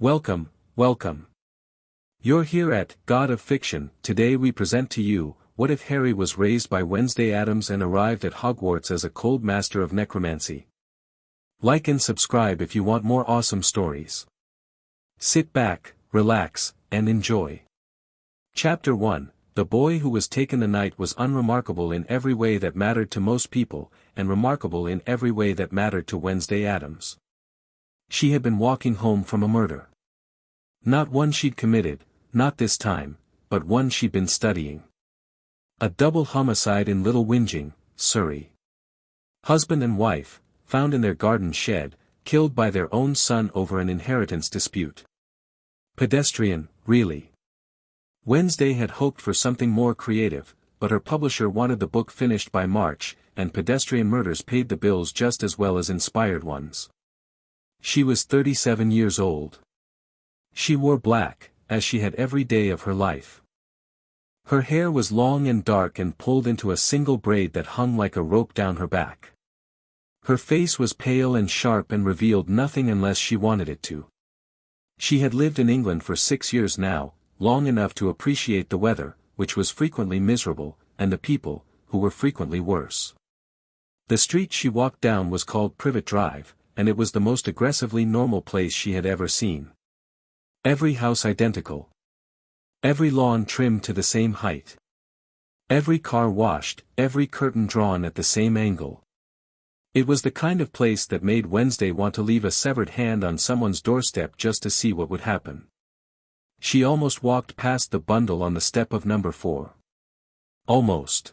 Welcome, welcome. You're here at God of Fiction. Today we present to you, what if Harry was raised by Wednesday Addams and arrived at Hogwarts as a cold master of necromancy? Like and subscribe if you want more awesome stories. Sit back, relax, and enjoy. Chapter 1, The boy who was taken the night was unremarkable in every way that mattered to most people, and remarkable in every way that mattered to Wednesday Addams. She had been walking home from a murder. Not one she'd committed, not this time, but one she'd been studying. A double homicide in Little Whinging, Surrey. Husband and wife, found in their garden shed, killed by their own son over an inheritance dispute. Pedestrian, really. Wednesday had hoped for something more creative, but her publisher wanted the book finished by March, and pedestrian murders paid the bills just as well as inspired ones. She was 37 years old. She wore black, as she had every day of her life. Her hair was long and dark and pulled into a single braid that hung like a rope down her back. Her face was pale and sharp and revealed nothing unless she wanted it to. She had lived in England for 6 years now, long enough to appreciate the weather, which was frequently miserable, and the people, who were frequently worse. The street she walked down was called Privet Drive, and it was the most aggressively normal place she had ever seen. Every house identical. Every lawn trimmed to the same height. Every car washed, every curtain drawn at the same angle. It was the kind of place that made Wednesday want to leave a severed hand on someone's doorstep just to see what would happen. She almost walked past the bundle on the step of number 4. Almost.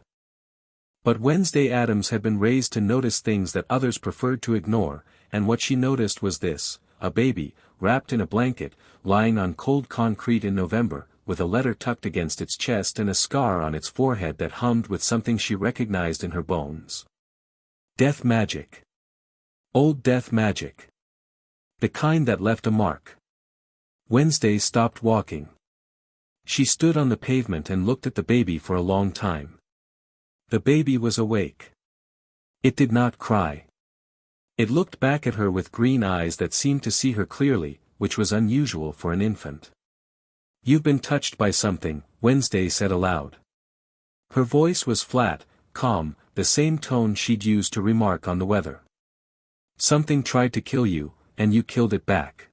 But Wednesday Addams had been raised to notice things that others preferred to ignore, and what she noticed was this: a baby, wrapped in a blanket, lying on cold concrete in November, with a letter tucked against its chest and a scar on its forehead that hummed with something she recognized in her bones. Death magic. Old death magic. The kind that left a mark. Wednesday stopped walking. She stood on the pavement and looked at the baby for a long time. The baby was awake. It did not cry. It looked back at her with green eyes that seemed to see her clearly, which was unusual for an infant. "You've been touched by something," Wednesday said aloud. Her voice was flat, calm, the same tone she'd used to remark on the weather. "Something tried to kill you, and you killed it back."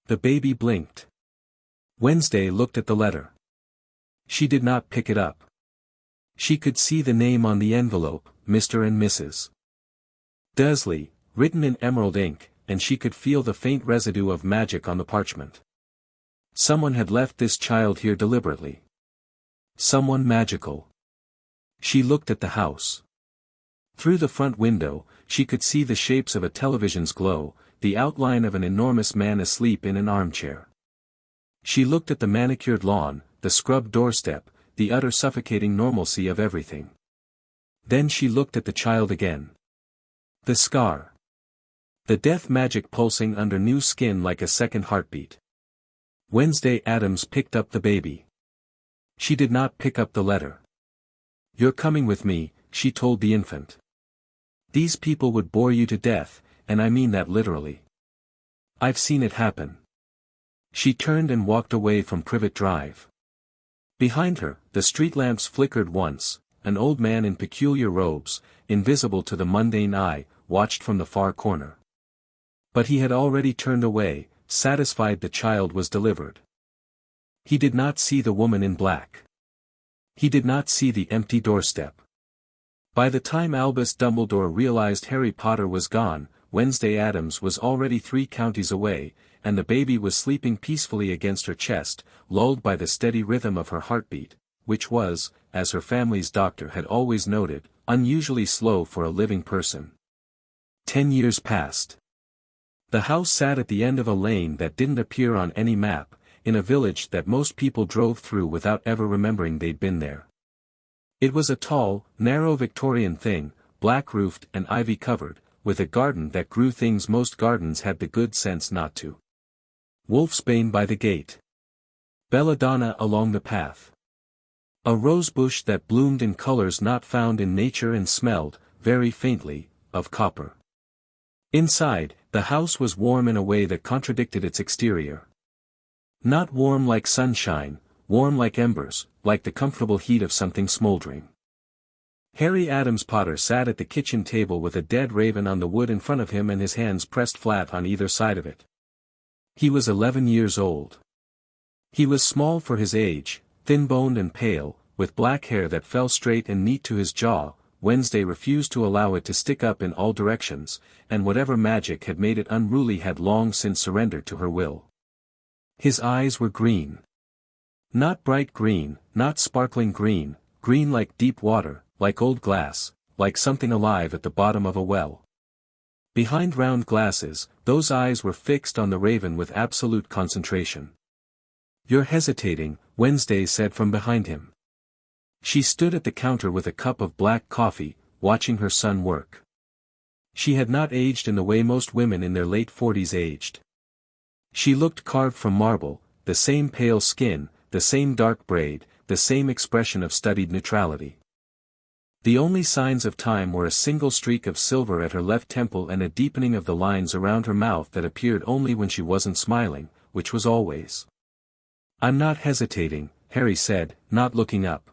The baby blinked. Wednesday looked at the letter. She did not pick it up. She could see the name on the envelope, Mr. and Mrs. Dursley, written in emerald ink, and she could feel the faint residue of magic on the parchment. Someone had left this child here deliberately. Someone magical. She looked at the house. Through the front window, she could see the shapes of a television's glow, the outline of an enormous man asleep in an armchair. She looked at the manicured lawn, the scrubbed doorstep, the utter suffocating normalcy of everything. Then she looked at the child again. The scar. The death magic pulsing under new skin like a second heartbeat. Wednesday Addams picked up the baby. She did not pick up the letter. "You're coming with me," she told the infant. "These people would bore you to death, and I mean that literally. I've seen it happen." She turned and walked away from Privet Drive. Behind her, the street lamps flickered once. An old man in peculiar robes, invisible to the mundane eye, watched from the far corner. But he had already turned away, satisfied the child was delivered. He did not see the woman in black. He did not see the empty doorstep. By the time Albus Dumbledore realized Harry Potter was gone, Wednesday Addams was already 3 counties away, and the baby was sleeping peacefully against her chest, lulled by the steady rhythm of her heartbeat, which was, as her family's doctor had always noted, unusually slow for a living person. 10 years passed. The house sat at the end of a lane that didn't appear on any map, in a village that most people drove through without ever remembering they'd been there. It was a tall, narrow Victorian thing, black-roofed and ivy-covered, with a garden that grew things most gardens had the good sense not to. Wolfsbane by the gate. Belladonna along the path. A rosebush that bloomed in colors not found in nature and smelled, very faintly, of copper. Inside, The house was warm in a way that contradicted its exterior. Not warm like sunshine, warm like embers, like the comfortable heat of something smoldering. Harry Addams-Potter sat at the kitchen table with a dead raven on the wood in front of him and his hands pressed flat on either side of it. He was 11 years old. He was small for his age, thin-boned and pale, with black hair that fell straight and neat to his jaw. Wednesday refused to allow it to stick up in all directions, and whatever magic had made it unruly had long since surrendered to her will. His eyes were green. Not bright green, not sparkling green, green like deep water, like old glass, like something alive at the bottom of a well. Behind round glasses, those eyes were fixed on the raven with absolute concentration. "You're hesitating," Wednesday said from behind him. She stood at the counter with a cup of black coffee, watching her son work. She had not aged in the way most women in their late 40s aged. She looked carved from marble, the same pale skin, the same dark braid, the same expression of studied neutrality. The only signs of time were a single streak of silver at her left temple and a deepening of the lines around her mouth that appeared only when she wasn't smiling, which was always. "I'm not hesitating," Harry said, not looking up.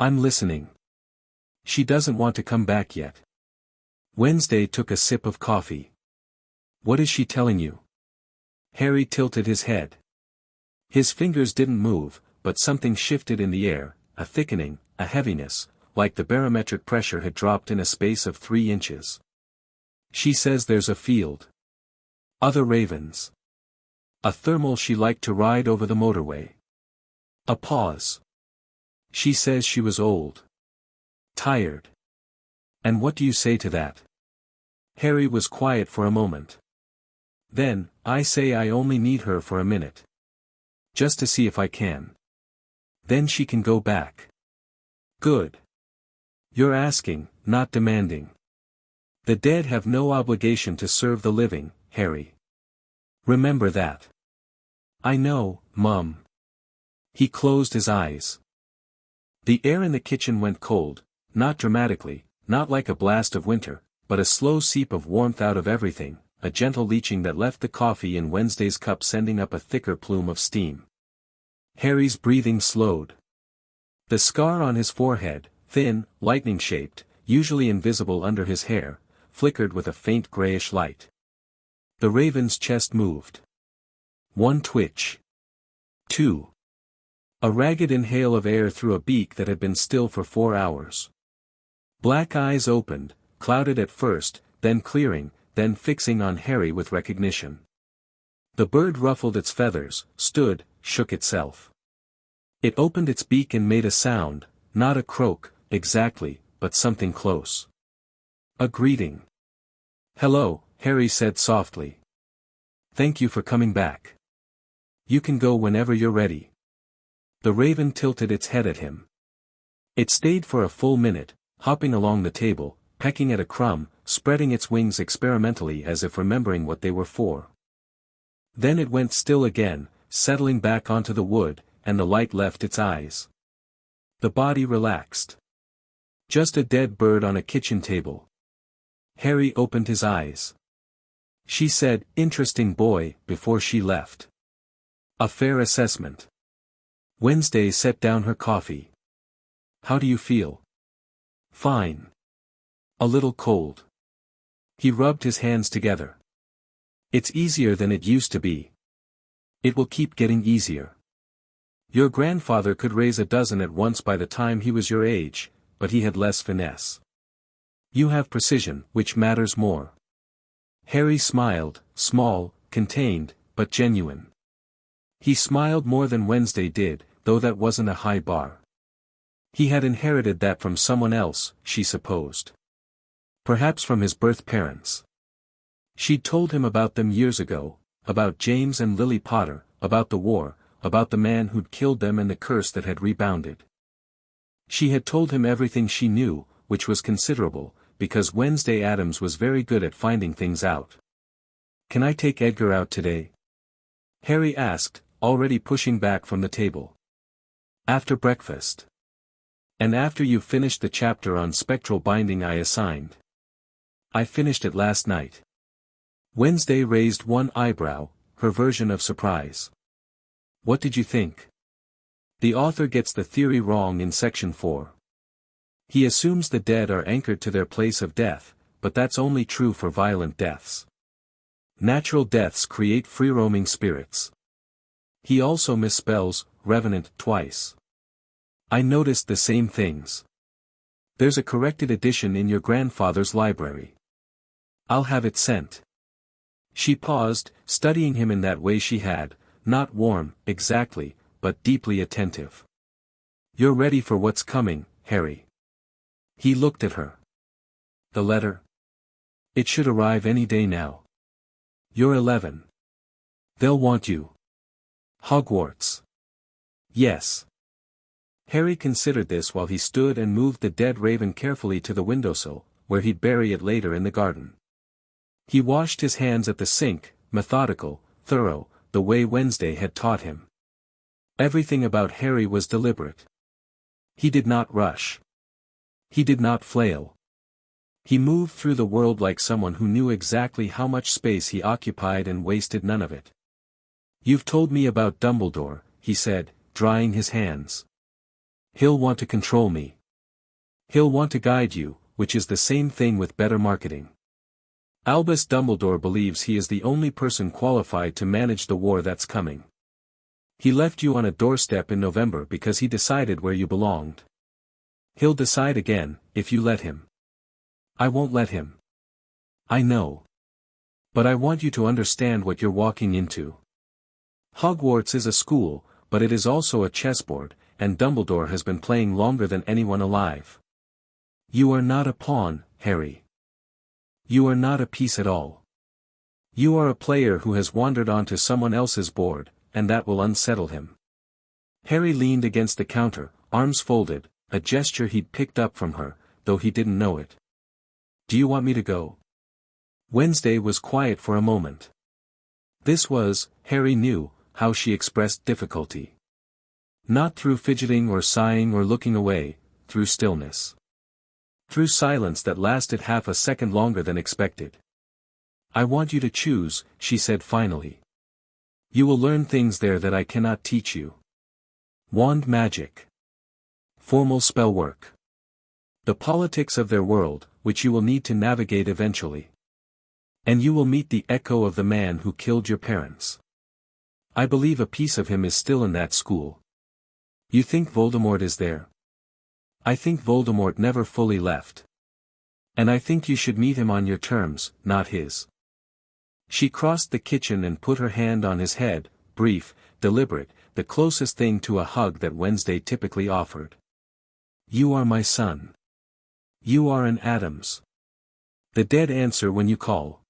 "I'm listening. She doesn't want to come back yet." Wednesday took a sip of coffee. "What is she telling you?" Harry tilted his head. His fingers didn't move, but something shifted in the air, a thickening, a heaviness, like the barometric pressure had dropped in a space of 3 inches. "She says there's a field. Other ravens. A thermal she liked to ride over the motorway." A pause. "She says she was old. Tired. And what do you say to that?" Harry was quiet for a moment. "Then, I say I only need her for a minute. Just to see if I can. Then she can go back." "Good. You're asking, not demanding. The dead have no obligation to serve the living, Harry. Remember that." "I know, Mum." He closed his eyes. The air in the kitchen went cold, not dramatically, not like a blast of winter, but a slow seep of warmth out of everything, a gentle leaching that left the coffee in Wednesday's cup sending up a thicker plume of steam. Harry's breathing slowed. The scar on his forehead, thin, lightning-shaped, usually invisible under his hair, flickered with a faint grayish light. The raven's chest moved. 1 twitch. 2. A ragged inhale of air through a beak that had been still for 4 hours. Black eyes opened, clouded at first, then clearing, then fixing on Harry with recognition. The bird ruffled its feathers, stood, shook itself. It opened its beak and made a sound, not a croak, exactly, but something close. A greeting. "Hello," Harry said softly. "Thank you for coming back. You can go whenever you're ready." The raven tilted its head at him. It stayed for a full minute, hopping along the table, pecking at a crumb, spreading its wings experimentally as if remembering what they were for. Then it went still again, settling back onto the wood, and the light left its eyes. The body relaxed. Just a dead bird on a kitchen table. Harry opened his eyes. She said, "Interesting boy," before she left. A fair assessment. Wednesday set down her coffee. "How do you feel?" "Fine. A little cold." He rubbed his hands together. "It's easier than it used to be. It will keep getting easier. Your grandfather could raise a dozen at once by the time he was your age, but he had less finesse. You have precision, which matters more." Harry smiled, small, contained, but genuine. He smiled more than Wednesday did, though that wasn't a high bar. He had inherited that from someone else, she supposed. Perhaps from his birth parents. She'd told him about them years ago, about James and Lily Potter, about the war, about the man who'd killed them and the curse that had rebounded. She had told him everything she knew, which was considerable, because Wednesday Addams was very good at finding things out. "Can I take Edgar out today?" Harry asked, already pushing back from the table. "After breakfast. And after you've finished the chapter on spectral binding I assigned." "I finished it last night." Wednesday raised one eyebrow, her version of surprise. What did you think? The author gets the theory wrong in section 4. He assumes the dead are anchored to their place of death, but that's only true for violent deaths. Natural deaths create free-roaming spirits. He also misspells revenant twice. I noticed the same things. There's a corrected edition in your grandfather's library. I'll have it sent. She paused, studying him in that way she had, not warm, exactly, but deeply attentive. You're ready for what's coming, Harry. He looked at her. The letter? It should arrive any day now. You're 11. They'll want you. Hogwarts. Yes. Harry considered this while he stood and moved the dead raven carefully to the windowsill, where he'd bury it later in the garden. He washed his hands at the sink, methodical, thorough, the way Wednesday had taught him. Everything about Harry was deliberate. He did not rush. He did not flail. He moved through the world like someone who knew exactly how much space he occupied and wasted none of it. You've told me about Dumbledore, he said, drying his hands. He'll want to control me. He'll want to guide you, which is the same thing with better marketing. Albus Dumbledore believes he is the only person qualified to manage the war that's coming. He left you on a doorstep in November because he decided where you belonged. He'll decide again, if you let him. I won't let him. I know. But I want you to understand what you're walking into. Hogwarts is a school, but it is also a chessboard, and Dumbledore has been playing longer than anyone alive. You are not a pawn, Harry. You are not a piece at all. You are a player who has wandered onto someone else's board, and that will unsettle him. Harry leaned against the counter, arms folded, a gesture he'd picked up from her, though he didn't know it. Do you want me to go? Wednesday was quiet for a moment. This was, Harry knew, how she expressed difficulty. Not through fidgeting or sighing or looking away, through stillness. Through silence that lasted half a second longer than expected. I want you to choose, she said finally. You will learn things there that I cannot teach you. Wand magic. Formal spell work. The politics of their world, which you will need to navigate eventually. And you will meet the echo of the man who killed your parents. I believe a piece of him is still in that school. You think Voldemort is there? I think Voldemort never fully left. And I think you should meet him on your terms, not his. She crossed the kitchen and put her hand on his head, brief, deliberate, the closest thing to a hug that Wednesday typically offered. You are my son. You are an Addams. The dead answer when you call.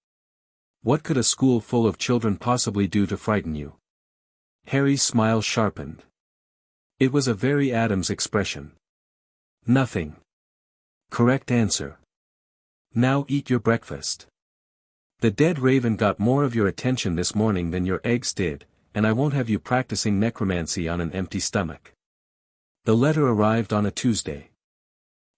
What could a school full of children possibly do to frighten you? Harry's smile sharpened. It was a very Addams expression. Nothing. Correct answer. Now eat your breakfast. The dead raven got more of your attention this morning than your eggs did, and I won't have you practicing necromancy on an empty stomach. The letter arrived on a Tuesday.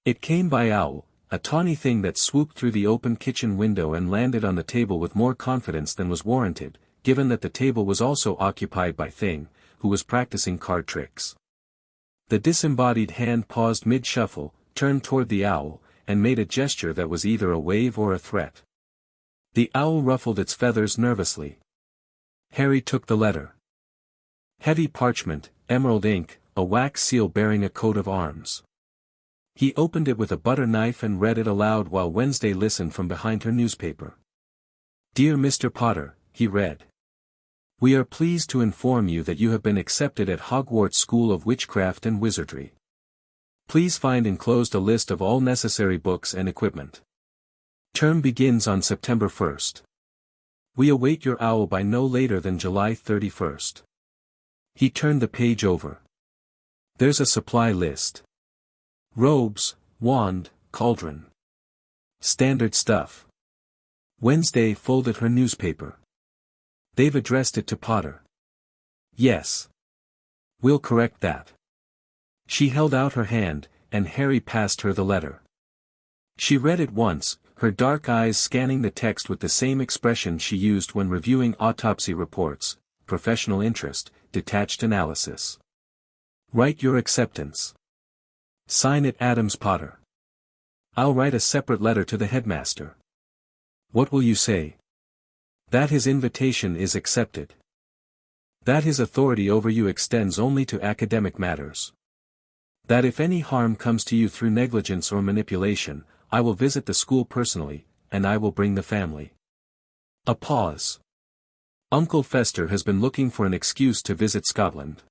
It came by owl, a tawny thing that swooped through the open kitchen window and landed on the table with more confidence than was warranted, given that the table was also occupied by Thing, who was practicing card tricks. The disembodied hand paused mid-shuffle, turned toward the owl, and made a gesture that was either a wave or a threat. The owl ruffled its feathers nervously. Harry took the letter. Heavy parchment, emerald ink, a wax seal bearing a coat of arms. He opened it with a butter knife and read it aloud while Wednesday listened from behind her newspaper. Dear Mr. Potter, he read. We are pleased to inform you that you have been accepted at Hogwarts School of Witchcraft and Wizardry. Please find enclosed a list of all necessary books and equipment. Term begins on September 1st. We await your owl by no later than July 31st. He turned the page over. There's a supply list. Robes, wand, cauldron. Standard stuff. Wednesday folded her newspaper. They've addressed it to Potter. Yes. We'll correct that. She held out her hand, and Harry passed her the letter. She read it once, her dark eyes scanning the text with the same expression she used when reviewing autopsy reports: professional interest, detached analysis. Write your acceptance. Sign it Addams-Potter. I'll write a separate letter to the headmaster. What will you say? That his invitation is accepted. That his authority over you extends only to academic matters. That if any harm comes to you through negligence or manipulation, I will visit the school personally, and I will bring the family. A pause. Uncle Fester has been looking for an excuse to visit Scotland.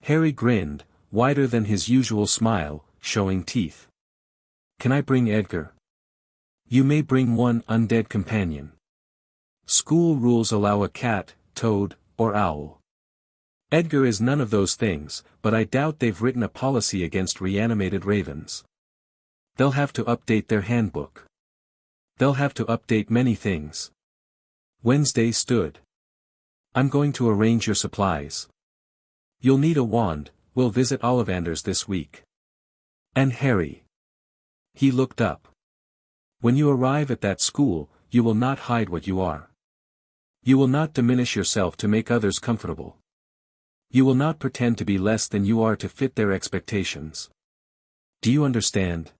Harry grinned, wider than his usual smile, showing teeth. Can I bring Edgar? You may bring one undead companion. School rules allow a cat, toad, or owl. Edgar is none of those things, but I doubt they've written a policy against reanimated ravens. They'll have to update their handbook. They'll have to update many things. Wednesday stood. I'm going to arrange your supplies. You'll need a wand. We'll visit Ollivanders this week. And Harry. He looked up. When you arrive at that school, you will not hide what you are. You will not diminish yourself to make others comfortable. You will not pretend to be less than you are to fit their expectations. Do you understand?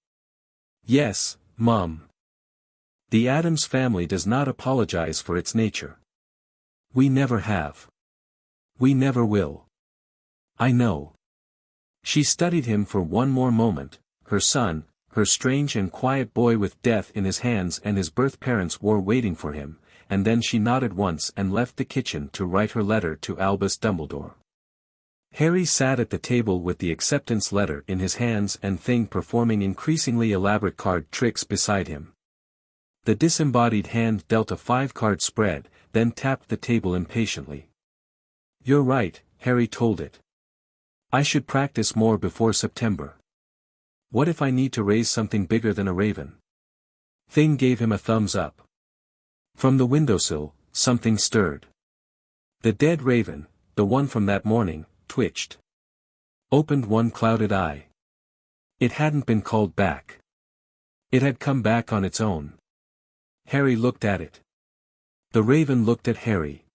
Yes, Mum. The Addams family does not apologize for its nature. We never have. We never will. I know. She studied him for one more moment, her son, her strange and quiet boy with death in his hands and his birth parents' war waiting for him, and then she nodded once and left the kitchen to write her letter to Albus Dumbledore. Harry sat at the table with the acceptance letter in his hands and Thing performing increasingly elaborate card tricks beside him. The disembodied hand dealt a 5-card spread, then tapped the table impatiently. You're right, Harry told it. I should practice more before September. What if I need to raise something bigger than a raven? Thing gave him a thumbs up. From the windowsill, something stirred. The dead raven, the one from that morning, twitched. Opened one clouded eye. It hadn't been called back. It had come back on its own. Harry looked at it. The raven looked at Harry.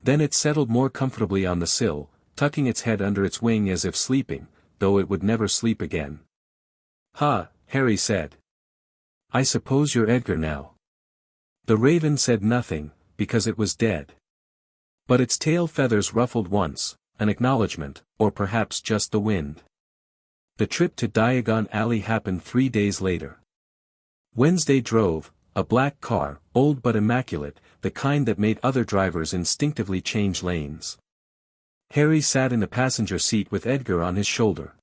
Then it settled more comfortably on the sill, tucking its head under its wing as if sleeping, though it would never sleep again. "Ha," Harry said. "I suppose you're Edgar now." The raven said nothing, because it was dead. But its tail feathers ruffled once, an acknowledgement, or perhaps just the wind. The trip to Diagon Alley happened 3 days later. Wednesday drove, a black car, old but immaculate, the kind that made other drivers instinctively change lanes. Harry sat in the passenger seat with Edgar on his shoulder.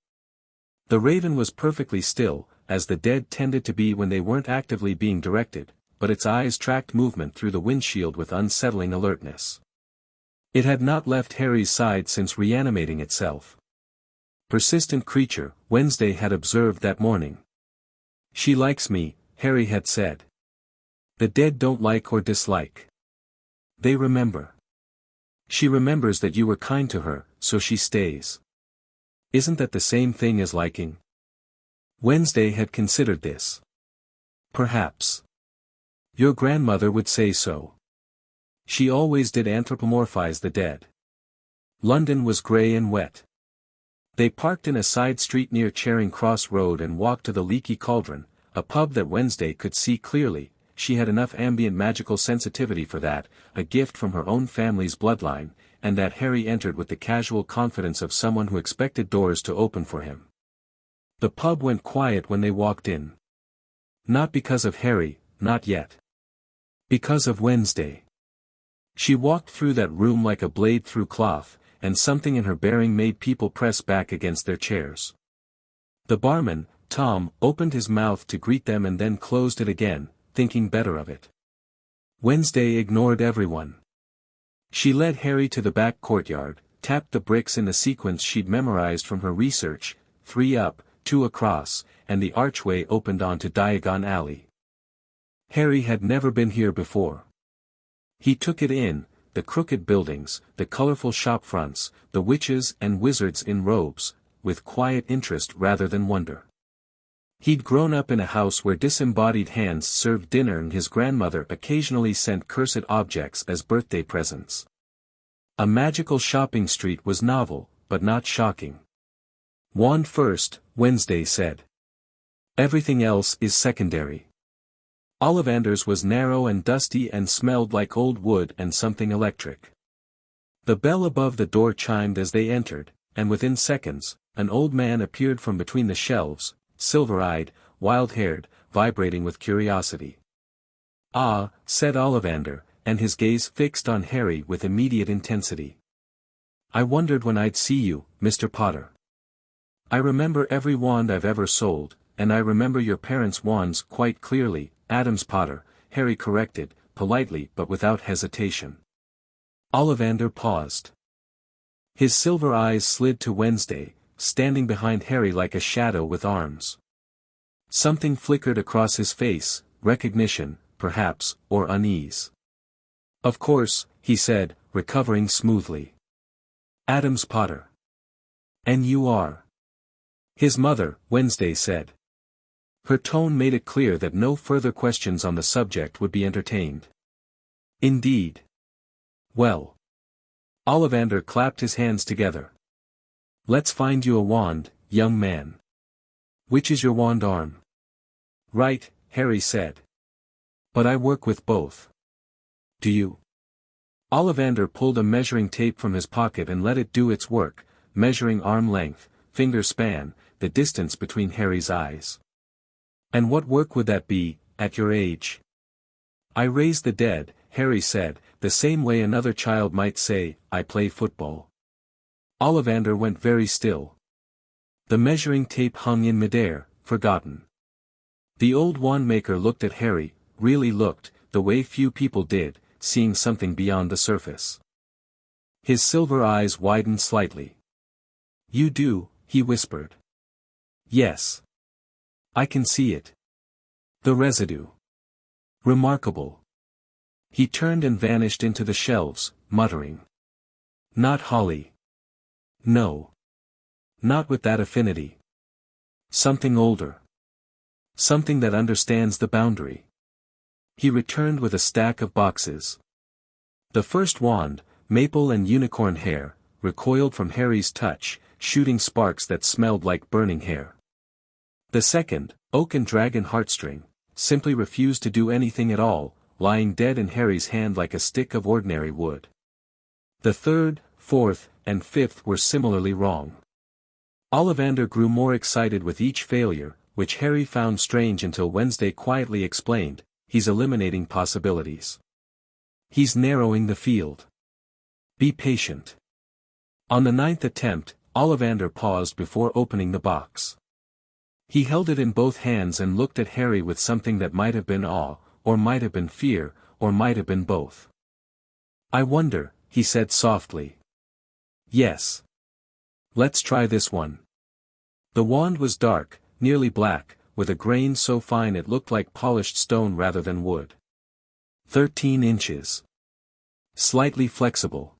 The raven was perfectly still, as the dead tended to be when they weren't actively being directed, but its eyes tracked movement through the windshield with unsettling alertness. It had not left Harry's side since reanimating itself. Persistent creature, Wednesday had observed that morning. She likes me, Harry had said. The dead don't like or dislike. They remember. She remembers that you were kind to her, so she stays. Isn't that the same thing as liking? Wednesday had considered this. Perhaps. Your grandmother would say so. She always did anthropomorphize the dead. London was grey and wet. They parked in a side street near Charing Cross Road and walked to the Leaky Cauldron, a pub that Wednesday could see clearly. She had enough ambient magical sensitivity for that, a gift from her own family's bloodline, and that Harry entered with the casual confidence of someone who expected doors to open for him. The pub went quiet when they walked in. Not because of Harry, not yet. Because of Wednesday. She walked through that room like a blade through cloth, and something in her bearing made people press back against their chairs. The barman, Tom, opened his mouth to greet them and then closed it again, thinking better of it. Wednesday ignored everyone. She led Harry to the back courtyard, tapped the bricks in the sequence she'd memorized from her research, 3 up, 2 across, and the archway opened onto Diagon Alley. Harry had never been here before. He took it in, the crooked buildings, the colorful shop fronts, the witches and wizards in robes, with quiet interest rather than wonder. He'd grown up in a house where disembodied hands served dinner and his grandmother occasionally sent cursed objects as birthday presents. A magical shopping street was novel, but not shocking. Wand first, Wednesday said. Everything else is secondary. Ollivander's was narrow and dusty and smelled like old wood and something electric. The bell above the door chimed as they entered, and within seconds, an old man appeared from between the shelves, silver-eyed, wild-haired, vibrating with curiosity. "Ah," said Ollivander, and his gaze fixed on Harry with immediate intensity. "I wondered when I'd see you, Mr. Potter. I remember every wand I've ever sold, and I remember your parents' wands quite clearly, Addams-Potter," Harry corrected, politely but without hesitation. Ollivander paused. His silver eyes slid to Wednesday, standing behind Harry like a shadow with arms. Something flickered across his face, recognition, perhaps, or unease. "Of course," he said, recovering smoothly. "Addams-Potter. And you are?" "His mother," Wednesday said. Her tone made it clear that no further questions on the subject would be entertained. "Indeed. Well." Ollivander clapped his hands together. "Let's find you a wand, young man. Which is your wand arm?" "Right," Harry said. "But I work with both." "Do you?" Ollivander pulled a measuring tape from his pocket and let it do its work, measuring arm length, finger span, the distance between Harry's eyes. "And what work would that be, at your age?" "I raise the dead," Harry said, the same way another child might say, "I play football." Ollivander went very still. The measuring tape hung in midair, forgotten. The old wandmaker looked at Harry, really looked, the way few people did, seeing something beyond the surface. His silver eyes widened slightly. "You do," he whispered. "Yes. I can see it. The residue. Remarkable." He turned and vanished into the shelves, muttering. "Not Holly. No. Not with that affinity. Something older. Something that understands the boundary." He returned with a stack of boxes. The first wand, maple and unicorn hair, recoiled from Harry's touch, shooting sparks that smelled like burning hair. The second, oak and dragon heartstring, simply refused to do anything at all, lying dead in Harry's hand like a stick of ordinary wood. The third, fourth, and fifth were similarly wrong. Ollivander grew more excited with each failure, which Harry found strange until Wednesday quietly explained, "He's eliminating possibilities. He's narrowing the field. Be patient." On the ninth attempt, Ollivander paused before opening the box. He held it in both hands and looked at Harry with something that might have been awe, or might have been fear, or might have been both. "I wonder," he said softly. "Yes. Let's try this one." The wand was dark, nearly black, with a grain so fine it looked like polished stone rather than wood. 13 inches. Slightly flexible.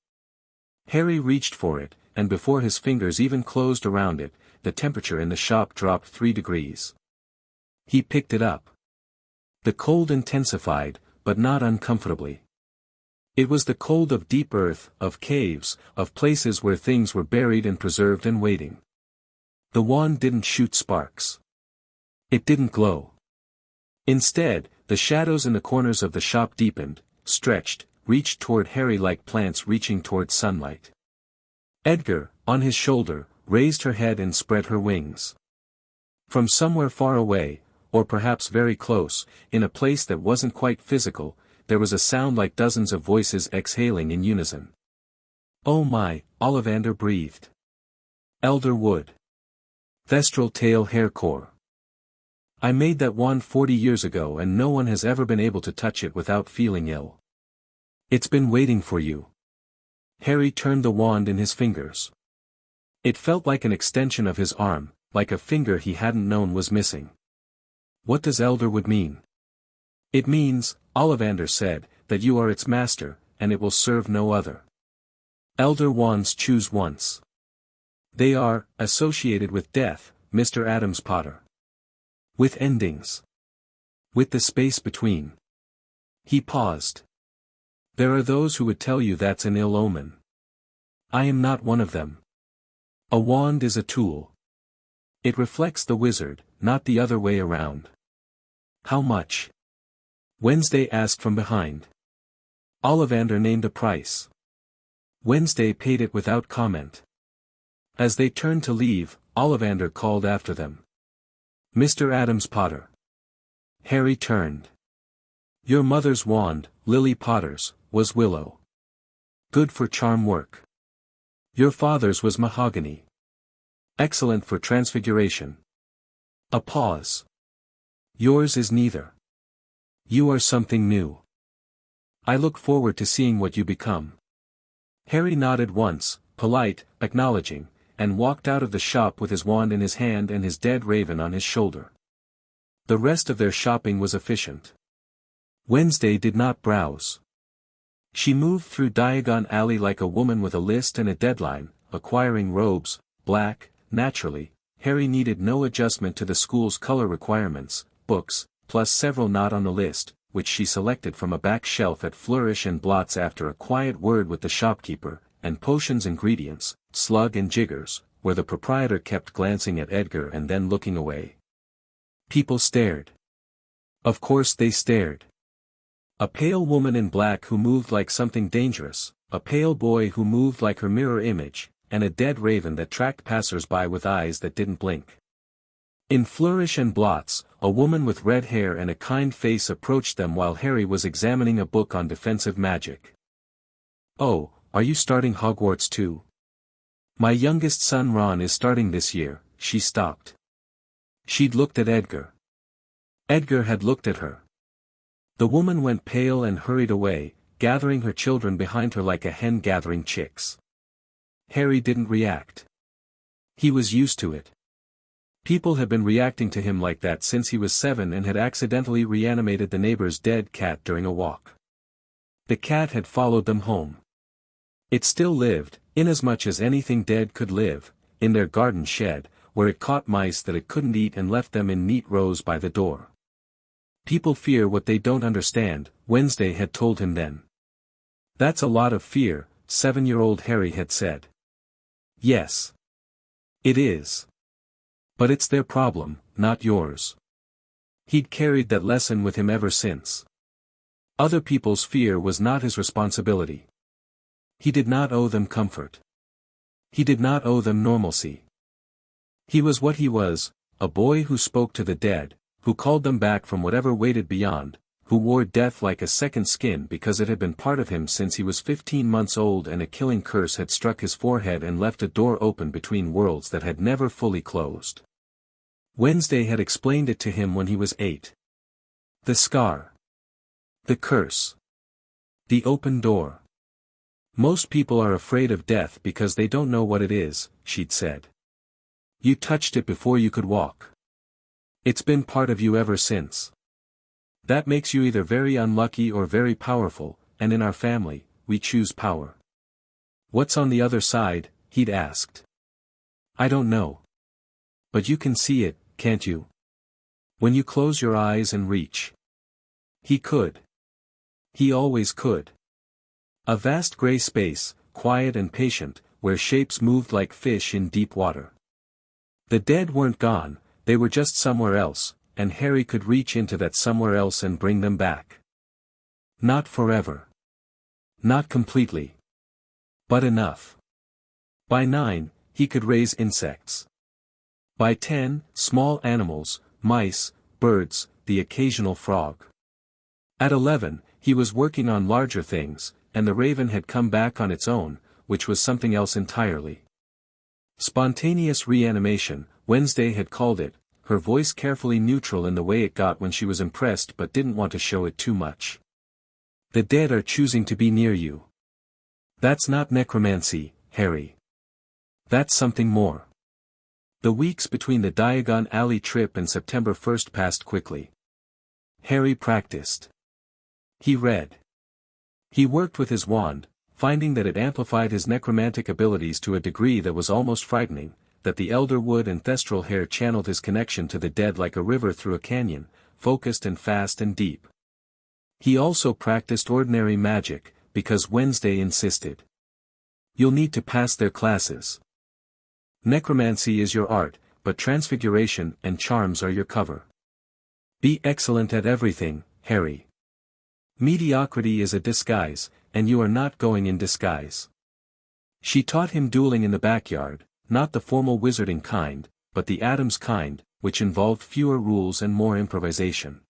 Harry reached for it, and before his fingers even closed around it, the temperature in the shop dropped 3 degrees. He picked it up. The cold intensified, but not uncomfortably. It was the cold of deep earth, of caves, of places where things were buried and preserved and waiting. The wand didn't shoot sparks. It didn't glow. Instead, the shadows in the corners of the shop deepened, stretched, reached toward Harry like plants reaching toward sunlight. Edgar, on his shoulder, raised her head and spread her wings. From somewhere far away, or perhaps very close, in a place that wasn't quite physical, there was a sound like dozens of voices exhaling in unison. "Oh my," Ollivander breathed. "Elder wood. Thestral tail hair core. I made that wand 40 years ago and no one has ever been able to touch it without feeling ill. It's been waiting for you." Harry turned the wand in his fingers. It felt like an extension of his arm, like a finger he hadn't known was missing. "What does Elderwood mean?" "It means," Ollivander said, "that you are its master, and it will serve no other. Elder wands choose once. They are associated with death, Mr. Addams-Potter." With endings. With the space between. He paused. There are those who would tell you that's an ill omen. I am not one of them. A wand is a tool. It reflects the wizard, not the other way around. How much? Wednesday asked from behind. Ollivander named a price. Wednesday paid it without comment. As they turned to leave, Ollivander called after them. Mr. Addams-Potter. Harry turned. Your mother's wand, Lily Potter's, was willow. Good for charm work. Your father's was mahogany. Excellent for transfiguration. A pause. Yours is neither. You are something new. I look forward to seeing what you become. Harry nodded once, polite, acknowledging, and walked out of the shop with his wand in his hand and his dead raven on his shoulder. The rest of their shopping was efficient. Wednesday did not browse. She moved through Diagon Alley like a woman with a list and a deadline, acquiring robes, black, naturally. Harry needed no adjustment to the school's color requirements, books, plus several not on the list, which she selected from a back shelf at Flourish and Blots after a quiet word with the shopkeeper, and potions ingredients, Slug and Jiggers, where the proprietor kept glancing at Edgar and then looking away. People stared. Of course they stared. A pale woman in black who moved like something dangerous, a pale boy who moved like her mirror image, and a dead raven that tracked passers-by with eyes that didn't blink. In Flourish and Blots, a woman with red hair and a kind face approached them while Harry was examining a book on defensive magic. Oh, are you starting Hogwarts too? My youngest son Ron is starting this year. She stopped. She'd looked at Edgar. Edgar had looked at her. The woman went pale and hurried away, gathering her children behind her like a hen gathering chicks. Harry didn't react. He was used to it. People had been reacting to him like that since he was 7 and had accidentally reanimated the neighbor's dead cat during a walk. The cat had followed them home. It still lived, inasmuch as anything dead could live, in their garden shed, where it caught mice that it couldn't eat and left them in neat rows by the door. People fear what they don't understand, Wednesday had told him then. That's a lot of fear, 7-year-old Harry had said. Yes. It is. But it's their problem, not yours. He'd carried that lesson with him ever since. Other people's fear was not his responsibility. He did not owe them comfort. He did not owe them normalcy. He was what he was, a boy who spoke to the dead, who called them back from whatever waited beyond, who wore death like a second skin because it had been part of him since he was 15 months old and a killing curse had struck his forehead and left a door open between worlds that had never fully closed. Wednesday had explained it to him when he was 8. The scar. The curse. The open door. Most people are afraid of death because they don't know what it is, she'd said. You touched it before you could walk. It's been part of you ever since. That makes you either very unlucky or very powerful, and in our family, we choose power. What's on the other side? He'd asked. I don't know. But you can see it, can't you? When you close your eyes and reach. He could. He always could. A vast gray space, quiet and patient, where shapes moved like fish in deep water. The dead weren't gone, they were just somewhere else, and Harry could reach into that somewhere else and bring them back. Not forever. Not completely. But enough. By 9, he could raise insects. By 10, small animals, mice, birds, the occasional frog. At 11, he was working on larger things, and the raven had come back on its own, which was something else entirely. Spontaneous reanimation, Wednesday had called it, her voice carefully neutral in the way it got when she was impressed but didn't want to show it too much. The dead are choosing to be near you. That's not necromancy, Harry. That's something more. The weeks between the Diagon Alley trip and September 1st passed quickly. Harry practiced. He read. He worked with his wand, finding that it amplified his necromantic abilities to a degree that was almost frightening, that the elder wood and thestral hair channeled his connection to the dead like a river through a canyon, focused and fast and deep. He also practiced ordinary magic, because Wednesday insisted. You'll need to pass their classes. Necromancy is your art, but transfiguration and charms are your cover. Be excellent at everything, Harry. Mediocrity is a disguise, and you are not going in disguise. She taught him dueling in the backyard, not the formal wizarding kind, but the Addams kind, which involved fewer rules and more improvisation.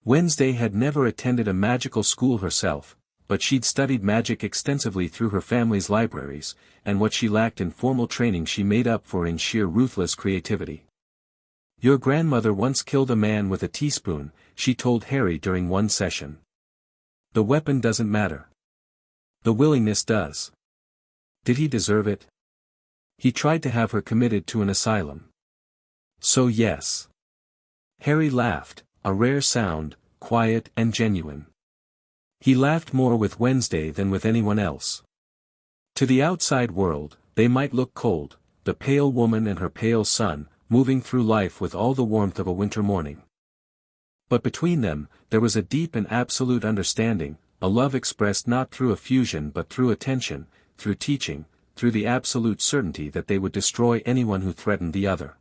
Wednesday had never attended a magical school herself, but she'd studied magic extensively through her family's libraries, and what she lacked in formal training she made up for in sheer ruthless creativity. Your grandmother once killed a man with a teaspoon, she told Harry during one session. The weapon doesn't matter. The willingness does. Did he deserve it? He tried to have her committed to an asylum. So yes. Harry laughed, a rare sound, quiet and genuine. He laughed more with Wednesday than with anyone else. To the outside world, they might look cold, the pale woman and her pale son, moving through life with all the warmth of a winter morning. But between them, there was a deep and absolute understanding, a love expressed not through effusion but through attention, through teaching, through the absolute certainty that they would destroy anyone who threatened the other.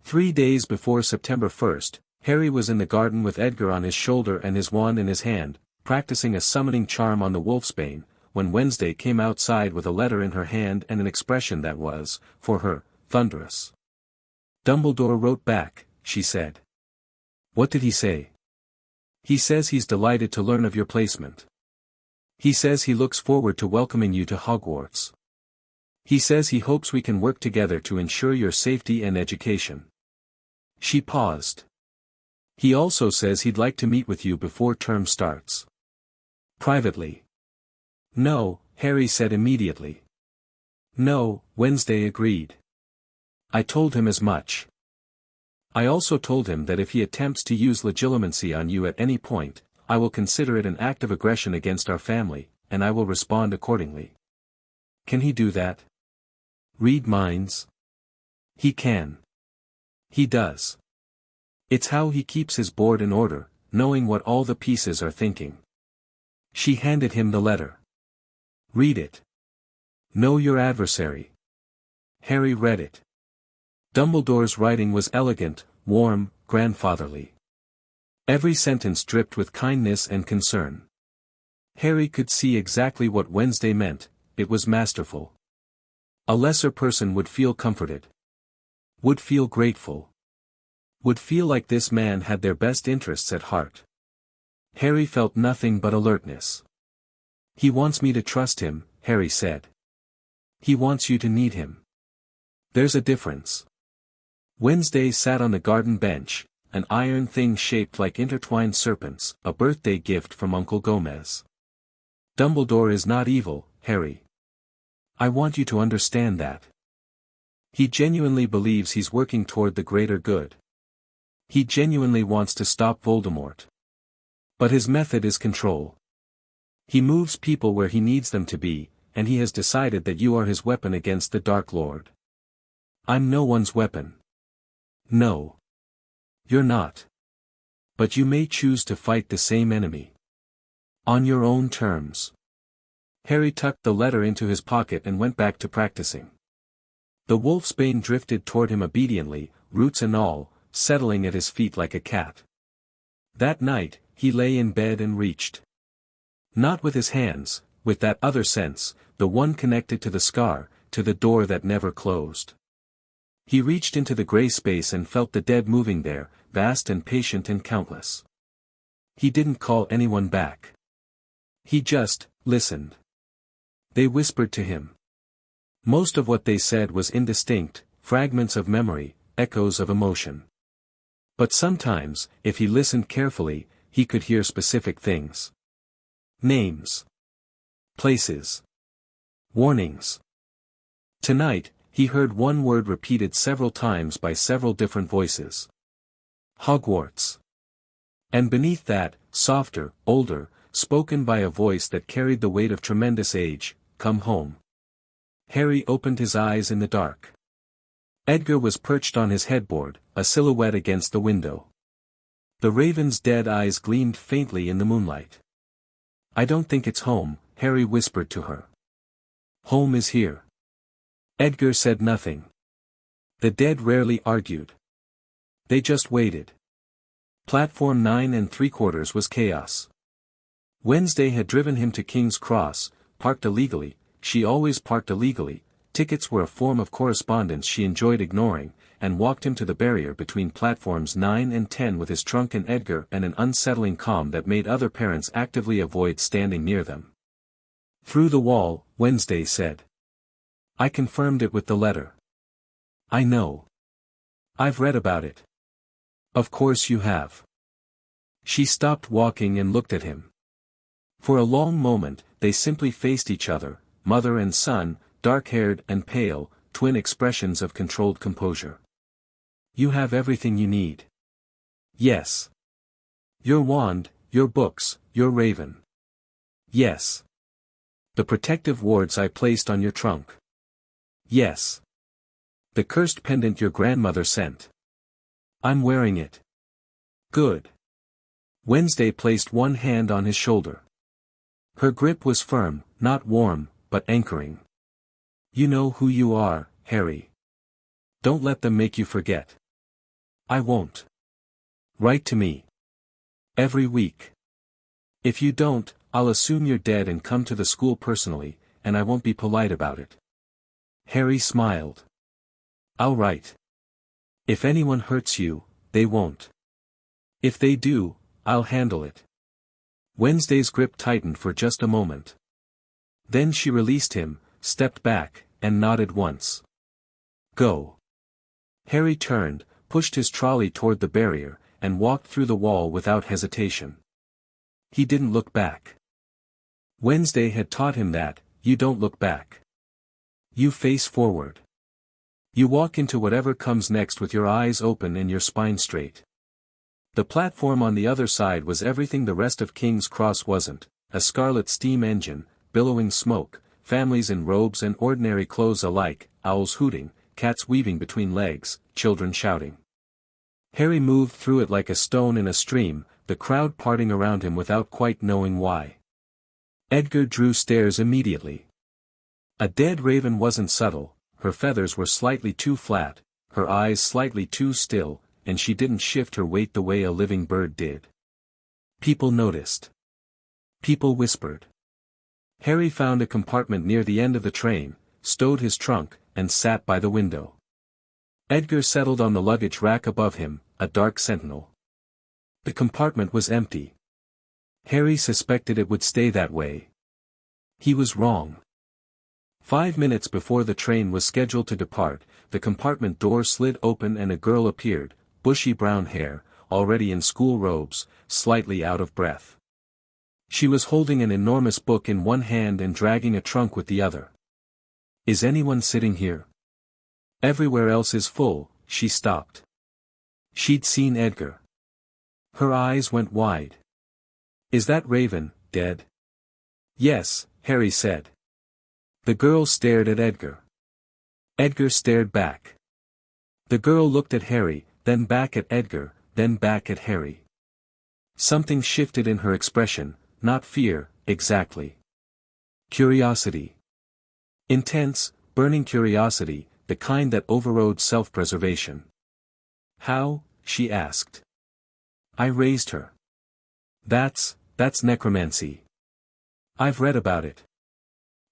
3 days before September 1st, Harry was in the garden with Edgar on his shoulder and his wand in his hand, practicing a summoning charm on the wolfsbane, when Wednesday came outside with a letter in her hand and an expression that was, for her, thunderous. Dumbledore wrote back, she said. What did he say? He says he's delighted to learn of your placement. He says he looks forward to welcoming you to Hogwarts. He says he hopes we can work together to ensure your safety and education. She paused. He also says he'd like to meet with you before term starts. Privately. No, Harry said immediately. No, Wednesday agreed. I told him as much. I also told him that if he attempts to use legilimency on you at any point, I will consider it an act of aggression against our family, and I will respond accordingly. Can he do that? Read minds? He can. He does. It's how he keeps his board in order, knowing what all the pieces are thinking. She handed him the letter. Read it. Know your adversary. Harry read it. Dumbledore's writing was elegant, warm, grandfatherly. Every sentence dripped with kindness and concern. Harry could see exactly what Wednesday meant, it was masterful. A lesser person would feel comforted. Would feel grateful. Would feel like this man had their best interests at heart. Harry felt nothing but alertness. He wants me to trust him, Harry said. He wants you to need him. There's a difference. Wednesday sat on the garden bench, an iron thing shaped like intertwined serpents, a birthday gift from Uncle Gomez. Dumbledore is not evil, Harry. I want you to understand that. He genuinely believes he's working toward the greater good. He genuinely wants to stop Voldemort. But his method is control. He moves people where he needs them to be, and he has decided that you are his weapon against the Dark Lord. I'm no one's weapon. No. You're not. But you may choose to fight the same enemy. On your own terms. Harry tucked the letter into his pocket and went back to practicing. The wolfsbane drifted toward him obediently, roots and all, settling at his feet like a cat. That night, he lay in bed and reached. Not with his hands, with that other sense, the one connected to the scar, to the door that never closed. He reached into the gray space and felt the dead moving there, vast and patient and countless. He didn't call anyone back. He just listened. They whispered to him. Most of what they said was indistinct, fragments of memory, echoes of emotion. But sometimes, if he listened carefully, he could hear specific things. Names. Places. Warnings. Tonight, he heard one word repeated several times by several different voices. Hogwarts. And beneath that, softer, older, spoken by a voice that carried the weight of tremendous age, come home. Harry opened his eyes in the dark. Edgar was perched on his headboard, a silhouette against the window. The raven's dead eyes gleamed faintly in the moonlight. "I don't think it's home," Harry whispered to her. "Home is here." Edgar said nothing. The dead rarely argued. They just waited. Platform 9 3/4 was chaos. Wednesday had driven him to King's Cross, parked illegally. She always parked illegally. Tickets were a form of correspondence she enjoyed ignoring, and walked him to the barrier between platforms 9 and 10 with his trunk and Edgar and an unsettling calm that made other parents actively avoid standing near them. "Through the wall," Wednesday said. "I confirmed it with the letter." "I know. I've read about it." "Of course you have." She stopped walking and looked at him. For a long moment, they simply faced each other, mother and son, dark-haired and pale, twin expressions of controlled composure. "You have everything you need." "Yes." "Your wand, your books, your raven." "Yes." "The protective wards I placed on your trunk." "Yes." "The cursed pendant your grandmother sent." "I'm wearing it." "Good." Wednesday placed one hand on his shoulder. Her grip was firm, not warm, but anchoring. "You know who you are, Harry. Don't let them make you forget." "I won't." "Write to me. Every week. If you don't, I'll assume you're dead and come to the school personally, and I won't be polite about it." Harry smiled. "I'll write. If anyone hurts you, they won't. If they do, I'll handle it." Wednesday's grip tightened for just a moment. Then she released him, stepped back, and nodded once. "Go." Harry turned, pushed his trolley toward the barrier, and walked through the wall without hesitation. He didn't look back. Wednesday had taught him that, you don't look back. You face forward. You walk into whatever comes next with your eyes open and your spine straight. The platform on the other side was everything the rest of King's Cross wasn't: a scarlet steam engine, billowing smoke, families in robes and ordinary clothes alike, owls hooting, cats weaving between legs, children shouting. Harry moved through it like a stone in a stream, the crowd parting around him without quite knowing why. Edgar drew stares immediately. A dead raven wasn't subtle, her feathers were slightly too flat, her eyes slightly too still, and she didn't shift her weight the way a living bird did. People noticed. People whispered. Harry found a compartment near the end of the train, stowed his trunk, and sat by the window. Edgar settled on the luggage rack above him, a dark sentinel. The compartment was empty. Harry suspected it would stay that way. He was wrong. 5 minutes before the train was scheduled to depart, the compartment door slid open and a girl appeared, bushy brown hair, already in school robes, slightly out of breath. She was holding an enormous book in one hand and dragging a trunk with the other. "Is anyone sitting here? Everywhere else is full," she stopped. She'd seen Edgar. Her eyes went wide. "Is that raven dead?" "Yes," Harry said. The girl stared at Edgar. Edgar stared back. The girl looked at Harry, then back at Edgar, then back at Harry. Something shifted in her expression, not fear, exactly. Curiosity. Intense, burning curiosity, the kind that overrode self-preservation. "How?" she asked. "I raised her." That's necromancy. I've read about it.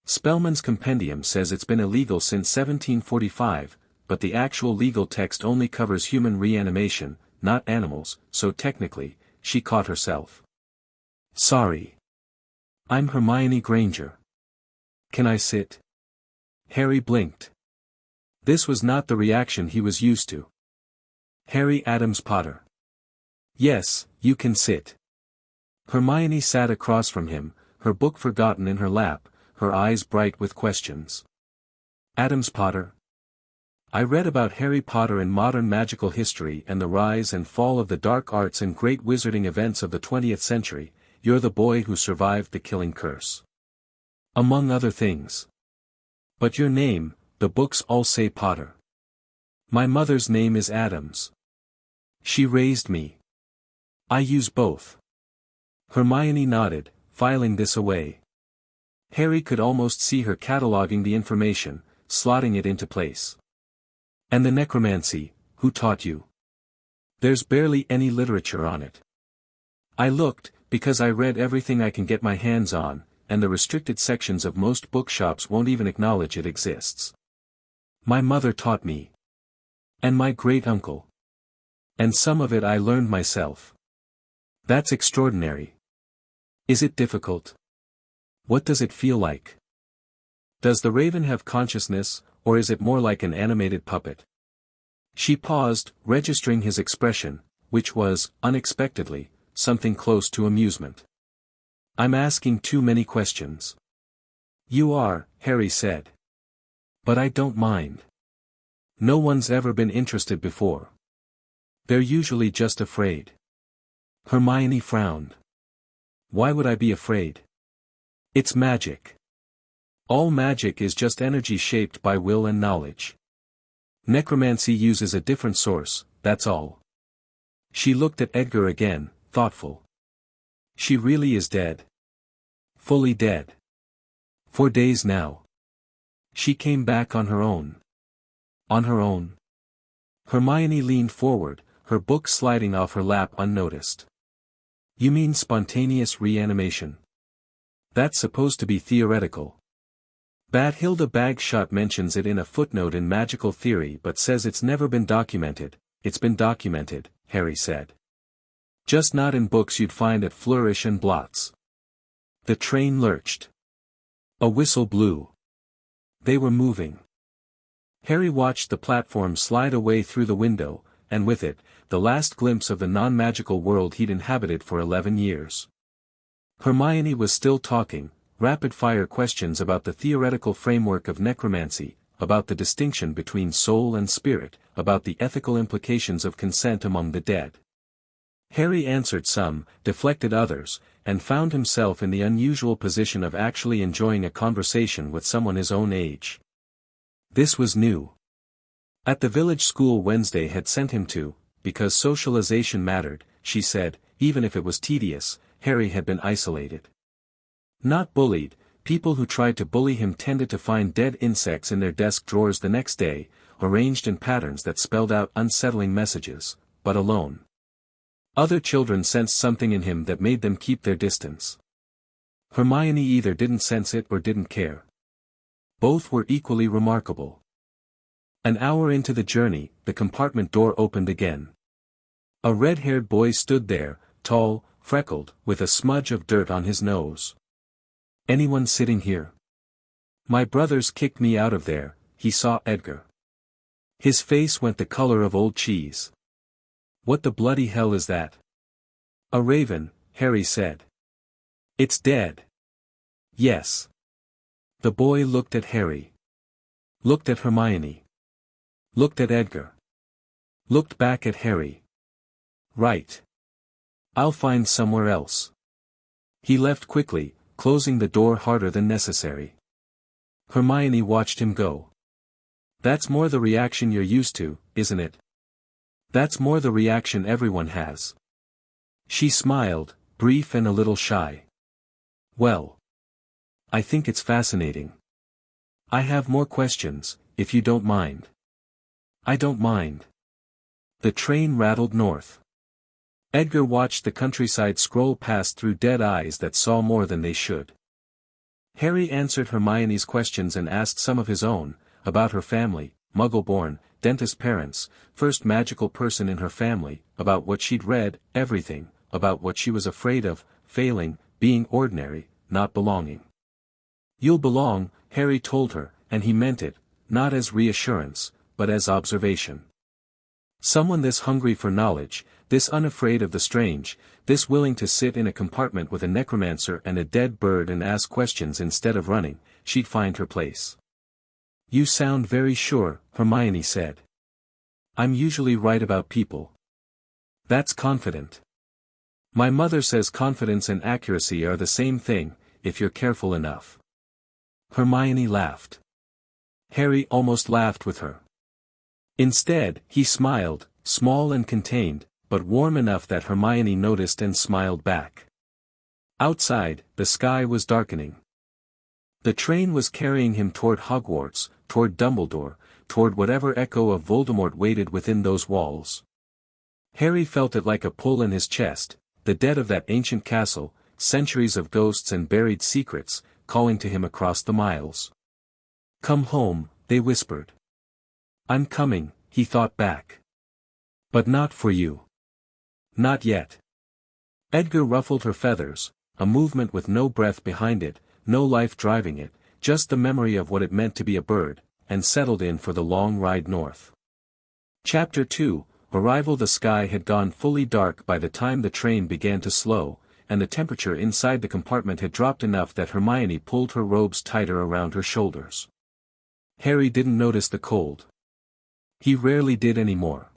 Spellman's compendium says it's been illegal since 1745, but the actual legal text only covers human reanimation, not animals, so technically, she caught herself. "Sorry. I'm Hermione Granger. Can I sit?" Harry blinked. This was not the reaction he was used to. "Harry Addams-Potter. Yes, you can sit." Hermione sat across from him, her book forgotten in her lap, her eyes bright with questions. "Addams-Potter? I read about Harry Potter in modern magical history and the rise and fall of the dark arts and great wizarding events of the 20th century. You're the boy who survived the killing curse. Among other things. But your name, the books all say Potter." My mother's name is Addams. She raised me. I use both. Hermione nodded, filing this away. Harry could almost see her cataloging the information, slotting it into place. And the necromancy, who taught you? There's barely any literature on it. I looked, because I read everything I can get my hands on, and the restricted sections of most bookshops won't even acknowledge it exists. My mother taught me. And my great-uncle. And some of it I learned myself. That's extraordinary. Is it difficult? What does it feel like? Does the raven have consciousness, or is it more like an animated puppet? She paused, registering his expression, which was, unexpectedly, something close to amusement. I'm asking too many questions. You are, Harry said. But I don't mind. No one's ever been interested before. They're usually just afraid. Hermione frowned. Why would I be afraid? It's magic. All magic is just energy shaped by will and knowledge. Necromancy uses a different source, that's all. She looked at Edgar again, thoughtful. She really is dead. Fully dead. For days now. She came back on her own. On her own. Hermione leaned forward, her book sliding off her lap unnoticed. You mean spontaneous reanimation? That's supposed to be theoretical. Bathilda Bagshot mentions it in a footnote in Magical Theory but says it's never been documented. It's been documented, Harry said. Just not in books you'd find at Flourish and Blots. The train lurched. A whistle blew. They were moving. Harry watched the platform slide away through the window, and with it, the last glimpse of the non-magical world he'd inhabited for 11 years. Hermione was still talking, rapid-fire questions about the theoretical framework of necromancy, about the distinction between soul and spirit, about the ethical implications of consent among the dead. Harry answered some, deflected others, and found himself in the unusual position of actually enjoying a conversation with someone his own age. This was new. At the village school Wednesday had sent him to, because socialization mattered, she said, even if it was tedious, Harry had been isolated. Not bullied, people who tried to bully him tended to find dead insects in their desk drawers the next day, arranged in patterns that spelled out unsettling messages, but alone. Other children sensed something in him that made them keep their distance. Hermione either didn't sense it or didn't care. Both were equally remarkable. An hour into the journey, the compartment door opened again. A red-haired boy stood there, tall, freckled, with a smudge of dirt on his nose. Anyone sitting here? My brothers kicked me out of there, he saw Edgar. His face went the color of old cheese. What the bloody hell is that? A raven, Harry said. It's dead. Yes. The boy looked at Harry. Looked at Hermione. Looked at Edgar. Looked back at Harry. Right. I'll find somewhere else. He left quickly, closing the door harder than necessary. Hermione watched him go. That's more the reaction you're used to, isn't it? That's more the reaction everyone has. She smiled, brief and a little shy. Well. I think it's fascinating. I have more questions, if you don't mind. I don't mind. The train rattled north. Edgar watched the countryside scroll past through dead eyes that saw more than they should. Harry answered Hermione's questions and asked some of his own, about her family, Muggle-born, dentist parents, first magical person in her family, about what she'd read, everything, about what she was afraid of, failing, being ordinary, not belonging. You'll belong, Harry told her, and he meant it, not as reassurance, but as observation. Someone this hungry for knowledge, this unafraid of the strange, this willing to sit in a compartment with a necromancer and a dead bird and ask questions instead of running, she'd find her place. You sound very sure, Hermione said. I'm usually right about people. That's confident. My mother says confidence and accuracy are the same thing, if you're careful enough. Hermione laughed. Harry almost laughed with her. Instead, he smiled, small and contained, but warm enough that Hermione noticed and smiled back. Outside, the sky was darkening. The train was carrying him toward Hogwarts, toward Dumbledore, toward whatever echo of Voldemort waited within those walls. Harry felt it like a pull in his chest, the dead of that ancient castle, centuries of ghosts and buried secrets, calling to him across the miles. "Come home," they whispered. "I'm coming," he thought back. "But not for you. Not yet." Edgar ruffled her feathers, a movement with no breath behind it, no life driving it, just the memory of what it meant to be a bird, and settled in for the long ride north. Chapter 2, Arrival. The sky had gone fully dark by the time the train began to slow, and the temperature inside the compartment had dropped enough that Hermione pulled her robes tighter around her shoulders. Harry didn't notice the cold. He rarely did anymore.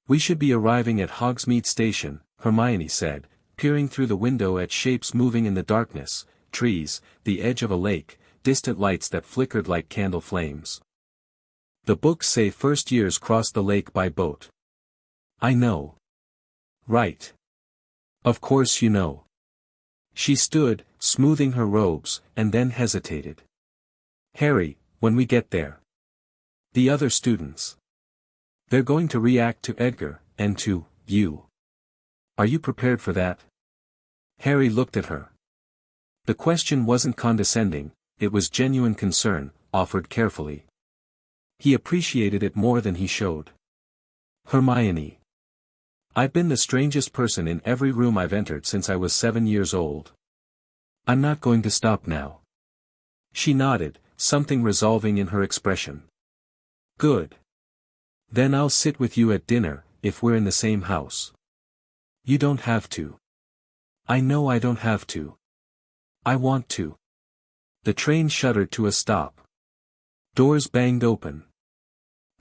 "We should be arriving at Hogsmeade Station," Hermione said, peering through the window at shapes moving in the darkness, trees, the edge of a lake, distant lights that flickered like candle flames. "The books say first years cross the lake by boat." "I know." "Right. Of course you know." She stood, smoothing her robes, and then hesitated. "Harry, when we get there. The other students. They're going to react to Edgar, and to you. Are you prepared for that?" Harry looked at her. The question wasn't condescending, it was genuine concern, offered carefully. He appreciated it more than he showed. "Hermione. I've been the strangest person in every room I've entered since I was 7 years old. I'm not going to stop now." She nodded, something resolving in her expression. "Good. Then I'll sit with you at dinner, if we're in the same house." "You don't have to." "I know I don't have to. I want to." The train shuddered to a stop. Doors banged open.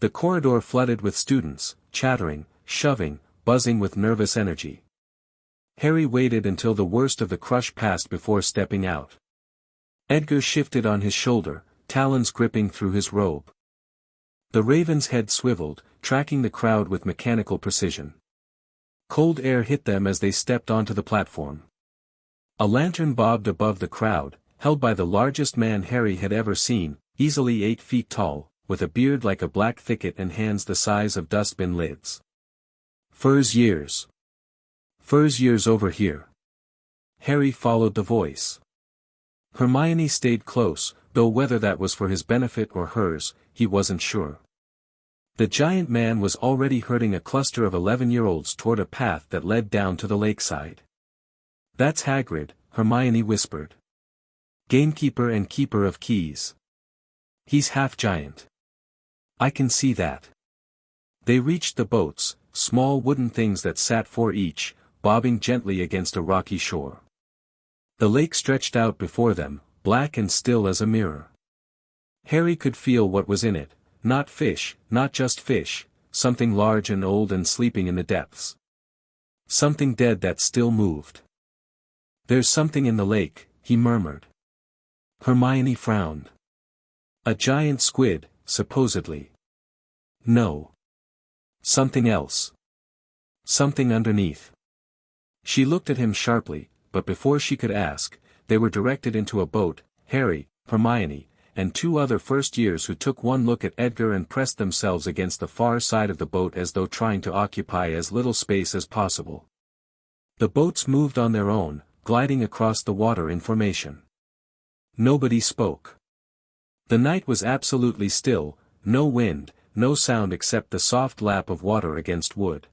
The corridor flooded with students, chattering, shoving, buzzing with nervous energy. Harry waited until the worst of the crush passed before stepping out. Edgar shifted on his shoulder, talons gripping through his robe. The raven's head swiveled, tracking the crowd with mechanical precision. Cold air hit them as they stepped onto the platform. A lantern bobbed above the crowd, held by the largest man Harry had ever seen, easily 8 feet tall, with a beard like a black thicket and hands the size of dustbin lids. "Furs years. Furs years over here." Harry followed the voice. Hermione stayed close, though whether that was for his benefit or hers, he wasn't sure. The giant man was already herding a cluster of 11-year-olds toward a path that led down to the lakeside. "That's Hagrid," Hermione whispered. "Gamekeeper and keeper of keys. He's half giant. I can see that." They reached the boats, small wooden things that sat 4 each, bobbing gently against a rocky shore. The lake stretched out before them, black and still as a mirror. Harry could feel what was in it, not fish, not just fish, something large and old and sleeping in the depths. Something dead that still moved. "There's something in the lake," he murmured. Hermione frowned. "A giant squid, supposedly." "No. Something else. Something underneath." She looked at him sharply, but before she could ask, they were directed into a boat, Harry, Hermione, and 2 other first years who took one look at Edgar and pressed themselves against the far side of the boat as though trying to occupy as little space as possible. The boats moved on their own, gliding across the water in formation. Nobody spoke. The night was absolutely still, no wind, no sound except the soft lap of water against wood.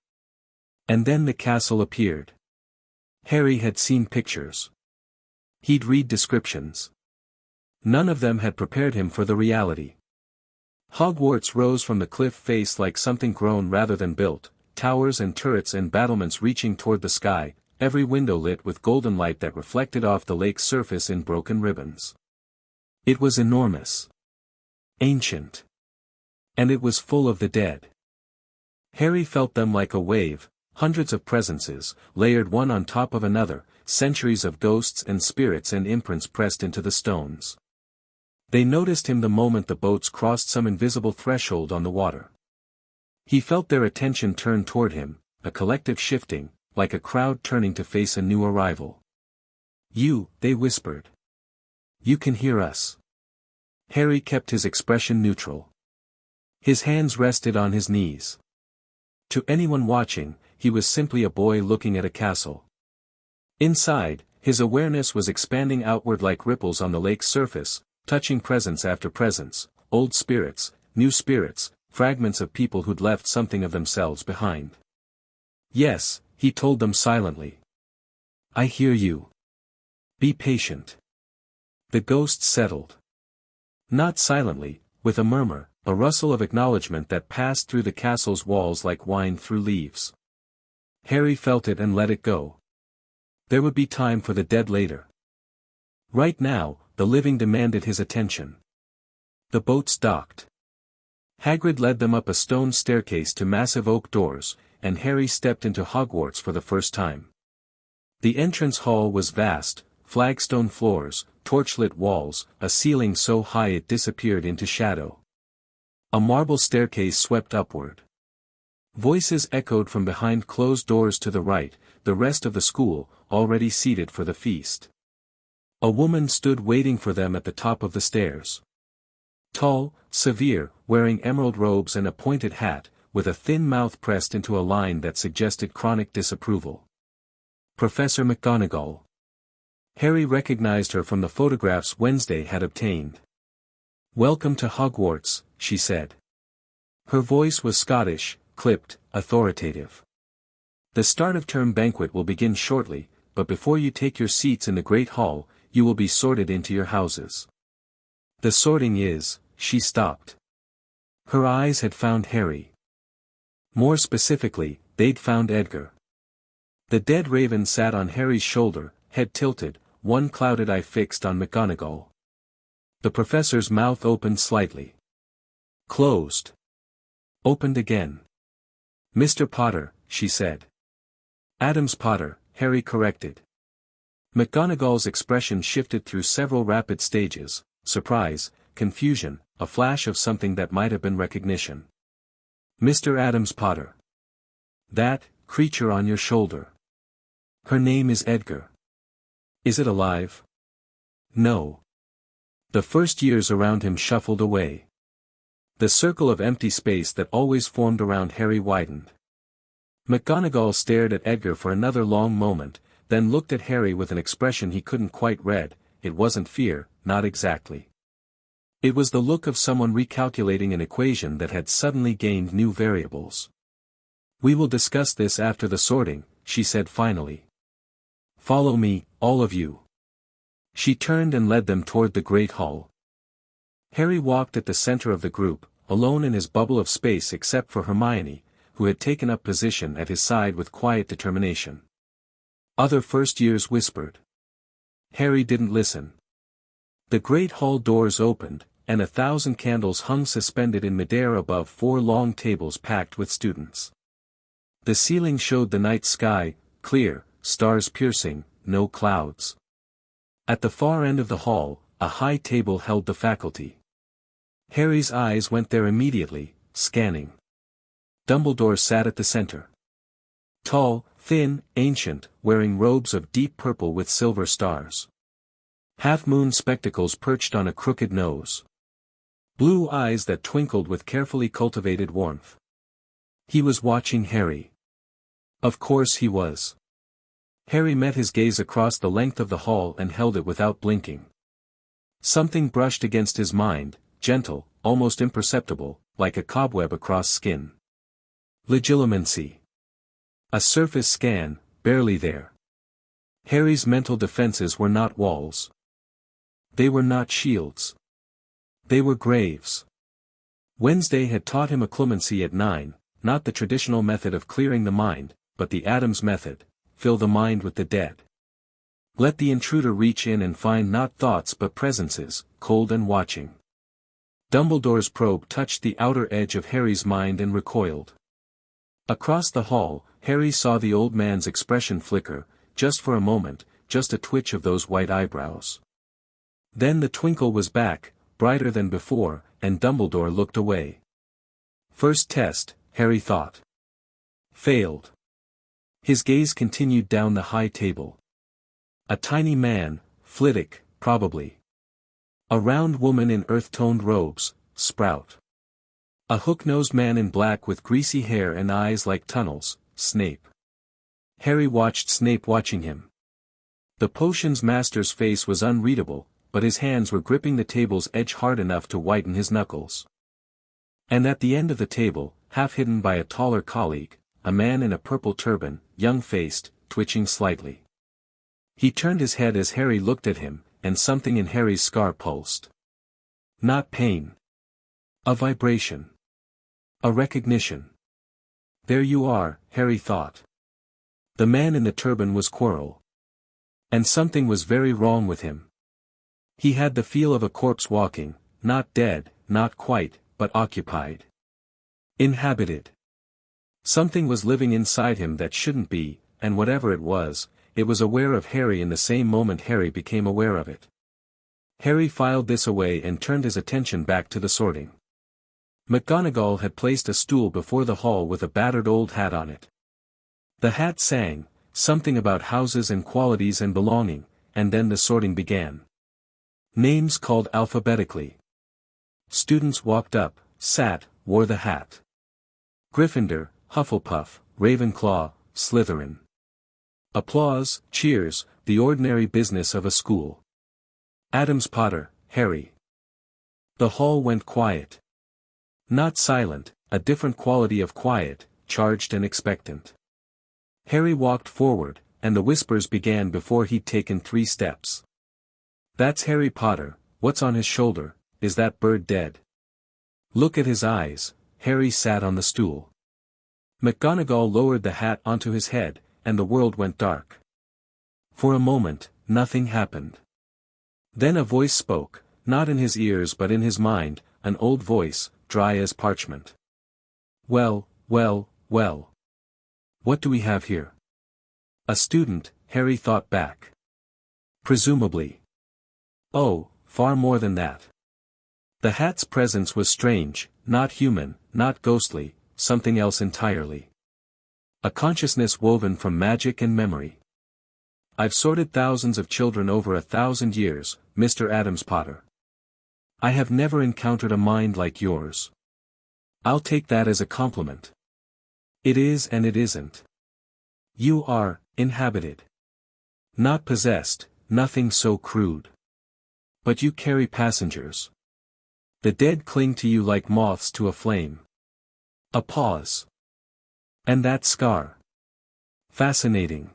And then the castle appeared. Harry had seen pictures. He'd read descriptions. None of them had prepared him for the reality. Hogwarts rose from the cliff face like something grown rather than built, towers and turrets and battlements reaching toward the sky, every window lit with golden light that reflected off the lake's surface in broken ribbons. It was enormous. Ancient. And it was full of the dead. Harry felt them like a wave, hundreds of presences, layered one on top of another, centuries of ghosts and spirits and imprints pressed into the stones. They noticed him the moment the boats crossed some invisible threshold on the water. He felt their attention turn toward him, a collective shifting, like a crowd turning to face a new arrival. "You," they whispered. "You can hear us." Harry kept his expression neutral. His hands rested on his knees. To anyone watching, he was simply a boy looking at a castle. Inside, his awareness was expanding outward like ripples on the lake's surface, touching presence after presence, old spirits, new spirits, fragments of people who'd left something of themselves behind. "Yes," he told them silently. "I hear you. Be patient." The ghosts settled. Not silently, with a murmur, a rustle of acknowledgement that passed through the castle's walls like wine through leaves. Harry felt it and let it go. There would be time for the dead later. Right now, the living demanded his attention. The boats docked. Hagrid led them up a stone staircase to massive oak doors, and Harry stepped into Hogwarts for the first time. The entrance hall was vast, flagstone floors, torchlit walls, a ceiling so high it disappeared into shadow. A marble staircase swept upward. Voices echoed from behind closed doors to the right, the rest of the school, already seated for the feast. A woman stood waiting for them at the top of the stairs. Tall, severe, wearing emerald robes and a pointed hat, with a thin mouth pressed into a line that suggested chronic disapproval. Professor McGonagall. Harry recognized her from the photographs Wednesday had obtained. "Welcome to Hogwarts," she said. Her voice was Scottish, clipped, authoritative. "The start of term banquet will begin shortly, but before you take your seats in the Great Hall, you will be sorted into your houses." "The sorting is," she stopped. Her eyes had found Harry. More specifically, they'd found Edgar. The dead raven sat on Harry's shoulder, head tilted, one clouded eye fixed on McGonagall. The professor's mouth opened slightly. Closed. Opened again. "Mr. Potter," she said. "Addams-Potter," Harry corrected. McGonagall's expression shifted through several rapid stages: surprise, confusion, a flash of something that might have been recognition. "Mr. Addams-Potter. That creature on your shoulder. Her name is Edgar. Is it alive?" "No." The first years around him shuffled away. The circle of empty space that always formed around Harry widened. McGonagall stared at Edgar for another long moment, then looked at Harry with an expression he couldn't quite read. It wasn't fear, not exactly. It was the look of someone recalculating an equation that had suddenly gained new variables. "We will discuss this after the sorting," she said finally. "Follow me, all of you." She turned and led them toward the Great Hall. Harry walked at the center of the group, alone in his bubble of space except for Hermione, who had taken up position at his side with quiet determination. Other first years whispered. Harry didn't listen. The Great Hall doors opened, and 1,000 candles hung suspended in midair above 4 long tables packed with students. The ceiling showed the night sky, clear, stars piercing, no clouds. At the far end of the hall, a high table held the faculty. Harry's eyes went there immediately, scanning. Dumbledore sat at the center. Tall, thin, ancient, wearing robes of deep purple with silver stars. Half-moon spectacles perched on a crooked nose. Blue eyes that twinkled with carefully cultivated warmth. He was watching Harry. Of course he was. Harry met his gaze across the length of the hall and held it without blinking. Something brushed against his mind, gentle, almost imperceptible, like a cobweb across skin. Legilimency. A surface scan, barely there. Harry's mental defenses were not walls. They were not shields. They were graves. Wednesday had taught him occlumency at 9, not the traditional method of clearing the mind, but the Addams method: fill the mind with the dead. Let the intruder reach in and find not thoughts but presences, cold and watching. Dumbledore's probe touched the outer edge of Harry's mind and recoiled. Across the hall, Harry saw the old man's expression flicker, just for a moment, just a twitch of those white eyebrows. Then the twinkle was back, brighter than before, and Dumbledore looked away. First test, Harry thought. Failed. His gaze continued down the high table. A tiny man, Flitwick, probably. A round woman in earth-toned robes, Sprout. A hook-nosed man in black with greasy hair and eyes like tunnels, Snape. Harry watched Snape watching him. The potions master's face was unreadable, but his hands were gripping the table's edge hard enough to whiten his knuckles. And at the end of the table, half hidden by a taller colleague, a man in a purple turban, young-faced, twitching slightly. He turned his head as Harry looked at him, and something in Harry's scar pulsed. Not pain. A vibration. A recognition. There you are, Harry thought. The man in the turban was Quirrell. And something was very wrong with him. He had the feel of a corpse walking, not dead, not quite, but occupied. Inhabited. Something was living inside him that shouldn't be, and whatever it was aware of Harry in the same moment Harry became aware of it. Harry filed this away and turned his attention back to the sorting. McGonagall had placed a stool before the hall with a battered old hat on it. The hat sang, something about houses and qualities and belonging, and then the sorting began. Names called alphabetically. Students walked up, sat, wore the hat. Gryffindor, Hufflepuff, Ravenclaw, Slytherin. Applause, cheers, the ordinary business of a school. Addams-Potter, Harry. The hall went quiet. Not silent, a different quality of quiet, charged and expectant. Harry walked forward, and the whispers began before he'd taken 3 steps. That's Harry Potter, what's on his shoulder, is that bird dead? Look at his eyes. Harry sat on the stool. McGonagall lowered the hat onto his head, and the world went dark. For a moment, nothing happened. Then a voice spoke, not in his ears but in his mind, an old voice, dry as parchment. Well, well, well. What do we have here? A student, Harry thought back. Presumably. Oh, far more than that. The hat's presence was strange, not human, not ghostly, something else entirely. A consciousness woven from magic and memory. I've sorted thousands of children over 1,000 years, Mr. Addams-Potter. I have never encountered a mind like yours. I'll take that as a compliment. It is and it isn't. You are, inhabited. Not possessed, nothing so crude. But you carry passengers. The dead cling to you like moths to a flame. A pause. And that scar. Fascinating.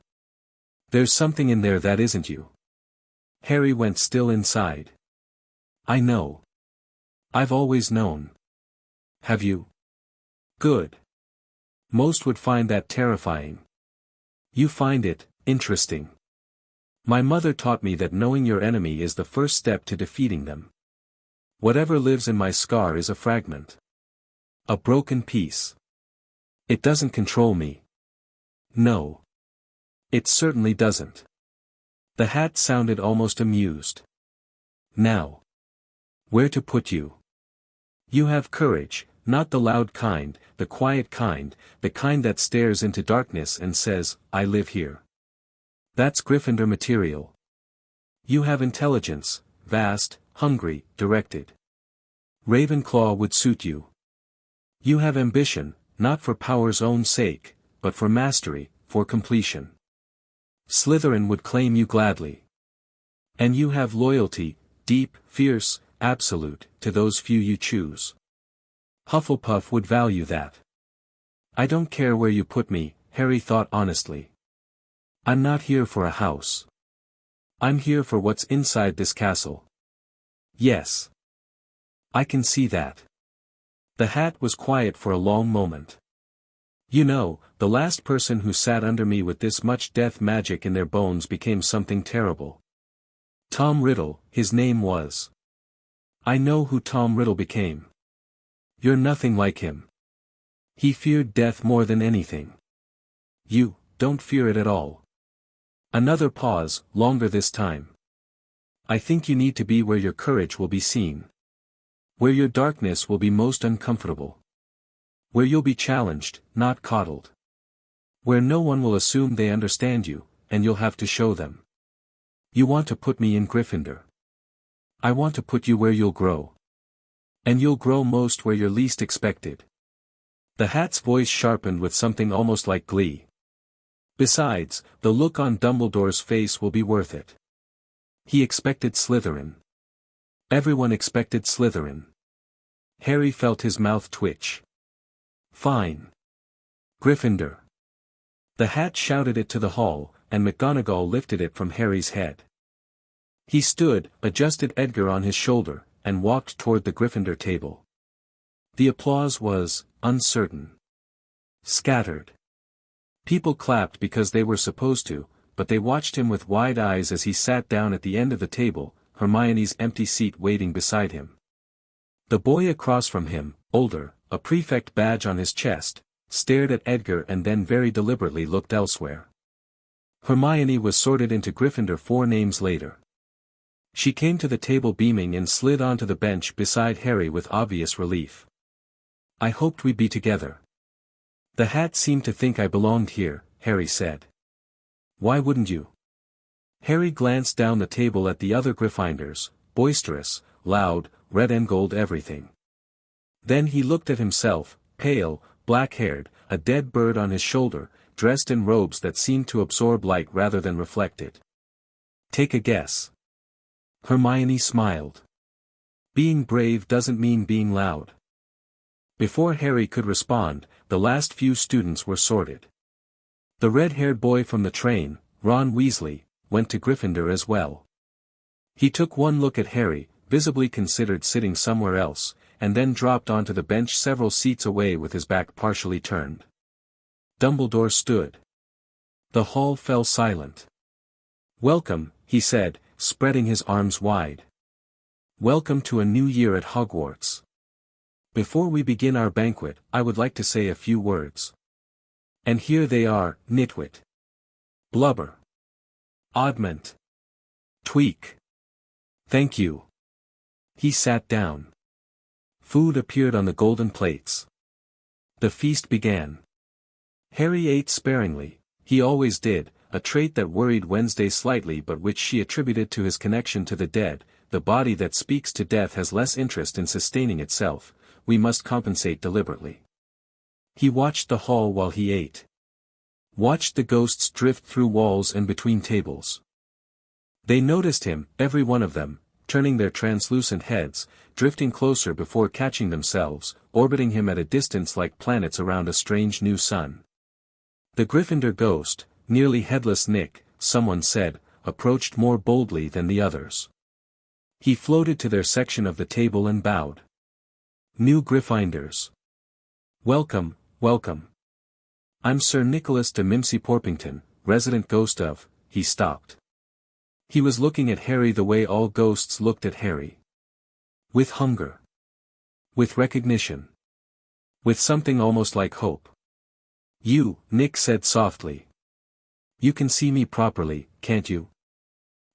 There's something in there that isn't you. Harry went still inside. I know. I've always known. Have you? Good. Most would find that terrifying. You find it interesting. My mother taught me that knowing your enemy is the first step to defeating them. Whatever lives in my scar is a fragment. A broken piece. It doesn't control me. No. It certainly doesn't. The hat sounded almost amused. Now. Where to put you? You have courage, not the loud kind, the quiet kind, the kind that stares into darkness and says, I live here. That's Gryffindor material. You have intelligence, vast, hungry, directed. Ravenclaw would suit you. You have ambition, not for power's own sake, but for mastery, for completion. Slytherin would claim you gladly. And you have loyalty, deep, fierce, absolute, to those few you choose. Hufflepuff would value that. I don't care where you put me, Harry thought honestly. I'm not here for a house. I'm here for what's inside this castle. Yes. I can see that. The hat was quiet for a long moment. You know, the last person who sat under me with this much death magic in their bones became something terrible. Tom Riddle, his name was. I know who Tom Riddle became. You're nothing like him. He feared death more than anything. You don't fear it at all. Another pause, longer this time. I think you need to be where your courage will be seen. Where your darkness will be most uncomfortable. Where you'll be challenged, not coddled. Where no one will assume they understand you, and you'll have to show them. You want to put me in Gryffindor. I want to put you where you'll grow. And you'll grow most where you're least expected. The Hat's voice sharpened with something almost like glee. Besides, the look on Dumbledore's face will be worth it. He expected Slytherin. Everyone expected Slytherin. Harry felt his mouth twitch. Fine. Gryffindor. The Hat shouted it to the hall, and McGonagall lifted it from Harry's head. He stood, adjusted Edgar on his shoulder, and walked toward the Gryffindor table. The applause was uncertain. Scattered. People clapped because they were supposed to, but they watched him with wide eyes as he sat down at the end of the table, Hermione's empty seat waiting beside him. The boy across from him, older, a prefect badge on his chest, stared at Edgar and then very deliberately looked elsewhere. Hermione was sorted into Gryffindor 4 names later. She came to the table beaming and slid onto the bench beside Harry with obvious relief. I hoped we'd be together. The Hat seemed to think I belonged here, Harry said. Why wouldn't you? Harry glanced down the table at the other Gryffindors, boisterous, loud, red and gold everything. Then he looked at himself, pale, black-haired, a dead bird on his shoulder, dressed in robes that seemed to absorb light rather than reflect it. Take a guess. Hermione smiled. Being brave doesn't mean being loud. Before Harry could respond, the last few students were sorted. The red-haired boy from the train, Ron Weasley, went to Gryffindor as well. He took one look at Harry, visibly considered sitting somewhere else, and then dropped onto the bench several seats away with his back partially turned. Dumbledore stood. The hall fell silent. Welcome, he said, spreading his arms wide. Welcome to a new year at Hogwarts. Before we begin our banquet, I would like to say a few words. And here they are, nitwit. Blubber. Oddment. Tweak. Thank you. He sat down. Food appeared on the golden plates. The feast began. Harry ate sparingly, he always did, a trait that worried Wednesday slightly but which she attributed to his connection to the dead. The body that speaks to death has less interest in sustaining itself, we must compensate deliberately. He watched the hall while he ate. Watched the ghosts drift through walls and between tables. They noticed him, every one of them, turning their translucent heads, drifting closer before catching themselves, orbiting him at a distance like planets around a strange new sun. The Gryffindor ghost, nearly headless Nick, someone said, approached more boldly than the others. He floated to their section of the table and bowed. New Gryffindors. Welcome, welcome. I'm Sir Nicholas de Mimsy Porpington, resident ghost of, he stopped. He was looking at Harry the way all ghosts looked at Harry. With hunger. With recognition. With something almost like hope. You, Nick said softly. You can see me properly, can't you?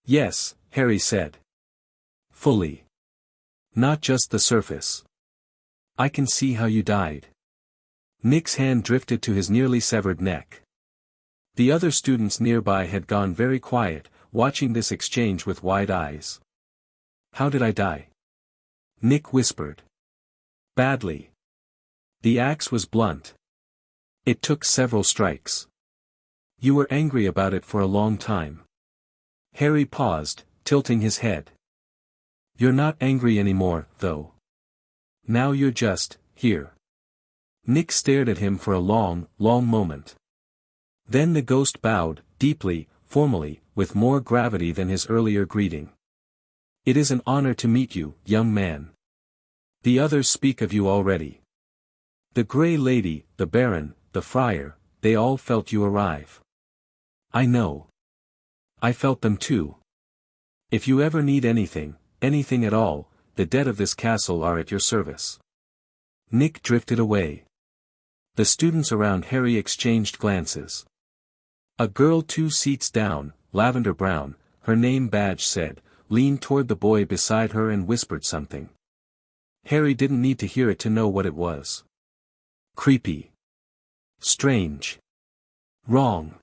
Yes, Harry said. Fully. Not just the surface. I can see how you died. Nick's hand drifted to his nearly severed neck. The other students nearby had gone very quiet, watching this exchange with wide eyes. How did I die? Nick whispered. Badly. The axe was blunt. It took several strikes. You were angry about it for a long time. Harry paused, tilting his head. You're not angry anymore, though. Now you're just, here. Nick stared at him for a long, long moment. Then the ghost bowed, deeply, formally, with more gravity than his earlier greeting. It is an honor to meet you, young man. The others speak of you already. The Grey Lady, the Baron, the Friar, they all felt you arrive. I know. I felt them too. If you ever need anything, anything at all, the dead of this castle are at your service. Nick drifted away. The students around Harry exchanged glances. A girl 2 seats down, lavender brown, her name badge said, leaned toward the boy beside her and whispered something. Harry didn't need to hear it to know what it was. Creepy. Strange. Wrong.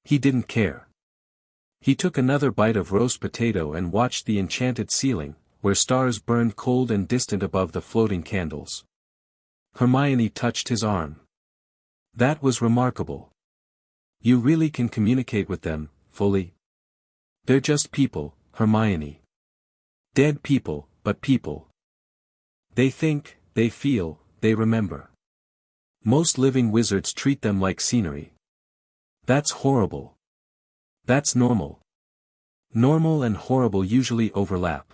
He didn't care. He took another bite of roast potato and watched the enchanted ceiling, where stars burned cold and distant above the floating candles. Hermione touched his arm. That was remarkable. You really can communicate with them, fully? They're just people, Hermione. Dead people, but people. They think, they feel, they remember. Most living wizards treat them like scenery. That's horrible. That's normal. Normal and horrible usually overlap.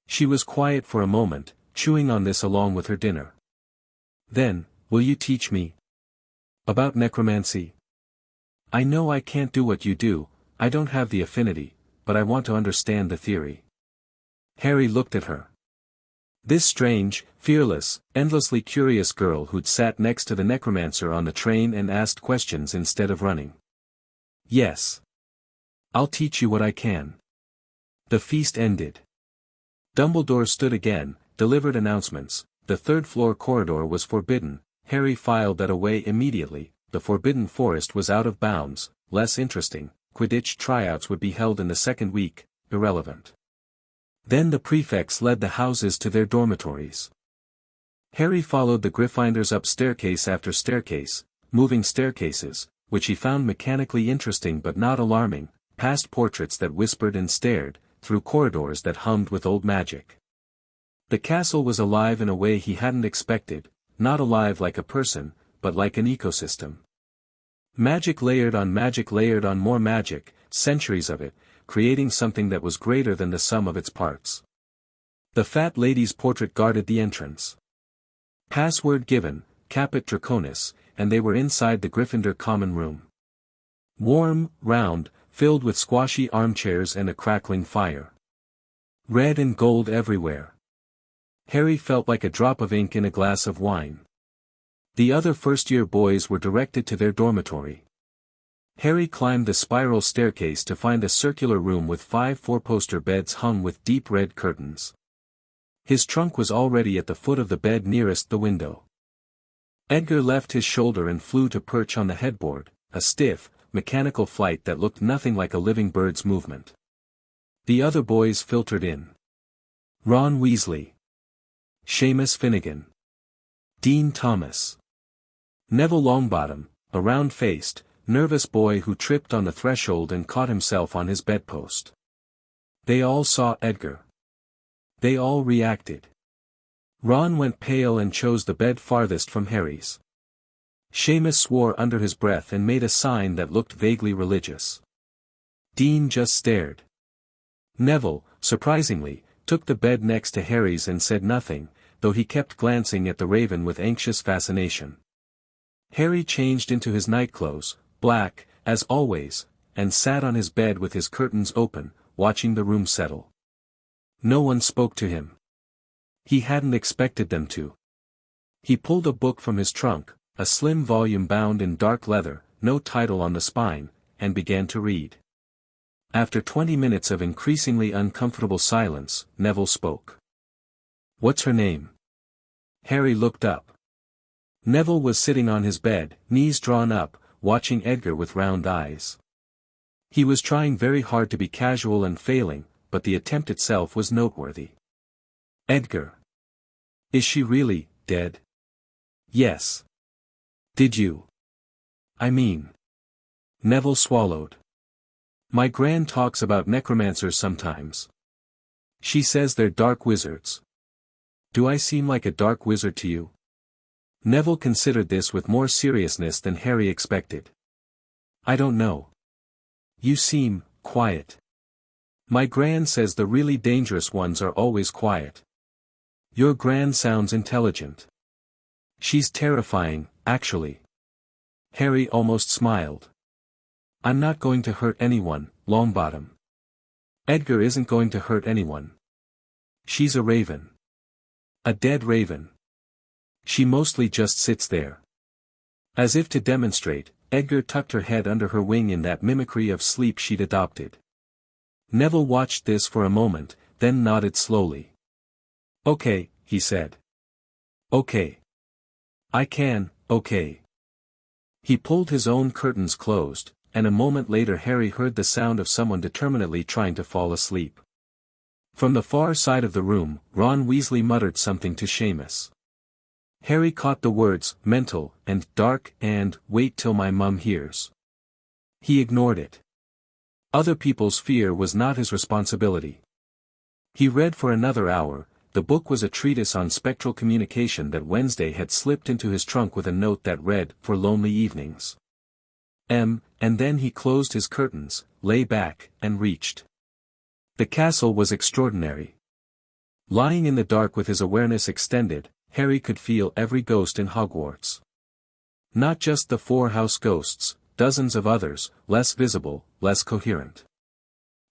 She was quiet for a moment, chewing on this along with her dinner. Then, will you teach me? About necromancy? I know I can't do what you do, I don't have the affinity, but I want to understand the theory. Harry looked at her. This strange, fearless, endlessly curious girl who'd sat next to the necromancer on the train and asked questions instead of running. Yes. I'll teach you what I can. The feast ended. Dumbledore stood again, delivered announcements. The third-floor corridor was forbidden. Harry filed that away immediately. The Forbidden Forest was out of bounds, less interesting. Quidditch tryouts would be held in the second week, irrelevant. Then the prefects led the houses to their dormitories. Harry followed the Gryffindors up staircase after staircase, moving staircases, which he found mechanically interesting but not alarming, past portraits that whispered and stared, through corridors that hummed with old magic. The castle was alive in a way he hadn't expected, not alive like a person, but like an ecosystem. Magic layered on more magic, centuries of it, creating something that was greater than the sum of its parts. The fat lady's portrait guarded the entrance. Password given, Caput Draconis, and they were inside the Gryffindor common room. Warm, round, filled with squashy armchairs and a crackling fire. Red and gold everywhere. Harry felt like a drop of ink in a glass of wine. The other first-year boys were directed to their dormitory. Harry climbed the spiral staircase to find a circular room with 5 four-poster beds hung with deep red curtains. His trunk was already at the foot of the bed nearest the window. Edgar left his shoulder and flew to perch on the headboard, a stiff, mechanical flight that looked nothing like a living bird's movement. The other boys filtered in. Ron Weasley. Seamus Finnegan. Dean Thomas. Neville Longbottom, a round-faced, nervous boy who tripped on the threshold and caught himself on his bedpost. They all saw Edgar. They all reacted. Ron went pale and chose the bed farthest from Harry's. Seamus swore under his breath and made a sign that looked vaguely religious. Dean just stared. Neville, surprisingly, took the bed next to Harry's and said nothing, though he kept glancing at the raven with anxious fascination. Harry changed into his nightclothes, black, as always, and sat on his bed with his curtains open, watching the room settle. No one spoke to him. He hadn't expected them to. He pulled a book from his trunk, a slim volume bound in dark leather, no title on the spine, and began to read. After 20 minutes of increasingly uncomfortable silence, Neville spoke. "What's her name?" Harry looked up. Neville was sitting on his bed, knees drawn up, watching Edgar with round eyes. He was trying very hard to be casual and failing, but the attempt itself was noteworthy. "Edgar. Is she really dead?" "Yes. Did you? I mean." Neville swallowed. "My gran talks about necromancers sometimes. She says they're dark wizards. Do I seem like a dark wizard to you?" Neville considered this with more seriousness than Harry expected. "I don't know. You seem quiet. My gran says the really dangerous ones are always quiet. Your gran sounds intelligent. She's terrifying, actually." Harry almost smiled. "I'm not going to hurt anyone, Longbottom. Edgar isn't going to hurt anyone. She's a raven. A dead raven. She mostly just sits there." As if to demonstrate, Edgar tucked her head under her wing in that mimicry of sleep she'd adopted. Neville watched this for a moment, then nodded slowly. "Okay," he said. "Okay. I can, okay. He pulled his own curtains closed, and a moment later Harry heard the sound of someone determinedly trying to fall asleep. From the far side of the room, Ron Weasley muttered something to Seamus. Harry caught the words, mental, and dark, and, wait till my mum hears. He ignored it. Other people's fear was not his responsibility. He read for another hour. The book was a treatise on spectral communication that Wednesday had slipped into his trunk with a note that read, for lonely evenings. And then he closed his curtains, lay back, and reached. The castle was extraordinary. Lying in the dark with his awareness extended, Harry could feel every ghost in Hogwarts. Not just the 4 house ghosts, dozens of others, less visible, less coherent.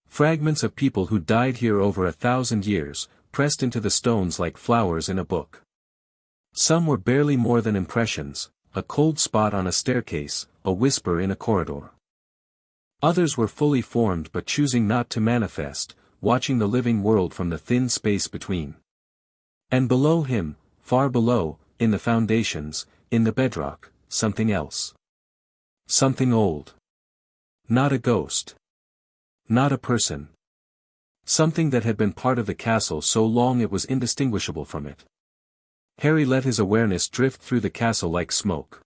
Fragments of people who died here over 1,000 years, pressed into the stones like flowers in a book. Some were barely more than impressions, a cold spot on a staircase, a whisper in a corridor. Others were fully formed but choosing not to manifest, watching the living world from the thin space between. And below him, far below, in the foundations, in the bedrock, something else. Something old. Not a ghost. Not a person. Something that had been part of the castle so long it was indistinguishable from it. Harry let his awareness drift through the castle like smoke.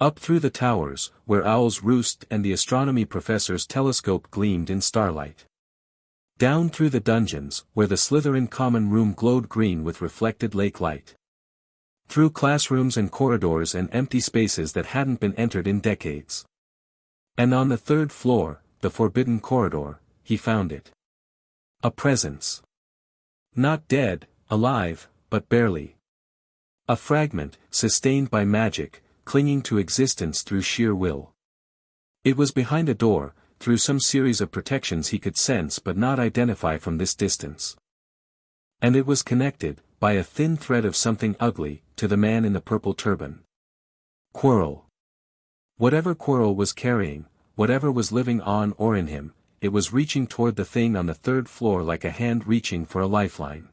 Up through the towers, where owls roost and the astronomy professor's telescope gleamed in starlight. Down through the dungeons, where the Slytherin common room glowed green with reflected lake light. Through classrooms and corridors and empty spaces that hadn't been entered in decades. And on the 3rd floor, the forbidden corridor, he found it. A presence. Not dead, alive, but barely. A fragment, sustained by magic, clinging to existence through sheer will. It was behind a door, through some series of protections he could sense but not identify from this distance. And it was connected, by a thin thread of something ugly, to the man in the purple turban. Quirrell. Whatever Quirrell was carrying, whatever was living on or in him, it was reaching toward the thing on the 3rd floor like a hand reaching for a lifeline.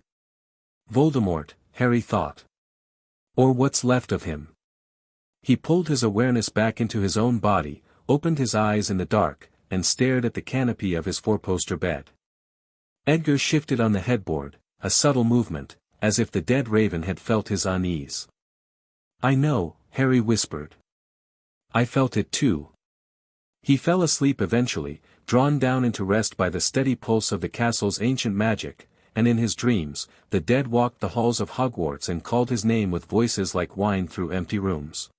Voldemort, Harry thought. Or what's left of him. He pulled his awareness back into his own body, opened his eyes in the dark, and stared at the canopy of his 4-poster bed. Edgar shifted on the headboard, a subtle movement, as if the dead raven had felt his unease. I know, Harry whispered. I felt it too. He fell asleep eventually, drawn down into rest by the steady pulse of the castle's ancient magic, and in his dreams, the dead walked the halls of Hogwarts and called his name with voices like wine through empty rooms.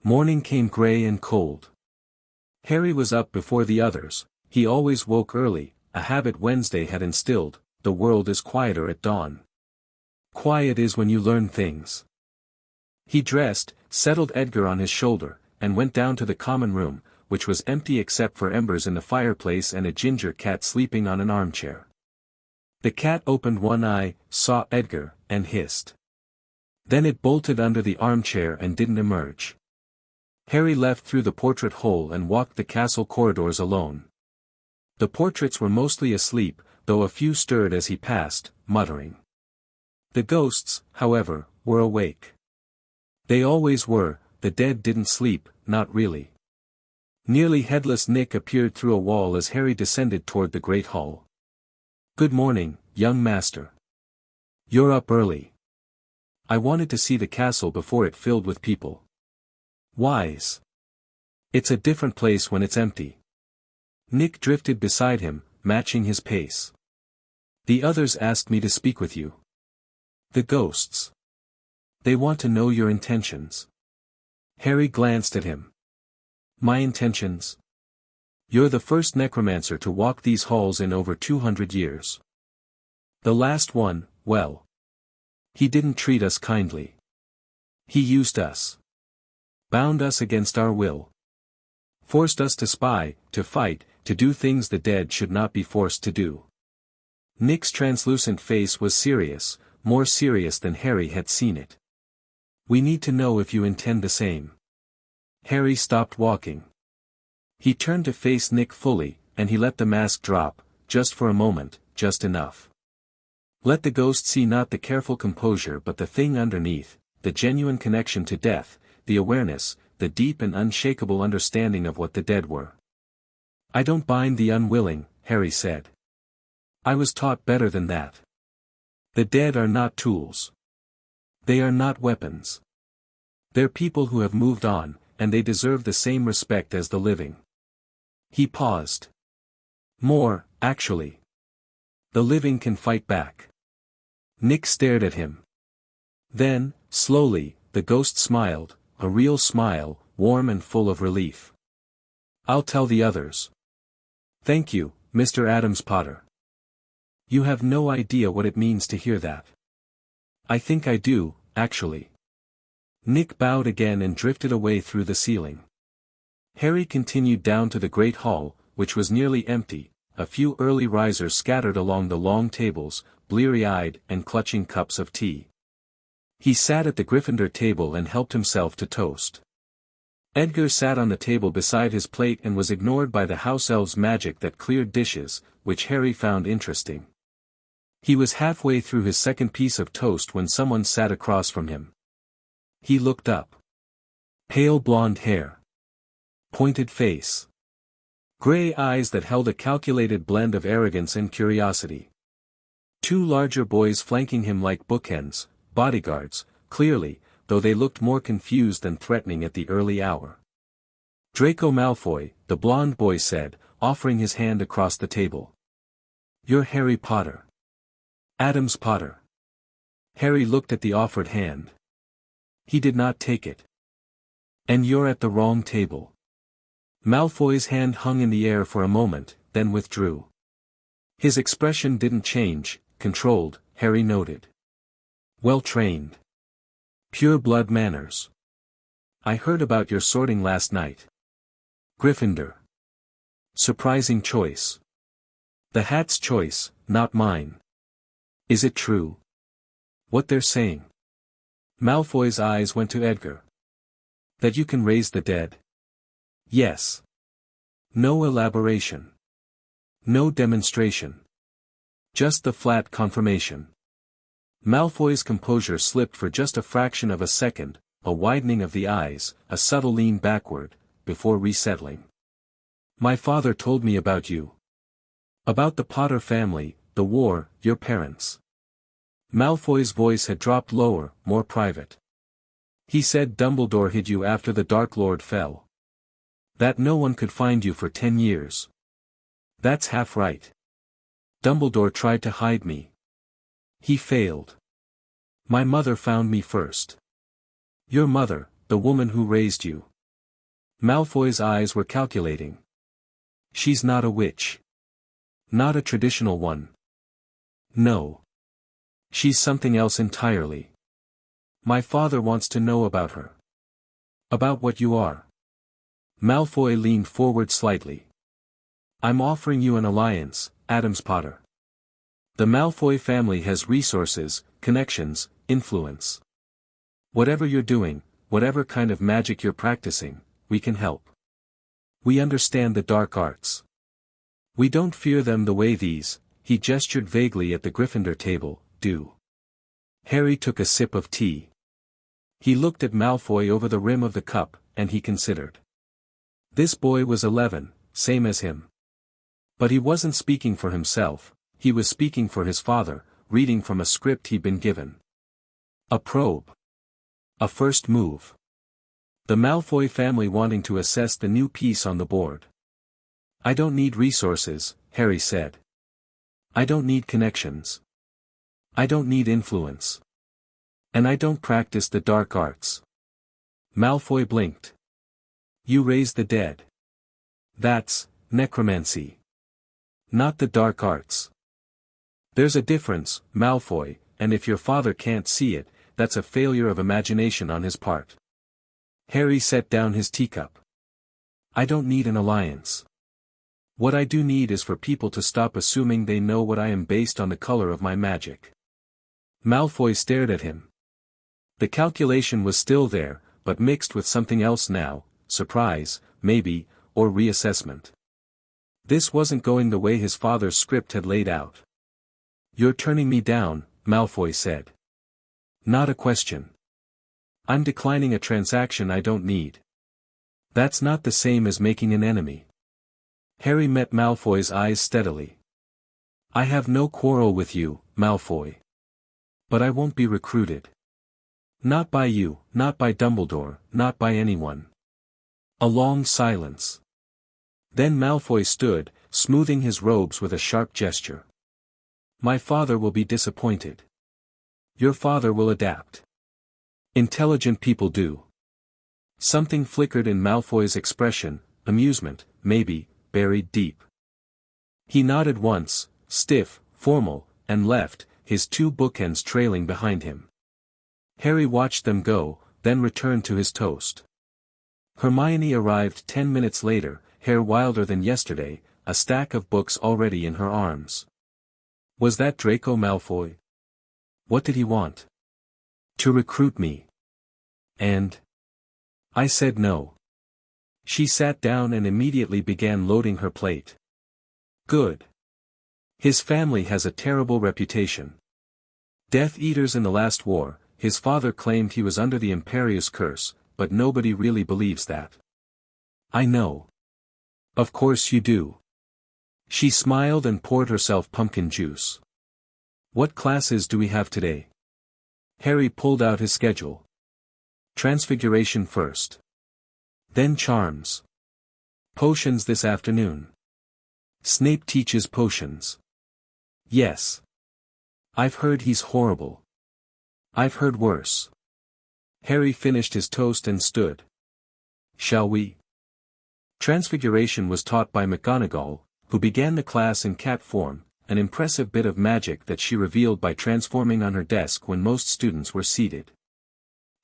Morning came grey and cold. Harry was up before the others. He always woke early, a habit Wednesday had instilled. The world is quieter at dawn. Quiet is when you learn things. He dressed, settled Edgar on his shoulder, and went down to the common room, which was empty except for embers in the fireplace and a ginger cat sleeping on an armchair. The cat opened one eye, saw Edgar, and hissed. Then it bolted under the armchair and didn't emerge. Harry left through the portrait hole and walked the castle corridors alone. The portraits were mostly asleep, though a few stirred as he passed, muttering. The ghosts, however, were awake. They always were. The dead didn't sleep, not really. Nearly headless Nick appeared through a wall as Harry descended toward the great hall. Good morning, young master. You're up early. I wanted to see the castle before it filled with people. Wise. It's a different place when it's empty. Nick drifted beside him, matching his pace. The others asked me to speak with you. The ghosts. They want to know your intentions. Harry glanced at him. My intentions? You're the first necromancer to walk these halls in over 200 years. The last one, well. He didn't treat us kindly. He used us. Bound us against our will. Forced us to spy, to fight, to do things the dead should not be forced to do. Nick's translucent face was serious, more serious than Harry had seen it. We need to know if you intend the same. Harry stopped walking. He turned to face Nick fully, and he let the mask drop, just for a moment, just enough. Let the ghost see not the careful composure but the thing underneath, the genuine connection to death, the awareness, the deep and unshakable understanding of what the dead were. "I don't bind the unwilling," Harry said. "I was taught better than that. The dead are not tools. They are not weapons. They're people who have moved on, and they deserve the same respect as the living." He paused. "More, actually. The living can fight back." Nick stared at him. Then, slowly, the ghost smiled, a real smile, warm and full of relief. "I'll tell the others." "Thank you, Mr. Addams-Potter. You have no idea what it means to hear that." "I think I do, actually." Nick bowed again and drifted away through the ceiling. Harry continued down to the great hall, which was nearly empty, a few early risers scattered along the long tables, bleary-eyed and clutching cups of tea. He sat at the Gryffindor table and helped himself to toast. Edgar sat on the table beside his plate and was ignored by the house elves' magic that cleared dishes, which Harry found interesting. He was halfway through his second piece of toast when someone sat across from him. He looked up. Pale blonde hair. Pointed face. Gray eyes that held a calculated blend of arrogance and curiosity. Two larger boys flanking him like bookends, bodyguards, clearly, though they looked more confused than threatening at the early hour. "Draco Malfoy," the blonde boy said, offering his hand across the table. "You're Harry Potter. Addams-Potter." Harry looked at the offered hand. He did not take it. "And you're at the wrong table." Malfoy's hand hung in the air for a moment, then withdrew. His expression didn't change, controlled, Harry noted. Well trained. Pure blood manners. "I heard about your sorting last night." Gryffindor. Surprising choice. The hat's choice, not mine. Is it true? What they're saying? Malfoy's eyes went to Edgar. That you can raise the dead? Yes. No elaboration. No demonstration. Just the flat confirmation. Malfoy's composure slipped for just a fraction of a second, a widening of the eyes, a subtle lean backward, before resettling. "My father told me about you. About the Potter family, the war, your parents." Malfoy's voice had dropped lower, more private. "He said Dumbledore hid you after the Dark Lord fell. That no one could find you for 10 years. That's half right. Dumbledore tried to hide me. He failed. My mother found me first." "Your mother, the woman who raised you." Malfoy's eyes were calculating. "She's not a witch. Not a traditional one. No. She's something else entirely. My father wants to know about her. About what you are." Malfoy leaned forward slightly. "I'm offering you an alliance, Addams-Potter. The Malfoy family has resources, connections, influence. Whatever you're doing, whatever kind of magic you're practicing, we can help. We understand the dark arts. We don't fear them the way these," he gestured vaguely at the Gryffindor table, "do." Harry took a sip of tea. He looked at Malfoy over the rim of the cup, and he considered. This boy was 11, same as him. But he wasn't speaking for himself, he was speaking for his father, reading from a script he'd been given. A probe. A first move. The Malfoy family wanting to assess the new piece on the board. "I don't need resources," Harry said. "I don't need connections. I don't need influence. And I don't practice the dark arts." Malfoy blinked. "You raise the dead. That's necromancy. Not the dark arts." "There's a difference, Malfoy, and if your father can't see it, that's a failure of imagination on his part." Harry set down his teacup. "I don't need an alliance. What I do need is for people to stop assuming they know what I am based on the color of my magic." Malfoy stared at him. The calculation was still there, but mixed with something else now, surprise, maybe, or reassessment. This wasn't going the way his father's script had laid out. "You're turning me down," Malfoy said. "Not a question. I'm declining a transaction I don't need. That's not the same as making an enemy. Harry met Malfoy's eyes steadily. I have no quarrel with you, Malfoy. But I won't be recruited. Not by you, not by Dumbledore, not by anyone. A long silence. Then Malfoy stood, smoothing his robes with a sharp gesture. My father will be disappointed. Your father will adapt. Intelligent people do. Something flickered in Malfoy's expression, amusement, maybe, buried deep. He nodded once, stiff, formal, and left, his two bookends trailing behind him. Harry watched them go, then returned to his toast. Hermione arrived 10 minutes later, hair wilder than yesterday, a stack of books already in her arms. Was that Draco Malfoy? What did he want? To recruit me. And? I said no. She sat down and immediately began loading her plate. Good. His family has a terrible reputation. Death Eaters in the last war, his father claimed he was under the Imperius curse, but nobody really believes that. I know. Of course you do. She smiled and poured herself pumpkin juice. What classes do we have today? Harry pulled out his schedule. Transfiguration first. Then charms. Potions this afternoon. Snape teaches potions. Yes. I've heard he's horrible. I've heard worse. Harry finished his toast and stood. Shall we? Transfiguration was taught by McGonagall, who began the class in cat form, an impressive bit of magic that she revealed by transforming on her desk when most students were seated.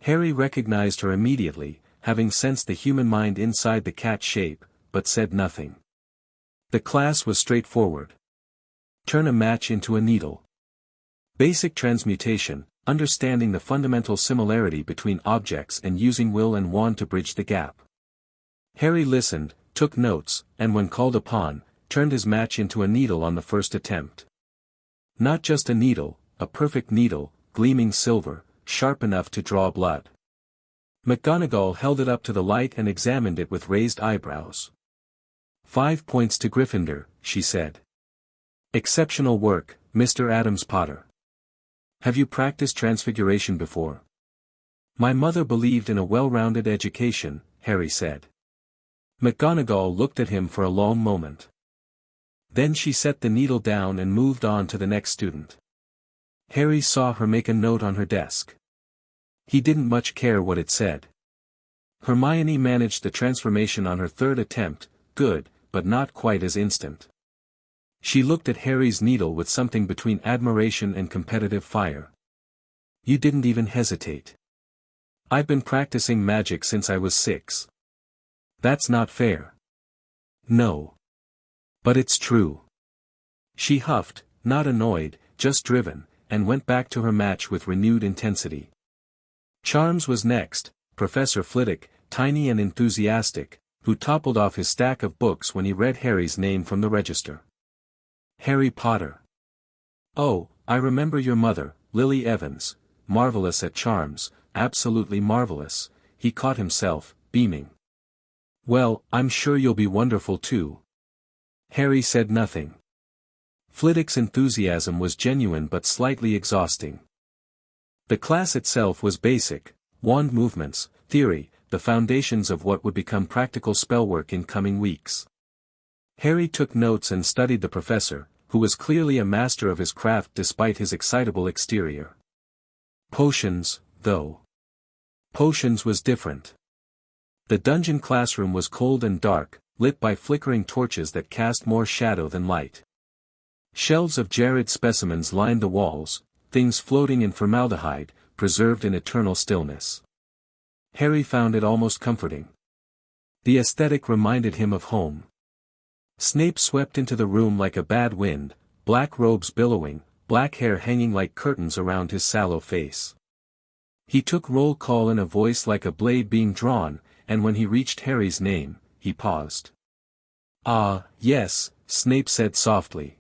Harry recognized her immediately, having sensed the human mind inside the cat shape, but said nothing. The class was straightforward. Turn a match into a needle. Basic transmutation, understanding the fundamental similarity between objects and using will and wand to bridge the gap. Harry listened, took notes, and when called upon, turned his match into a needle on the first attempt. Not just a needle, a perfect needle, gleaming silver, sharp enough to draw blood. McGonagall held it up to the light and examined it with raised eyebrows. 5 points to Gryffindor, she said. Exceptional work, Mr. Addams-Potter. Have you practiced transfiguration before? My mother believed in a well-rounded education, Harry said. McGonagall looked at him for a long moment. Then she set the needle down and moved on to the next student. Harry saw her make a note on her desk. He didn't much care what it said. Hermione managed the transformation on her third attempt, good, but not quite as instant. She looked at Harry's needle with something between admiration and competitive fire. You didn't even hesitate. I've been practicing magic since I was 6. That's not fair. No. But it's true. She huffed, not annoyed, just driven, and went back to her match with renewed intensity. Charms was next, Professor Flitwick, tiny and enthusiastic, who toppled off his stack of books when he read Harry's name from the register. Harry Potter. Oh, I remember your mother, Lily Evans, marvelous at charms, absolutely marvelous, he caught himself, beaming. Well, I'm sure you'll be wonderful too. Harry said nothing. Flitwick's enthusiasm was genuine but slightly exhausting. The class itself was basic, wand movements, theory, the foundations of what would become practical spellwork in coming weeks. Harry took notes and studied the professor, who was clearly a master of his craft despite his excitable exterior. Potions, though. Potions was different. The dungeon classroom was cold and dark, lit by flickering torches that cast more shadow than light. Shelves of Jared specimens lined the walls, things floating in formaldehyde, preserved in eternal stillness. Harry found it almost comforting. The aesthetic reminded him of home. Snape swept into the room like a bad wind, black robes billowing, black hair hanging like curtains around his sallow face. He took roll call in a voice like a blade being drawn, and when he reached Harry's name, he paused. Ah, yes, Snape said softly.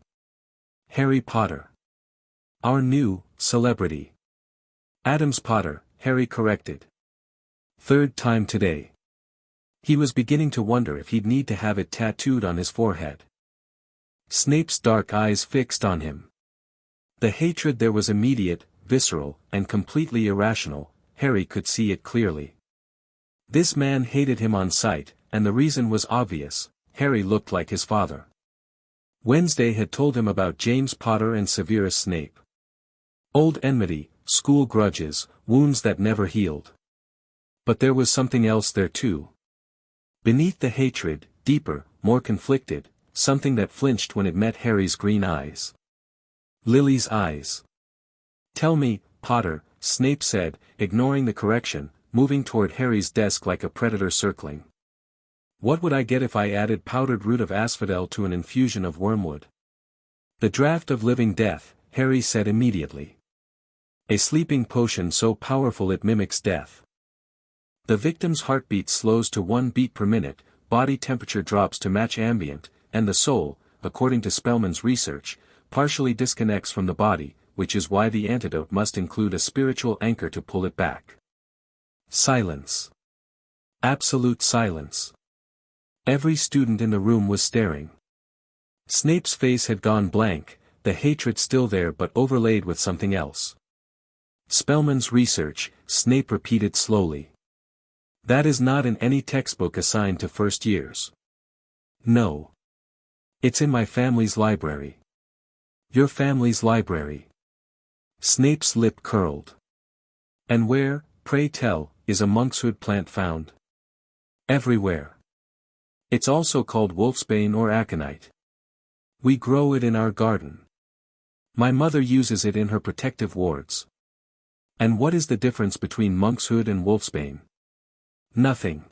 Harry Potter. Our new celebrity. Addams-Potter, Harry corrected. Third time today. He was beginning to wonder if he'd need to have it tattooed on his forehead. Snape's dark eyes fixed on him. The hatred there was immediate, visceral, and completely irrational. Harry could see it clearly. This man hated him on sight, and the reason was obvious: Harry looked like his father. Wednesday had told him about James Potter and Severus Snape. Old enmity, school grudges, wounds that never healed. But there was something else there too. Beneath the hatred, deeper, more conflicted, something that flinched when it met Harry's green eyes. Lily's eyes. "Tell me, Potter," Snape said, ignoring the correction, moving toward Harry's desk like a predator circling. "What would I get if I added powdered root of asphodel to an infusion of wormwood?" "The draught of living death," Harry said immediately. "A sleeping potion so powerful it mimics death. The victim's heartbeat slows to 1 beat per minute, body temperature drops to match ambient, and the soul, according to Spellman's research, partially disconnects from the body, which is why the antidote must include a spiritual anchor to pull it back." Silence. Absolute silence. Every student in the room was staring. Snape's face had gone blank, the hatred still there but overlaid with something else. "Spellman's research," Snape repeated slowly. "That is not in any textbook assigned to first years." "No. It's in my family's library." "Your family's library?" Snape's lip curled. "And where, pray tell, is a monkshood plant found?" "Everywhere. It's also called wolfsbane or aconite. We grow it in our garden. My mother uses it in her protective wards." "And what is the difference between monkshood and wolfsbane?" "Nothing.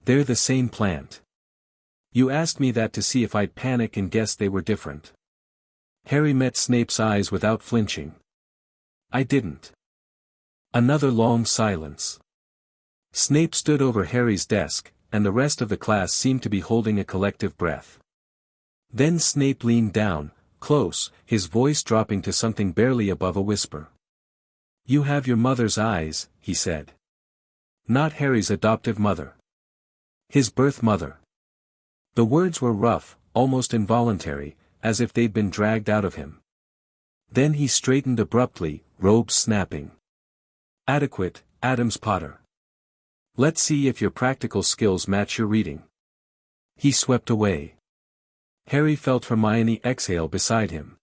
They're the same plant. You asked me that to see if I'd panic and guess they were different." Harry met Snape's eyes without flinching. "I didn't." Another long silence. Snape stood over Harry's desk, and the rest of the class seemed to be holding a collective breath. Then Snape leaned down, close, his voice dropping to something barely above a whisper. "You have your mother's eyes," he said. "Not Harry's adoptive mother. His birth mother." The words were rough, almost involuntary, as if they'd been dragged out of him. Then he straightened abruptly, robes snapping. "Adequate, Addams-Potter. Let's see if your practical skills match your reading." He swept away. Harry felt Hermione exhale beside him.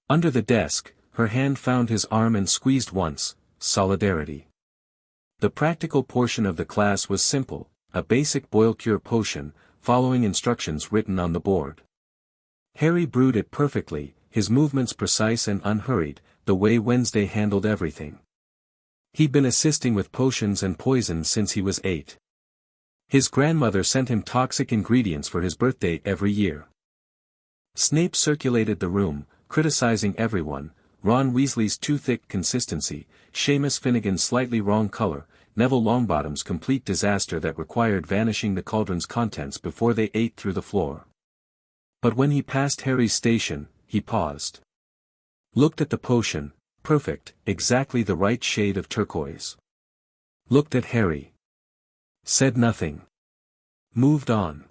Under the desk, her hand found his arm and squeezed once. Solidarity. The practical portion of the class was simple, a basic boil cure potion, following instructions written on the board. Harry brewed it perfectly, his movements precise and unhurried, the way Wednesday handled everything. He'd been assisting with potions and poisons since he was 8. His grandmother sent him toxic ingredients for his birthday every year. Snape circulated the room, criticizing everyone: Ron Weasley's too thick consistency, Seamus Finnegan's slightly wrong color, Neville Longbottom's complete disaster that required vanishing the cauldron's contents before they ate through the floor. But when he passed Harry's station, he paused. Looked at the potion, perfect, exactly the right shade of turquoise. Looked at Harry. Said nothing. Moved on.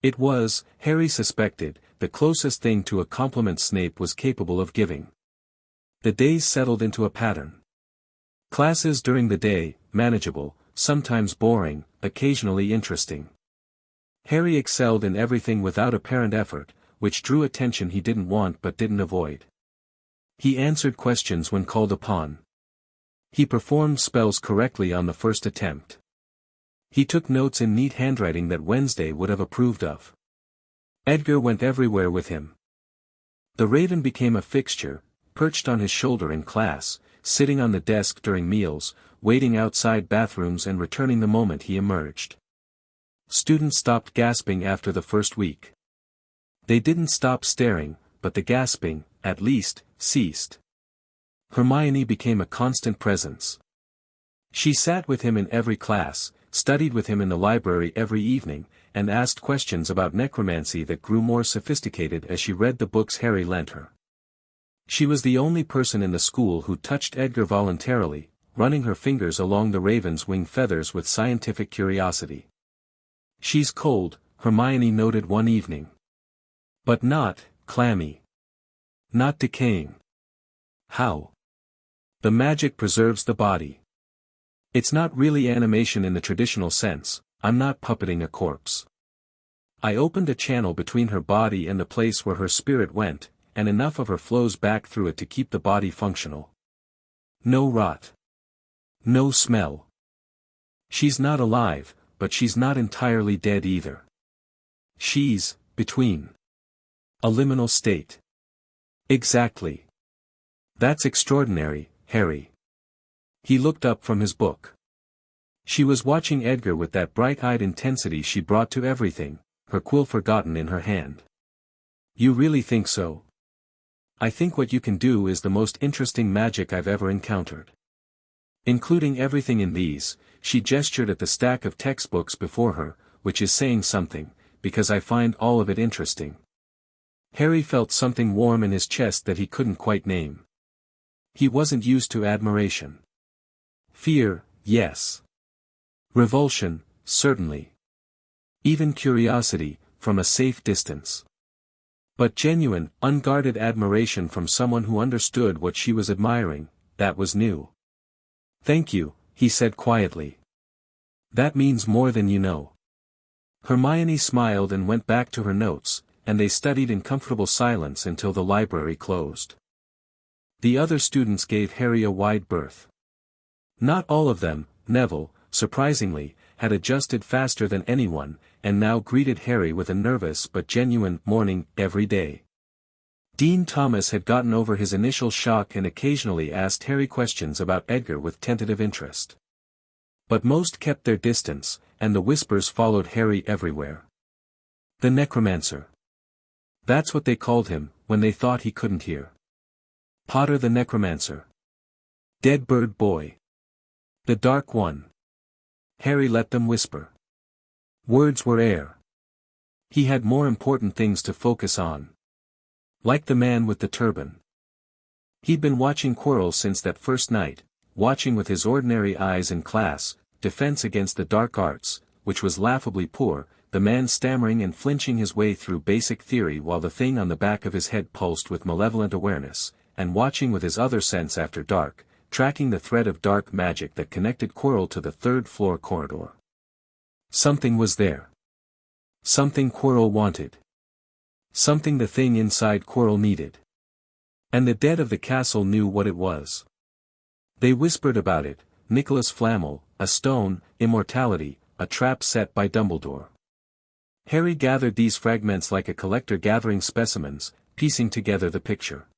It was, Harry suspected, the closest thing to a compliment Snape was capable of giving. The days settled into a pattern. Classes during the day, manageable, sometimes boring, occasionally interesting. Harry excelled in everything without apparent effort, which drew attention he didn't want but didn't avoid. He answered questions when called upon. He performed spells correctly on the first attempt. He took notes in neat handwriting that Wednesday would have approved of. Edgar went everywhere with him. The Raven became a fixture, perched on his shoulder in class, sitting on the desk during meals, waiting outside bathrooms and returning the moment he emerged. Students stopped gasping after the first week. They didn't stop staring, but the gasping, at least, ceased. Hermione became a constant presence. She sat with him in every class, studied with him in the library every evening, and asked questions about necromancy that grew more sophisticated as she read the books Harry lent her. She was the only person in the school who touched Edgar voluntarily, running her fingers along the raven's wing feathers with scientific curiosity. "She's cold," Hermione noted one evening. "But not clammy. Not decaying." "How?" "The magic preserves the body. It's not really animation in the traditional sense. I'm not puppeting a corpse. I opened a channel between her body and the place where her spirit went, and enough of her flows back through it to keep the body functional. No rot. No smell. She's not alive, but she's not entirely dead either. She's between. A liminal state." "Exactly. That's extraordinary, Harry." He looked up from his book. She was watching Edgar with that bright-eyed intensity she brought to everything, her quill forgotten in her hand. "You really think so?" "I think what you can do is the most interesting magic I've ever encountered. Including everything in these," she gestured at the stack of textbooks before her, "which is saying something, because I find all of it interesting." Harry felt something warm in his chest that he couldn't quite name. He wasn't used to admiration. Fear, yes. Revulsion, certainly. Even curiosity, from a safe distance. But genuine, unguarded admiration from someone who understood what she was admiring, that was new. "Thank you," he said quietly. "That means more than you know." Hermione smiled and went back to her notes, and they studied in comfortable silence until the library closed. The other students gave Harry a wide berth. Not all of them, Neville, surprisingly, had adjusted faster than anyone, and now greeted Harry with a nervous but genuine morning every day. Dean Thomas had gotten over his initial shock and occasionally asked Harry questions about Edgar with tentative interest. But most kept their distance, and the whispers followed Harry everywhere. The Necromancer. That's what they called him, when they thought he couldn't hear. Potter the Necromancer. Dead Bird Boy. The Dark One. Harry let them whisper. Words were air. He had more important things to focus on. Like the man with the turban. He'd been watching Quirrell since that first night, watching with his ordinary eyes in class, Defense Against the Dark Arts, which was laughably poor, the man stammering and flinching his way through basic theory while the thing on the back of his head pulsed with malevolent awareness, and watching with his other sense after dark, tracking the thread of dark magic that connected Quirrell to the third-floor corridor. Something was there. Something Quirrell wanted. Something the thing inside Quirrell needed. And the dead of the castle knew what it was. They whispered about it: Nicholas Flamel, a stone, immortality, a trap set by Dumbledore. Harry gathered these fragments like a collector gathering specimens, piecing together the picture.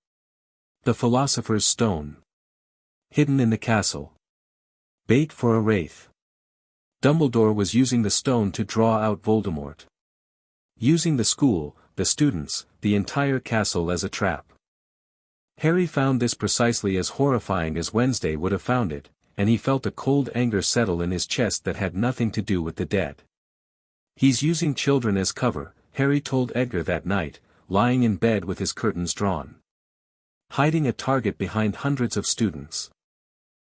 The Philosopher's Stone. Hidden in the castle. Bait for a wraith. Dumbledore was using the stone to draw out Voldemort. Using the school, the students, the entire castle as a trap. Harry found this precisely as horrifying as Wednesday would have found it, and he felt a cold anger settle in his chest that had nothing to do with the dead. He's using children as cover, Harry told Edgar that night, lying in bed with his curtains drawn. Hiding a target behind hundreds of students.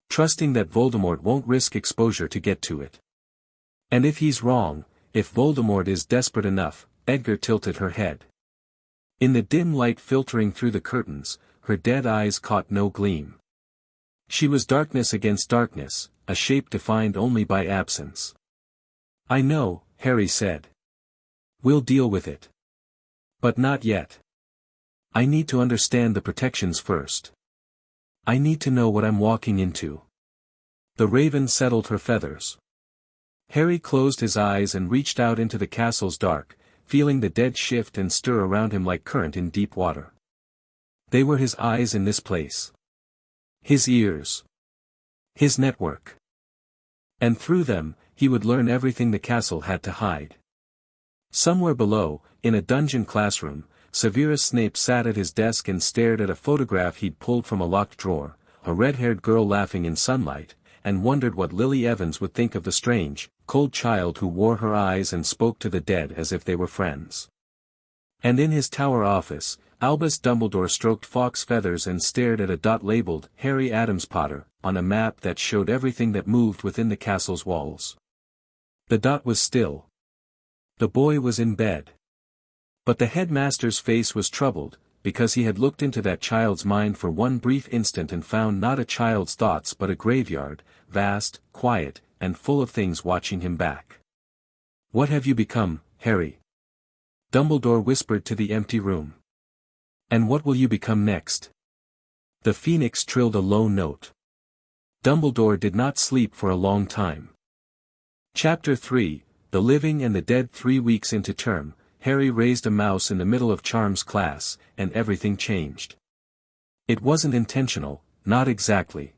Trusting that Voldemort won't risk exposure to get to it. And if he's wrong, if Voldemort is desperate enough, Edgar tilted her head. In the dim light filtering through the curtains, her dead eyes caught no gleam. She was darkness against darkness, a shape defined only by absence. I know, Harry said. We'll deal with it. But not yet. I need to understand the protections first. I need to know what I'm walking into. The raven settled her feathers. Harry closed his eyes and reached out into the castle's dark, feeling the dead shift and stir around him like current in deep water. They were his eyes in this place. His ears. His network. And through them, he would learn everything the castle had to hide. Somewhere below, in a dungeon classroom, Severus Snape sat at his desk and stared at a photograph he'd pulled from a locked drawer, a red-haired girl laughing in sunlight, and wondered what Lily Evans would think of the strange, cold child who wore her eyes and spoke to the dead as if they were friends. And in his tower office, Albus Dumbledore stroked Fawkes' feathers and stared at a dot labeled Harry Addams-Potter on a map that showed everything that moved within the castle's walls. The dot was still. The boy was in bed. But the headmaster's face was troubled, because he had looked into that child's mind for one brief instant and found not a child's thoughts but a graveyard, vast, quiet, and full of things watching him back. "What have you become, Harry?" Dumbledore whispered to the empty room. "And what will you become next?" The phoenix trilled a low note. Dumbledore did not sleep for a long time. Chapter 3, The Living and the Dead. 3 weeks into term, Harry raised a mouse in the middle of Charm's class, and everything changed. It wasn't intentional, not exactly.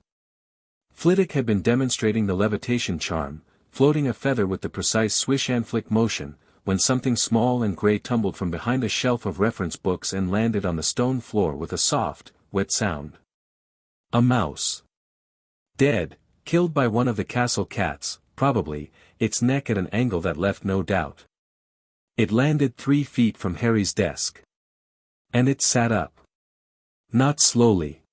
Flitwick had been demonstrating the levitation charm, floating a feather with the precise swish and flick motion, when something small and grey tumbled from behind a shelf of reference books and landed on the stone floor with a soft, wet sound. A mouse. Dead, killed by one of the castle cats, probably, its neck at an angle that left no doubt. It landed 3 feet from Harry's desk. And it sat up. Not slowly.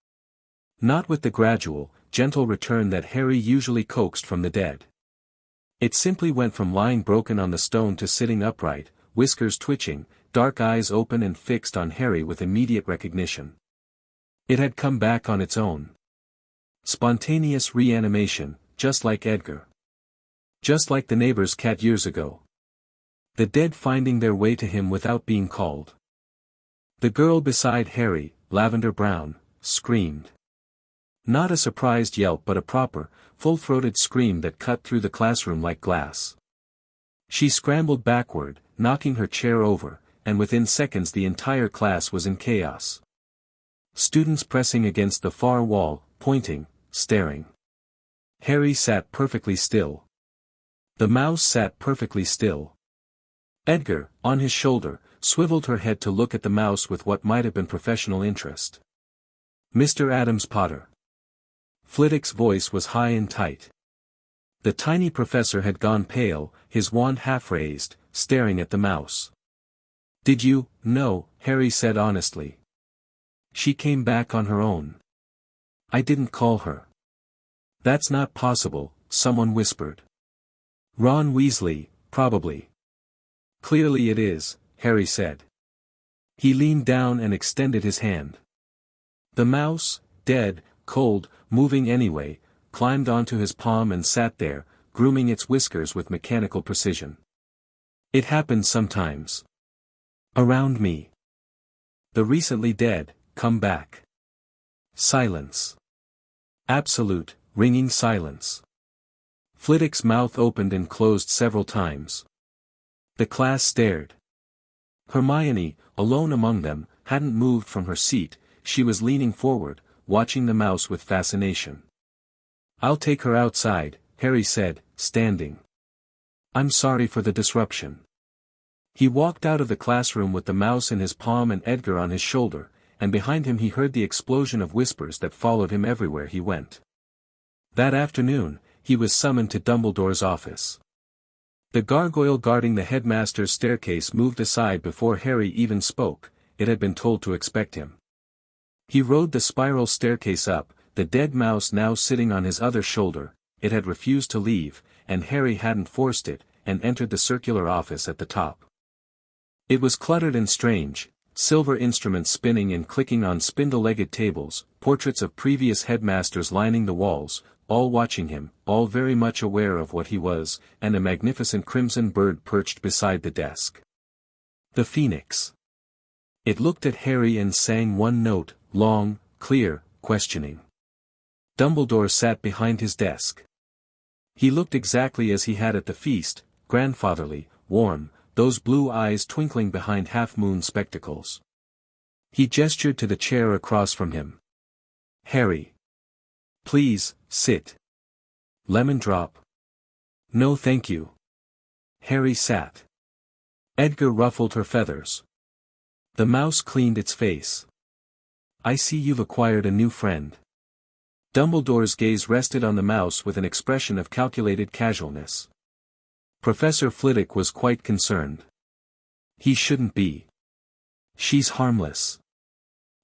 Not with the gradual, gentle return that Harry usually coaxed from the dead. It simply went from lying broken on the stone to sitting upright, whiskers twitching, dark eyes open and fixed on Harry with immediate recognition. It had come back on its own. Spontaneous reanimation, just like Edgar. Just like the neighbor's cat years ago. The dead finding their way to him without being called. The girl beside Harry, lavender brown, screamed. Not a surprised yelp but a proper, full-throated scream that cut through the classroom like glass. She scrambled backward, knocking her chair over, and within seconds the entire class was in chaos. Students pressing against the far wall, pointing, staring. Harry sat perfectly still. The mouse sat perfectly still. Edgar, on his shoulder, swiveled her head to look at the mouse with what might have been professional interest. "Mr. Addams-Potter." Flitwick's voice was high and tight. The tiny professor had gone pale, his wand half-raised, staring at the mouse. "Did you know?" Harry said honestly. "She came back on her own." "I didn't call her." "That's not possible," someone whispered. "Ron Weasley, probably." "Clearly it is," Harry said. He leaned down and extended his hand. The mouse, dead, cold, moving anyway, climbed onto his palm and sat there, grooming its whiskers with mechanical precision. "It happens sometimes. Around me. The recently dead, come back." Silence. Absolute, ringing silence. Flitwick's mouth opened and closed several times. The class stared. Hermione, alone among them, hadn't moved from her seat. She was leaning forward, watching the mouse with fascination. "I'll take her outside," Harry said, standing. "I'm sorry for the disruption." He walked out of the classroom with the mouse in his palm and Edgar on his shoulder, and behind him he heard the explosion of whispers that followed him everywhere he went. That afternoon, he was summoned to Dumbledore's office. The gargoyle guarding the headmaster's staircase moved aside before Harry even spoke. It had been told to expect him. He rode the spiral staircase up, the dead mouse now sitting on his other shoulder. It had refused to leave, and Harry hadn't forced it, and entered the circular office at the top. It was cluttered and strange, silver instruments spinning and clicking on spindle-legged tables, portraits of previous headmasters lining the walls, all watching him, all very much aware of what he was, and a magnificent crimson bird perched beside the desk. The phoenix. It looked at Harry and sang one note, long, clear, questioning. Dumbledore sat behind his desk. He looked exactly as he had at the feast, grandfatherly, warm, those blue eyes twinkling behind half-moon spectacles. He gestured to the chair across from him. "Harry. Please, sit. Lemon drop?" "No thank you." Harry sat. Edgar ruffled her feathers. The mouse cleaned its face. "I see you've acquired a new friend." Dumbledore's gaze rested on the mouse with an expression of calculated casualness. Professor Flitwick was quite concerned. "He shouldn't be. She's harmless."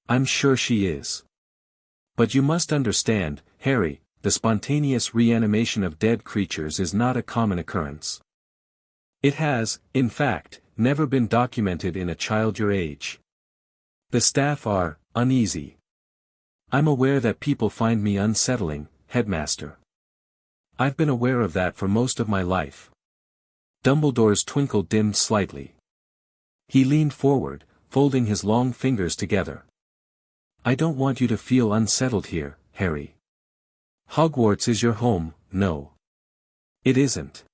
I'm sure she is. But you must understand, Harry, the spontaneous reanimation of dead creatures is not a common occurrence. It has, in fact, never been documented in a child your age. The staff are uneasy. I'm aware that people find me unsettling, headmaster. I've been aware of that for most of my life. Dumbledore's twinkle dimmed slightly. He leaned forward, folding his long fingers together. I don't want you to feel unsettled here, Harry. Hogwarts is your home, no. It isn't.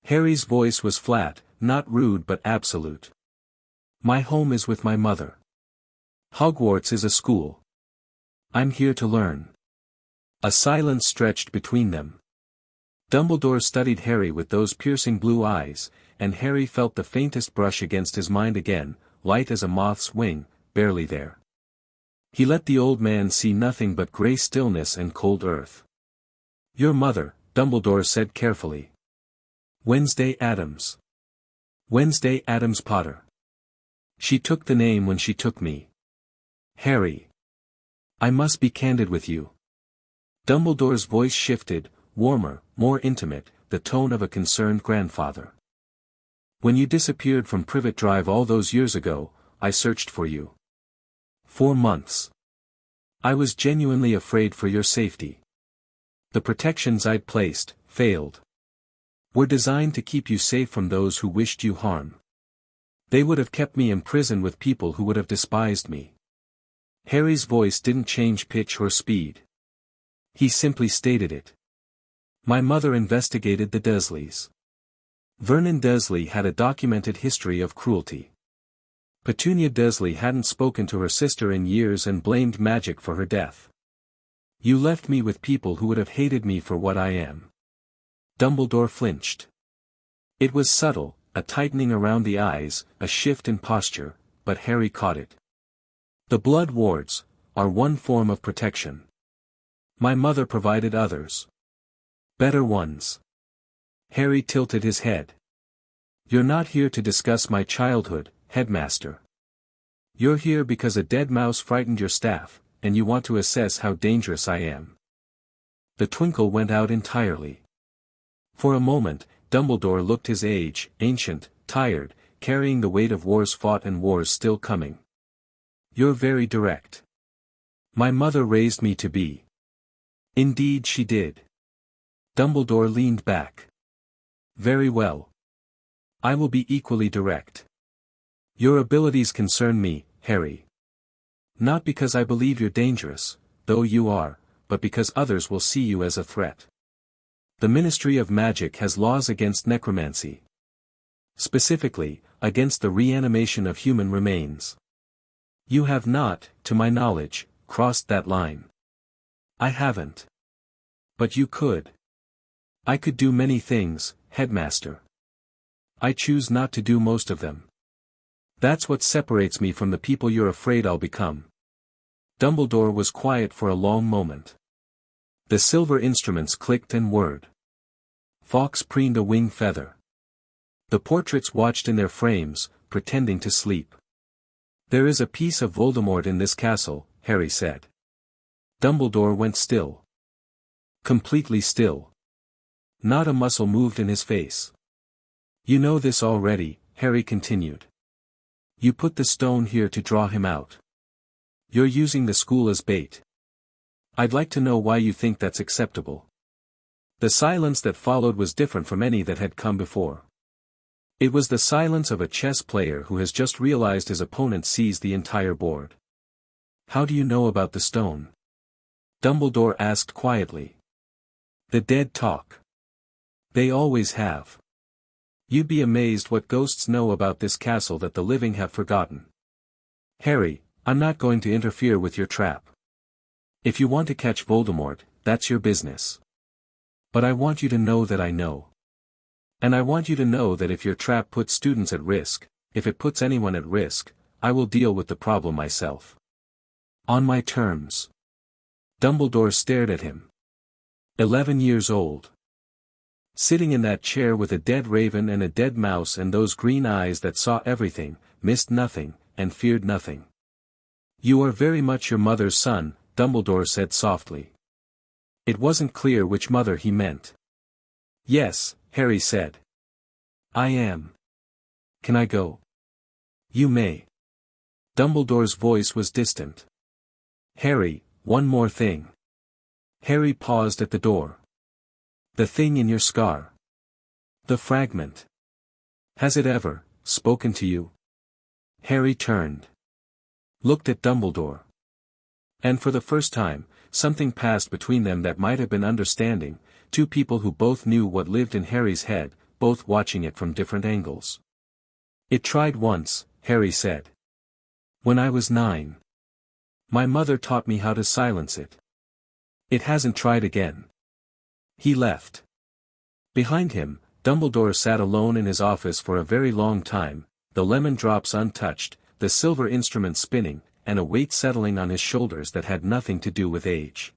Harry's voice was flat, not rude but absolute. My home is with my mother. Hogwarts is a school. I'm here to learn. A silence stretched between them. Dumbledore studied Harry with those piercing blue eyes, and Harry felt the faintest brush against his mind again, light as a moth's wing, barely there. He let the old man see nothing but grey stillness and cold earth. Your mother, Dumbledore said carefully. Wednesday Addams. Wednesday Addams-Potter. She took the name when she took me. Harry. I must be candid with you. Dumbledore's voice shifted, warmer, more intimate, the tone of a concerned grandfather. When you disappeared from Privet Drive all those years ago, I searched for you. 4 months. I was genuinely afraid for your safety. The protections I'd placed, failed. Were designed to keep you safe from those who wished you harm. They would have kept me in prison with people who would have despised me. Harry's voice didn't change pitch or speed. He simply stated it. My mother investigated the Dursleys. Vernon Dursley had a documented history of cruelty. Petunia Dursley hadn't spoken to her sister in years and blamed magic for her death. You left me with people who would have hated me for what I am. Dumbledore flinched. It was subtle, a tightening around the eyes, a shift in posture, but Harry caught it. The blood wards are one form of protection. My mother provided others. Better ones. Harry tilted his head. You're not here to discuss my childhood, headmaster. You're here because a dead mouse frightened your staff, and you want to assess how dangerous I am. The twinkle went out entirely. For a moment, Dumbledore looked his age, ancient, tired, carrying the weight of wars fought and wars still coming. You're very direct. My mother raised me to be. Indeed she did. Dumbledore leaned back. Very well. I will be equally direct. Your abilities concern me, Harry. Not because I believe you're dangerous, though you are, but because others will see you as a threat. The Ministry of Magic has laws against necromancy. Specifically, against the reanimation of human remains. You have not, to my knowledge, crossed that line. I haven't. But you could. I could do many things, headmaster. I choose not to do most of them. That's what separates me from the people you're afraid I'll become. Dumbledore was quiet for a long moment. The silver instruments clicked and whirred. Fawkes preened a wing feather. The portraits watched in their frames, pretending to sleep. There is a piece of Voldemort in this castle, Harry said. Dumbledore went still. Completely still. Not a muscle moved in his face. You know this already, Harry continued. You put the stone here to draw him out. You're using the school as bait. I'd like to know why you think that's acceptable. The silence that followed was different from any that had come before. It was the silence of a chess player who has just realized his opponent seized the entire board. How do you know about the stone? Dumbledore asked quietly. The dead talk. They always have. You'd be amazed what ghosts know about this castle that the living have forgotten. Harry, I'm not going to interfere with your trap. If you want to catch Voldemort, that's your business. But I want you to know that I know. And I want you to know that if your trap puts students at risk, if it puts anyone at risk, I will deal with the problem myself. On my terms. Dumbledore stared at him. 11 years old. Sitting in that chair with a dead raven and a dead mouse and those green eyes that saw everything, missed nothing, and feared nothing. You are very much your mother's son, Dumbledore said softly. It wasn't clear which mother he meant. Yes, Harry said. I am. Can I go? You may. Dumbledore's voice was distant. Harry, one more thing. Harry paused at the door. The thing in your scar. The fragment. Has it ever spoken to you? Harry turned. Looked at Dumbledore. And for the first time, something passed between them that might have been understanding, two people who both knew what lived in Harry's head, both watching it from different angles. It tried once, Harry said. When I was 9. My mother taught me how to silence it. It hasn't tried again. He left. Behind him, Dumbledore sat alone in his office for a very long time, the lemon drops untouched, the silver instrument spinning, and a weight settling on his shoulders that had nothing to do with age.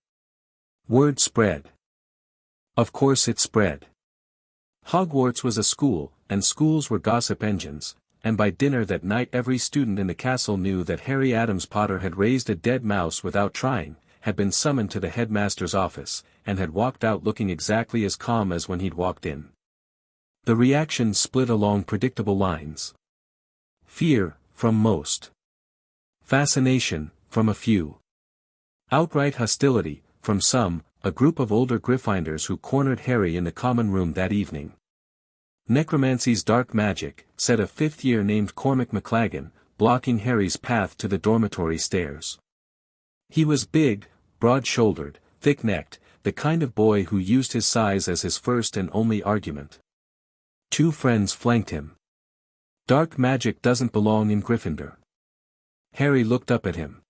Word spread. Of course it spread. Hogwarts was a school, and schools were gossip engines, and by dinner that night every student in the castle knew that Harry Addams-Potter had raised a dead mouse without trying, had been summoned to the headmaster's office, and had walked out looking exactly as calm as when he'd walked in. The reaction split along predictable lines. Fear, from most. Fascination, from a few. Outright hostility, from some, a group of older Gryffindors who cornered Harry in the common room that evening. Necromancy's dark magic, said a fifth-year named Cormac McLaggen, blocking Harry's path to the dormitory stairs. He was big, broad-shouldered, thick-necked, the kind of boy who used his size as his first and only argument. Two friends flanked him. Dark magic doesn't belong in Gryffindor. Harry looked up at him.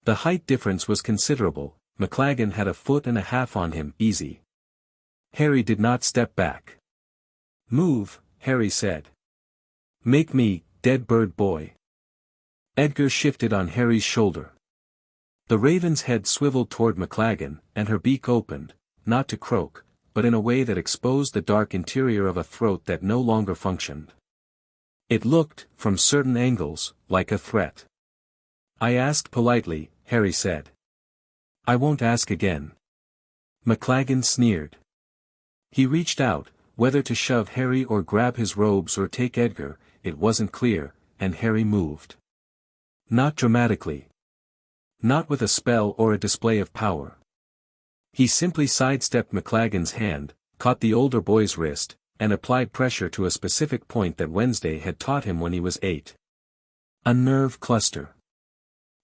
The height difference was considerable, McLaggen had 1.5 feet on him, easy. Harry did not step back. Move, Harry said. Make me, dead bird boy. Edgar shifted on Harry's shoulder. The raven's head swiveled toward McLaggen, and her beak opened, not to croak, but in a way that exposed the dark interior of a throat that no longer functioned. It looked, from certain angles, like a threat. I asked politely, Harry said. I won't ask again. McLaggen sneered. He reached out, whether to shove Harry or grab his robes or take Edgar, it wasn't clear, and Harry moved. Not dramatically. Not with a spell or a display of power. He simply sidestepped McLaggen's hand, caught the older boy's wrist, and applied pressure to a specific point that Wednesday had taught him when he was 8. A nerve cluster.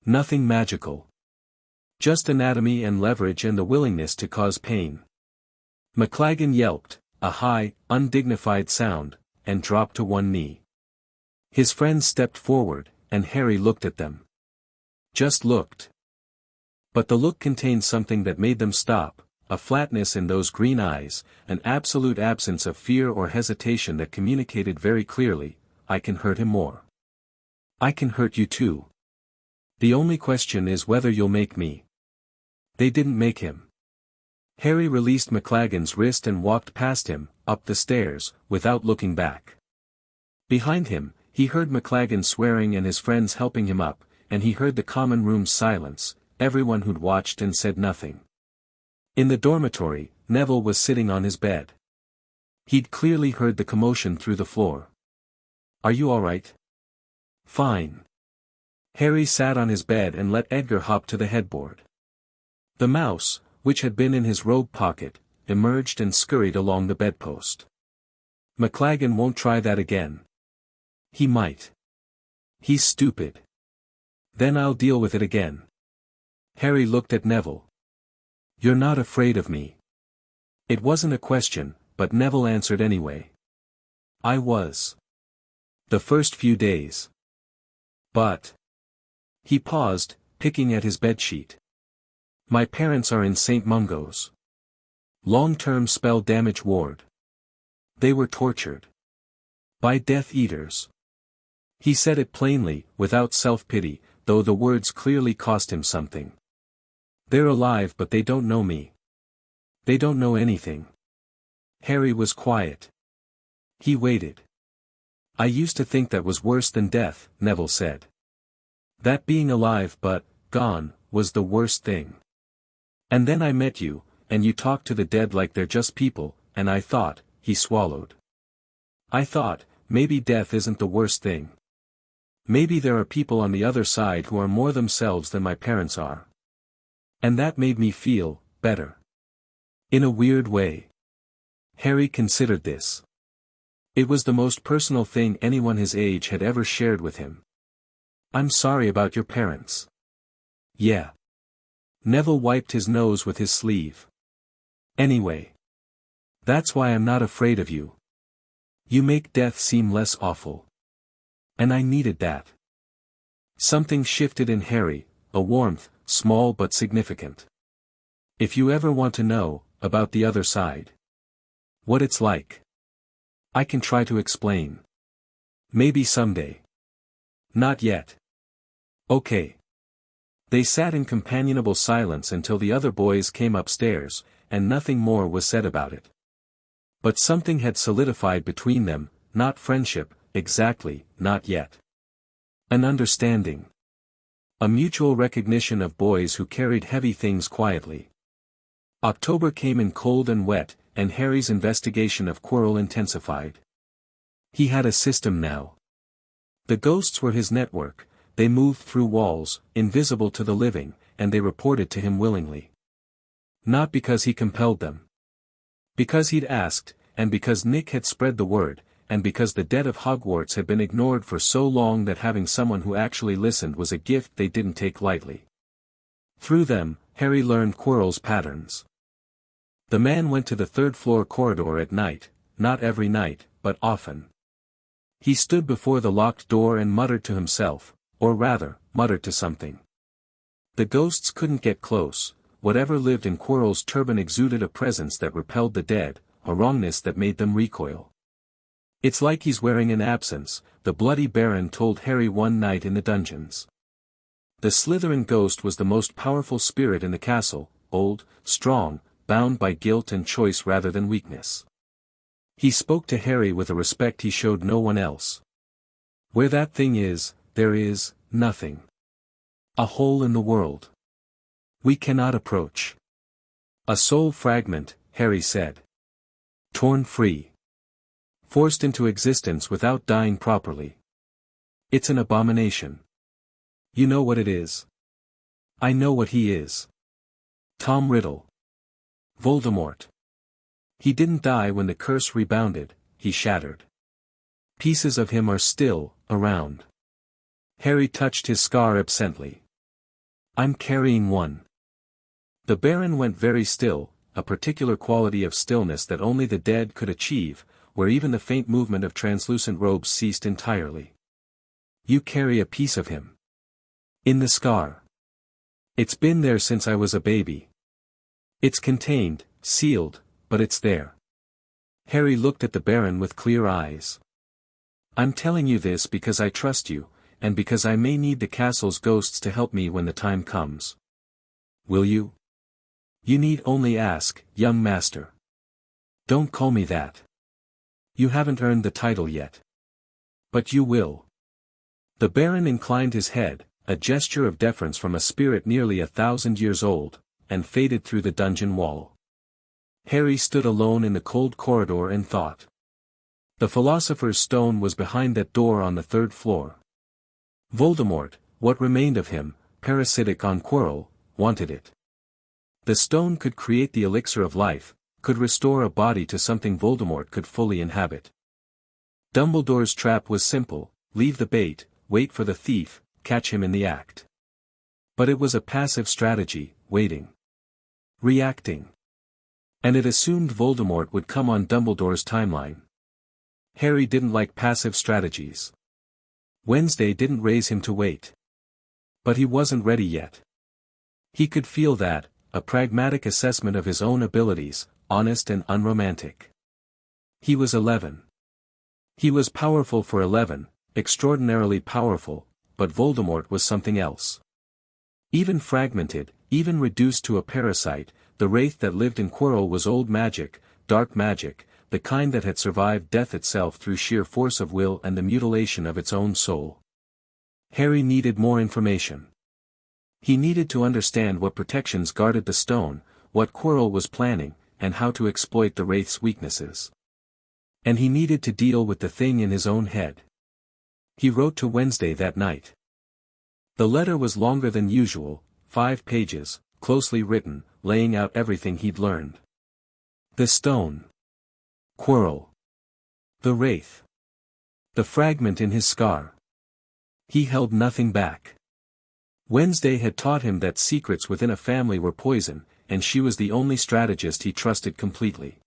Nothing magical. Just anatomy and leverage and the willingness to cause pain. McLaggen yelped, a high, undignified sound, and dropped to one knee. His friends stepped forward, and Harry looked at them. Just looked. But the look contained something that made them stop, a flatness in those green eyes, an absolute absence of fear or hesitation that communicated very clearly, I can hurt him more. I can hurt you too. The only question is whether you'll make me. They didn't make him. Harry released McLaggen's wrist and walked past him, up the stairs, without looking back. Behind him, he heard McLaggen swearing and his friends helping him up, and he heard the common room's silence, everyone who'd watched and said nothing. In the dormitory, Neville was sitting on his bed. He'd clearly heard the commotion through the floor. Are you all right? Fine. Harry sat on his bed and let Edgar hop to the headboard. The mouse, which had been in his robe pocket, emerged and scurried along the bedpost. McLaggen won't try that again. He might. He's stupid. Then I'll deal with it again. Harry looked at Neville. You're not afraid of me. It wasn't a question, but Neville answered anyway. I was. The first few days. But. He paused, picking at his bedsheet. My parents are in St. Mungo's. Long-term spell damage ward. They were tortured. By Death Eaters. He said it plainly, without self-pity, though the words clearly cost him something. They're alive but they don't know me. They don't know anything. Harry was quiet. He waited. I used to think that was worse than death, Neville said. That being alive but gone was the worst thing. And then I met you, and you talk to the dead like they're just people, and I thought," he swallowed. "I thought, maybe death isn't the worst thing. Maybe there are people on the other side who are more themselves than my parents are. And that made me feel better. In a weird way." Harry considered this. It was the most personal thing anyone his age had ever shared with him. "I'm sorry about your parents." "Yeah." Neville wiped his nose with his sleeve. "Anyway. That's why I'm not afraid of you. You make death seem less awful. And I needed that." Something shifted in Harry, a warmth, small but significant. "If you ever want to know about the other side, what it's like, I can try to explain. Maybe someday. Not yet." "Okay." They sat in companionable silence until the other boys came upstairs, and nothing more was said about it. But something had solidified between them, not friendship, exactly, not yet. An understanding. A mutual recognition of boys who carried heavy things quietly. October came in cold and wet, and Harry's investigation of Quirrell intensified. He had a system now. The ghosts were his network. They moved through walls, invisible to the living, and they reported to him willingly. Not because he compelled them. Because he'd asked, and because Nick had spread the word, and because the dead of Hogwarts had been ignored for so long that having someone who actually listened was a gift they didn't take lightly. Through them, Harry learned Quirrell's patterns. The man went to the third-floor corridor at night, not every night, but often. He stood before the locked door and muttered to himself, or rather, muttered to something. The ghosts couldn't get close. Whatever lived in Quirrell's turban exuded a presence that repelled the dead, a wrongness that made them recoil. "It's like he's wearing an absence," the bloody Baron told Harry one night in the dungeons. The Slytherin ghost was the most powerful spirit in the castle, old, strong, bound by guilt and choice rather than weakness. He spoke to Harry with a respect he showed no one else. "Where that thing is, there is nothing. A hole in the world. We cannot approach. A soul fragment," Harry said. "Torn free. Forced into existence without dying properly. It's an abomination. You know what it is?" "I know what he is. Tom Riddle. Voldemort. He didn't die when the curse rebounded, he shattered. Pieces of him are still around." Harry touched his scar absently. "I'm carrying one." The Baron went very still, a particular quality of stillness that only the dead could achieve, where even the faint movement of translucent robes ceased entirely. "You carry a piece of him. In the scar. It's been there since I was a baby. It's contained, sealed, but it's there." Harry looked at the Baron with clear eyes. "I'm telling you this because I trust you, and because I may need the castle's ghosts to help me when the time comes. Will you?" "You need only ask, young master." "Don't call me that. You haven't earned the title yet. But you will." The Baron inclined his head, a gesture of deference from a spirit nearly 1,000 years old, and faded through the dungeon wall. Harry stood alone in the cold corridor and thought. The Philosopher's Stone was behind that door on the third floor. Voldemort, what remained of him, parasitic on Quirrell, wanted it. The stone could create the elixir of life, could restore a body to something Voldemort could fully inhabit. Dumbledore's trap was simple: leave the bait, wait for the thief, catch him in the act. But it was a passive strategy, waiting. Reacting. And it assumed Voldemort would come on Dumbledore's timeline. Harry didn't like passive strategies. Wednesday didn't raise him to wait. But he wasn't ready yet. He could feel that, a pragmatic assessment of his own abilities, honest and unromantic. He was 11. He was powerful for 11, extraordinarily powerful, but Voldemort was something else. Even fragmented, even reduced to a parasite, the wraith that lived in Quirrell was old magic, dark magic, the kind that had survived death itself through sheer force of will and the mutilation of its own soul. Harry needed more information. He needed to understand what protections guarded the stone, what Quirrell was planning, and how to exploit the Wraith's weaknesses. And he needed to deal with the thing in his own head. He wrote to Wednesday that night. The letter was longer than usual, 5 pages, closely written, laying out everything he'd learned. The stone. Quirrell. The Wraith. The fragment in his scar. He held nothing back. Wednesday had taught him that secrets within a family were poison, and she was the only strategist he trusted completely.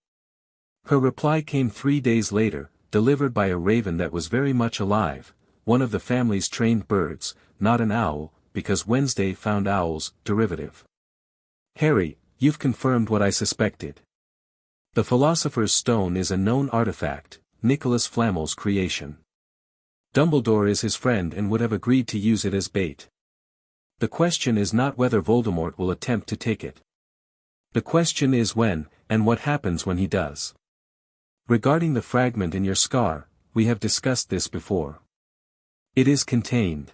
Her reply came 3 days later, delivered by a raven that was very much alive, one of the family's trained birds, not an owl, because Wednesday found owls derivative. Harry, you've confirmed what I suspected. The Philosopher's Stone is a known artifact, Nicholas Flamel's creation. Dumbledore is his friend and would have agreed to use it as bait. The question is not whether Voldemort will attempt to take it. The question is when, and what happens when he does. Regarding the fragment in your scar, we have discussed this before. It is contained.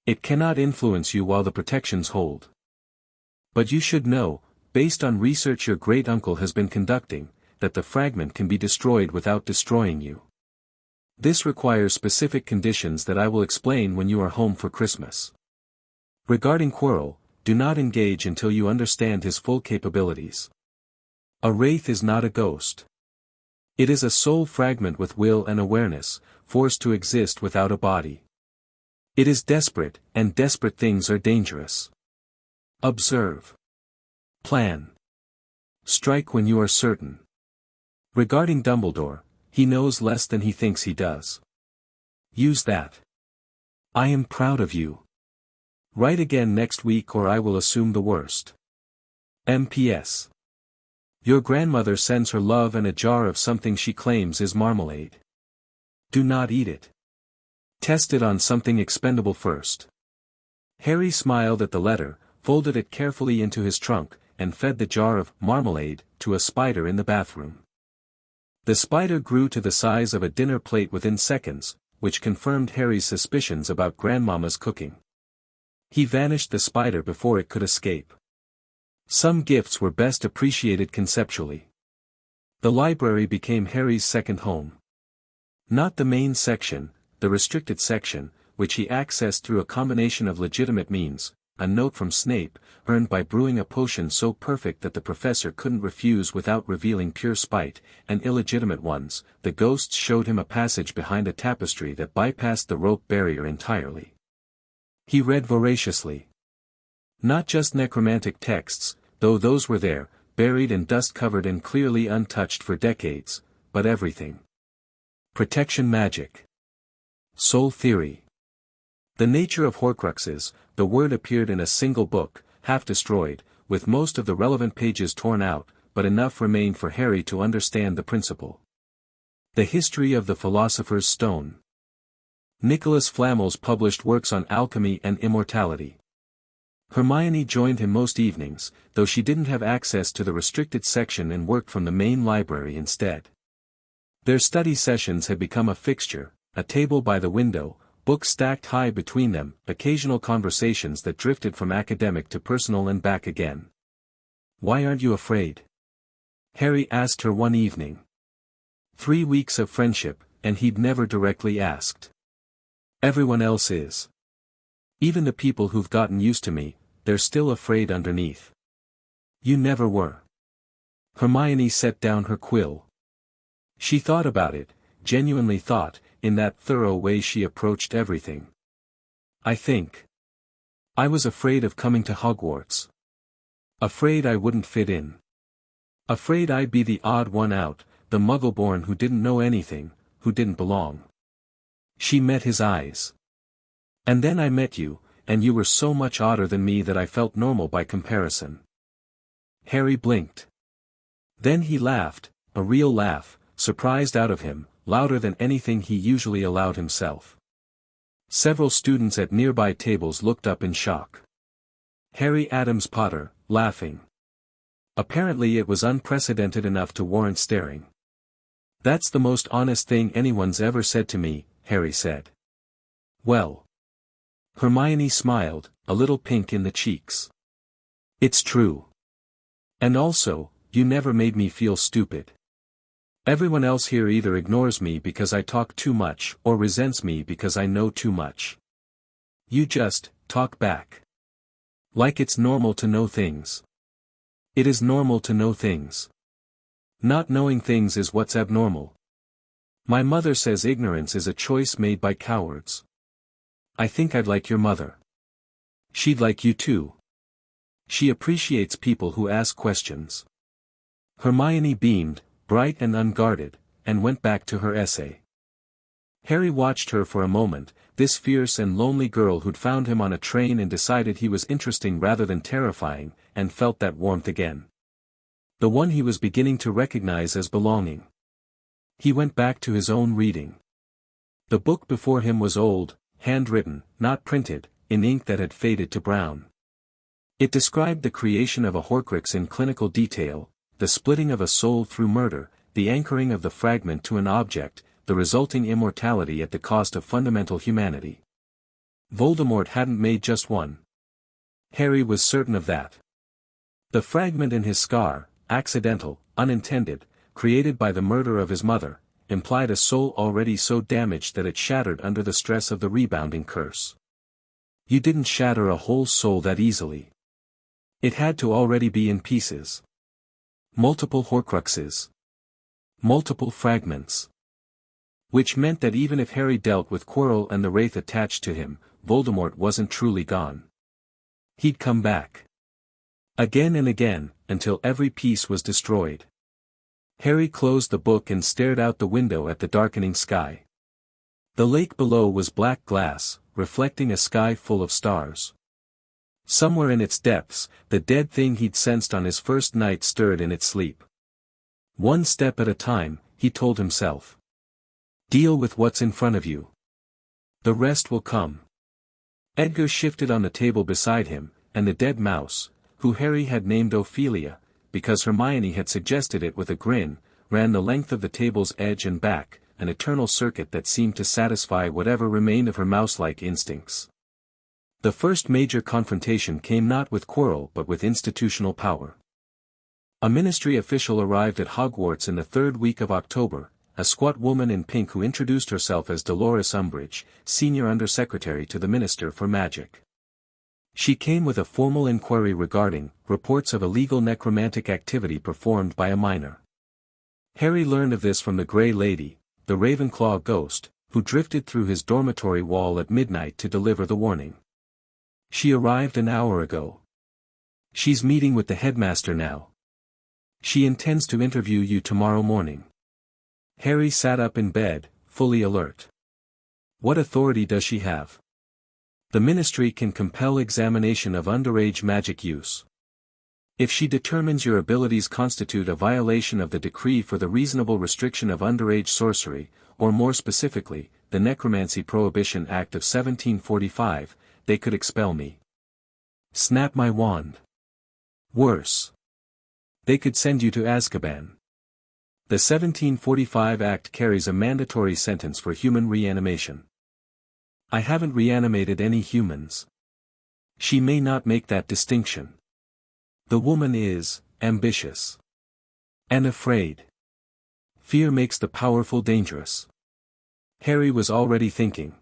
It cannot influence you while the protections hold. But you should know, based on research your great-uncle has been conducting, that the fragment can be destroyed without destroying you. This requires specific conditions that I will explain when you are home for Christmas. Regarding Quirrell, do not engage until you understand his full capabilities. A wraith is not a ghost. It is a soul fragment with will and awareness, forced to exist without a body. It is desperate, and desperate things are dangerous. Observe. Plan. Strike when you are certain. Regarding Dumbledore, he knows less than he thinks he does. Use that. I am proud of you. Write again next week or I will assume the worst. M.P.S. Your grandmother sends her love and a jar of something she claims is marmalade. Do not eat it. Test it on something expendable first. Harry smiled at the letter, folded it carefully into his trunk, and fed the jar of marmalade to a spider in the bathroom. The spider grew to the size of a dinner plate within seconds, which confirmed Harry's suspicions about Grandmama's cooking. He vanished the spider before it could escape. Some gifts were best appreciated conceptually. The library became Harry's second home. Not the main section, the restricted section, which he accessed through a combination of legitimate means, a note from Snape, earned by brewing a potion so perfect that the professor couldn't refuse without revealing pure spite, and illegitimate ones. The ghosts showed him a passage behind a tapestry that bypassed the rope barrier entirely. He read voraciously. Not just necromantic texts, though those were there, buried and dust-covered and clearly untouched for decades, but everything. Protection magic. Soul theory. The nature of Horcruxes. The word appeared in a single book, half destroyed, with most of the relevant pages torn out, but enough remained for Harry to understand the principle. The history of the Philosopher's Stone. Nicholas Flamel's published works on alchemy and immortality. Hermione joined him most evenings, though she didn't have access to the restricted section and worked from the main library instead. Their study sessions had become a fixture, a table by the window, books stacked high between them, occasional conversations that drifted from academic to personal and back again. "Why aren't you afraid?" Harry asked her one evening. 3 weeks of friendship, and he'd never directly asked. "Everyone else is. Even the people who've gotten used to me, they're still afraid underneath. You never were." Hermione set down her quill. She thought about it, genuinely thought, in that thorough way she approached everything. "I think. I was afraid of coming to Hogwarts. Afraid I wouldn't fit in. Afraid I'd be the odd one out, the muggle-born who didn't know anything, who didn't belong." She met his eyes. "And then I met you, and you were so much odder than me that I felt normal by comparison." Harry blinked. Then he laughed, a real laugh, surprised out of him, louder than anything he usually allowed himself. Several students at nearby tables looked up in shock. Harry Addams-Potter, laughing. Apparently it was unprecedented enough to warrant staring. "That's the most honest thing anyone's ever said to me," Harry said. "Well. Hermione smiled, a little pink in the cheeks. It's true. And also, you never made me feel stupid. Everyone else here either ignores me because I talk too much or resents me because I know too much. You just talk back. Like it's normal to know things. It is normal to know things. Not knowing things is what's abnormal. My mother says ignorance is a choice made by cowards. I think I'd like your mother. She'd like you too. She appreciates people who ask questions. Hermione beamed, bright and unguarded, and went back to her essay. Harry watched her for a moment, this fierce and lonely girl who'd found him on a train and decided he was interesting rather than terrifying, and felt that warmth again. The one he was beginning to recognize as belonging. He went back to his own reading. The book before him was old, handwritten, not printed, in ink that had faded to brown. It described the creation of a Horcrux in clinical detail, the splitting of a soul through murder, the anchoring of the fragment to an object, the resulting immortality at the cost of fundamental humanity. Voldemort hadn't made just one. Harry was certain of that. The fragment in his scar, accidental, unintended, created by the murder of his mother, implied a soul already so damaged that it shattered under the stress of the rebounding curse. You didn't shatter a whole soul that easily. It had to already be in pieces. Multiple Horcruxes. Multiple fragments. Which meant that even if Harry dealt with Quirrell and the Wraith attached to him, Voldemort wasn't truly gone. He'd come back. Again and again, until every piece was destroyed. Harry closed the book and stared out the window at the darkening sky. The lake below was black glass, reflecting a sky full of stars. Somewhere in its depths, the dead thing he'd sensed on his first night stirred in its sleep. One step at a time, he told himself. Deal with what's in front of you. The rest will come. Edgar shifted on the table beside him, and the dead mouse, who Harry had named Ophelia, because Hermione had suggested it with a grin, ran the length of the table's edge and back, an eternal circuit that seemed to satisfy whatever remained of her mouse-like instincts. The first major confrontation came not with Quirrell but with institutional power. A ministry official arrived at Hogwarts in the third week of October, a squat woman in pink who introduced herself as Dolores Umbridge, senior undersecretary to the Minister for Magic. She came with a formal inquiry regarding reports of illegal necromantic activity performed by a minor. Harry learned of this from the Grey Lady, the Ravenclaw ghost, who drifted through his dormitory wall at midnight to deliver the warning. She arrived an hour ago. She's meeting with the headmaster now. She intends to interview you tomorrow morning. Harry sat up in bed, fully alert. What authority does she have? The ministry can compel examination of underage magic use. If she determines your abilities constitute a violation of the decree for the reasonable restriction of underage sorcery, or more specifically, the Necromancy Prohibition Act of 1745, they could expel me. Snap my wand. Worse. They could send you to Azkaban. The 1745 Act carries a mandatory sentence for human reanimation. I haven't reanimated any humans. She may not make that distinction. The woman is ambitious and afraid. Fear makes the powerful dangerous. Harry was already thinking.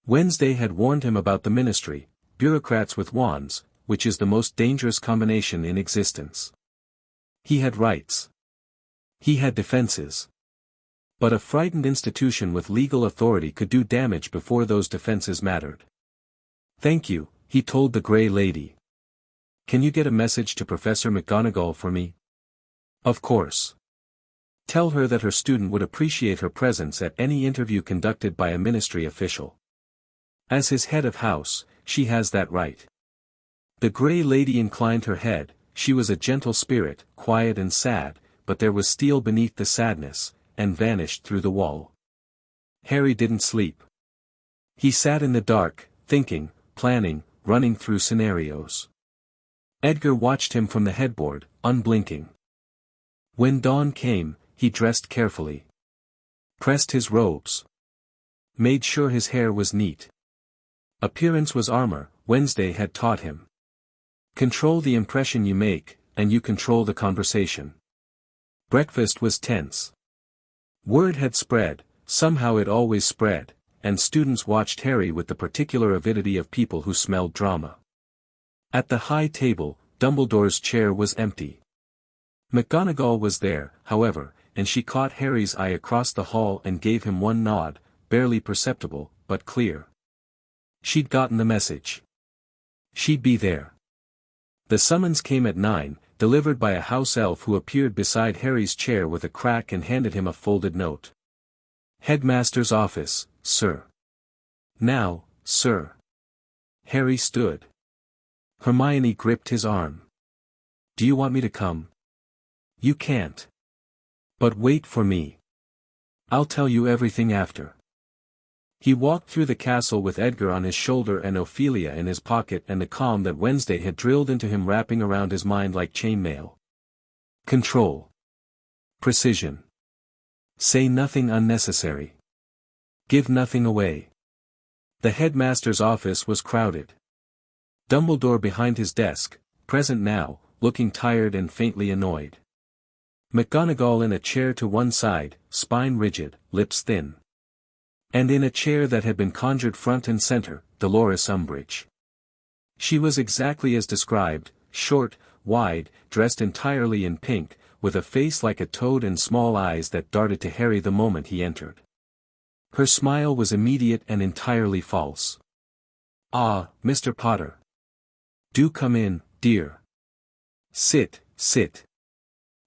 Wednesday had warned him about the ministry, bureaucrats with wands, which is the most dangerous combination in existence. He had rights. He had defenses. But a frightened institution with legal authority could do damage before those defenses mattered. Thank you, he told the Grey Lady. Can you get a message to Professor McGonagall for me? Of course. Tell her that her student would appreciate her presence at any interview conducted by a ministry official. As his head of house, she has that right. The Grey Lady inclined her head. She was a gentle spirit, quiet and sad, but there was steel beneath the sadness, and vanished through the wall. Harry didn't sleep. He sat in the dark, thinking, planning, running through scenarios. Edgar watched him from the headboard, unblinking. When dawn came, he dressed carefully. Pressed his robes. Made sure his hair was neat. Appearance was armor, Wednesday had taught him. Control the impression you make, and you control the conversation. Breakfast was tense. Word had spread, somehow it always spread, and students watched Harry with the particular avidity of people who smelled drama. At the high table, Dumbledore's chair was empty. McGonagall was there, however, and she caught Harry's eye across the hall and gave him one nod, barely perceptible, but clear. She'd gotten the message. She'd be there. The summons came at 9, delivered by a house elf who appeared beside Harry's chair with a crack and handed him a folded note. Headmaster's office, sir. Now, sir. Harry stood. Hermione gripped his arm. Do you want me to come? You can't. But wait for me. I'll tell you everything after. He walked through the castle with Edgar on his shoulder and Ophelia in his pocket and the calm that Wednesday had drilled into him wrapping around his mind like chainmail. Control. Precision. Say nothing unnecessary. Give nothing away. The headmaster's office was crowded. Dumbledore behind his desk, present now, looking tired and faintly annoyed. McGonagall in a chair to one side, spine rigid, lips thin. And in a chair that had been conjured front and center, Dolores Umbridge. She was exactly as described, short, wide, dressed entirely in pink, with a face like a toad and small eyes that darted to Harry the moment he entered. Her smile was immediate and entirely false. Ah, Mr. Potter. Do come in, dear. Sit, sit.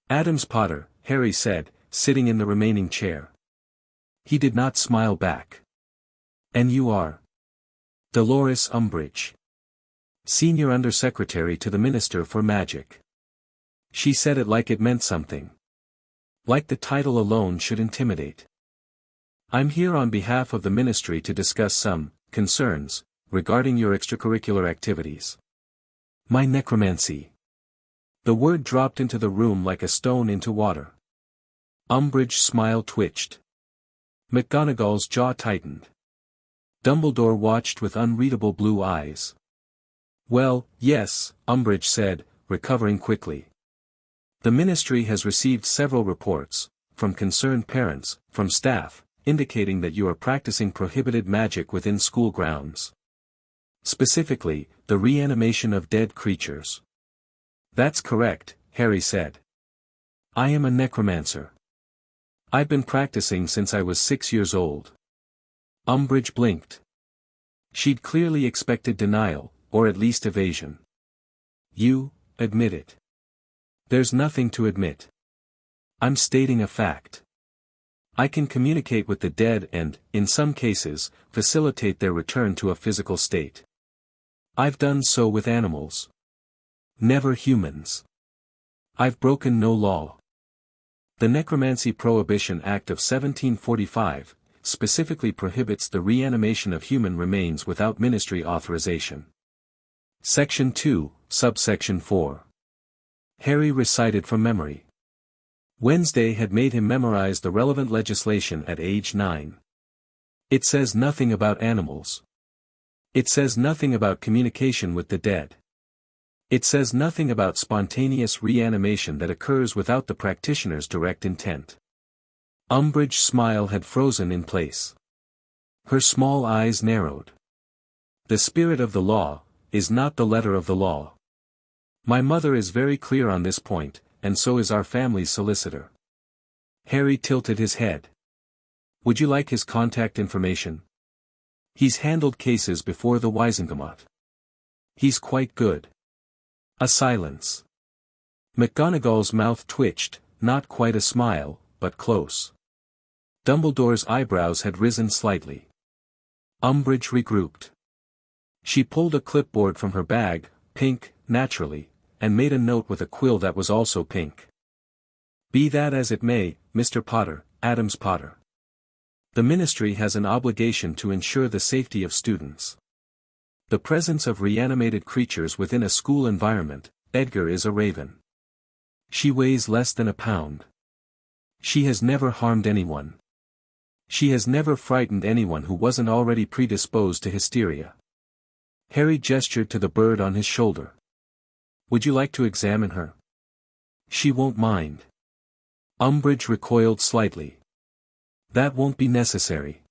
Addams-Potter, Harry said, sitting in the remaining chair. He did not smile back. And you are? Dolores Umbridge. Senior Undersecretary to the Minister for Magic. She said it like it meant something. Like the title alone should intimidate. I'm here on behalf of the Ministry to discuss some concerns regarding your extracurricular activities. My necromancy. The word dropped into the room like a stone into water. Umbridge's smile twitched. McGonagall's jaw tightened. Dumbledore watched with unreadable blue eyes. Well, yes, Umbridge said, recovering quickly. The Ministry has received several reports, from concerned parents, from staff, indicating that you are practicing prohibited magic within school grounds. Specifically, the reanimation of dead creatures. That's correct, Harry said. I am a necromancer. I've been practicing since I was 6 years old. Umbridge blinked. She'd clearly expected denial, or at least evasion. You admit it. There's nothing to admit. I'm stating a fact. I can communicate with the dead and, in some cases, facilitate their return to a physical state. I've done so with animals. Never humans. I've broken no law. The Necromancy Prohibition Act of 1745, specifically prohibits the reanimation of human remains without ministry authorization. Section 2, subsection 4. Harry recited from memory. Wednesday had made him memorize the relevant legislation at age 9. It says nothing about animals. It says nothing about communication with the dead. It says nothing about spontaneous reanimation that occurs without the practitioner's direct intent. Umbridge's smile had frozen in place. Her small eyes narrowed. The spirit of the law is not the letter of the law. My mother is very clear on this point, and so is our family's solicitor. Harry tilted his head. Would you like his contact information? He's handled cases before the Wizengamot. He's quite good. A silence. McGonagall's mouth twitched, not quite a smile, but close. Dumbledore's eyebrows had risen slightly. Umbridge regrouped. She pulled a clipboard from her bag, pink, naturally, and made a note with a quill that was also pink. Be that as it may, Mr. Potter, Addams-Potter. The Ministry has an obligation to ensure the safety of students. The presence of reanimated creatures within a school environment, Edgar is a raven. She weighs less than a pound. She has never harmed anyone. She has never frightened anyone who wasn't already predisposed to hysteria. Harry gestured to the bird on his shoulder. Would you like to examine her? She won't mind. Umbridge recoiled slightly. That won't be necessary.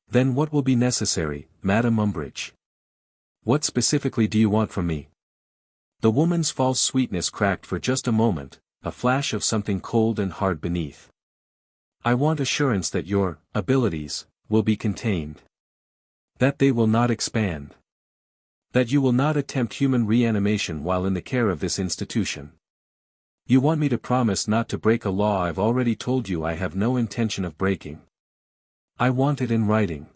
Then what will be necessary, Madam Umbridge? What specifically do you want from me? The woman's false sweetness cracked for just a moment, a flash of something cold and hard beneath. I want assurance that your abilities will be contained. That they will not expand. That you will not attempt human reanimation while in the care of this institution. You want me to promise not to break a law I've already told you I have no intention of breaking. I want it in writing.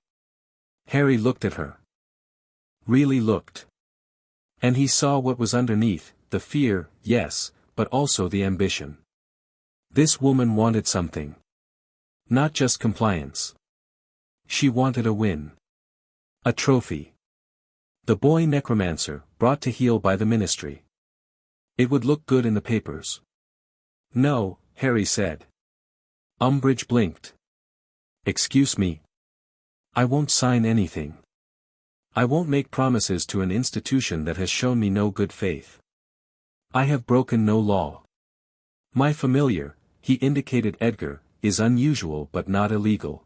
Harry looked at her. Really looked. And he saw what was underneath, the fear, yes, but also the ambition. This woman wanted something. Not just compliance. She wanted a win. A trophy. The boy necromancer, brought to heel by the ministry. It would look good in the papers. No, Harry said. Umbridge blinked. Excuse me. I won't sign anything. I won't make promises to an institution that has shown me no good faith. I have broken no law. My familiar, he indicated Edgar, is unusual but not illegal.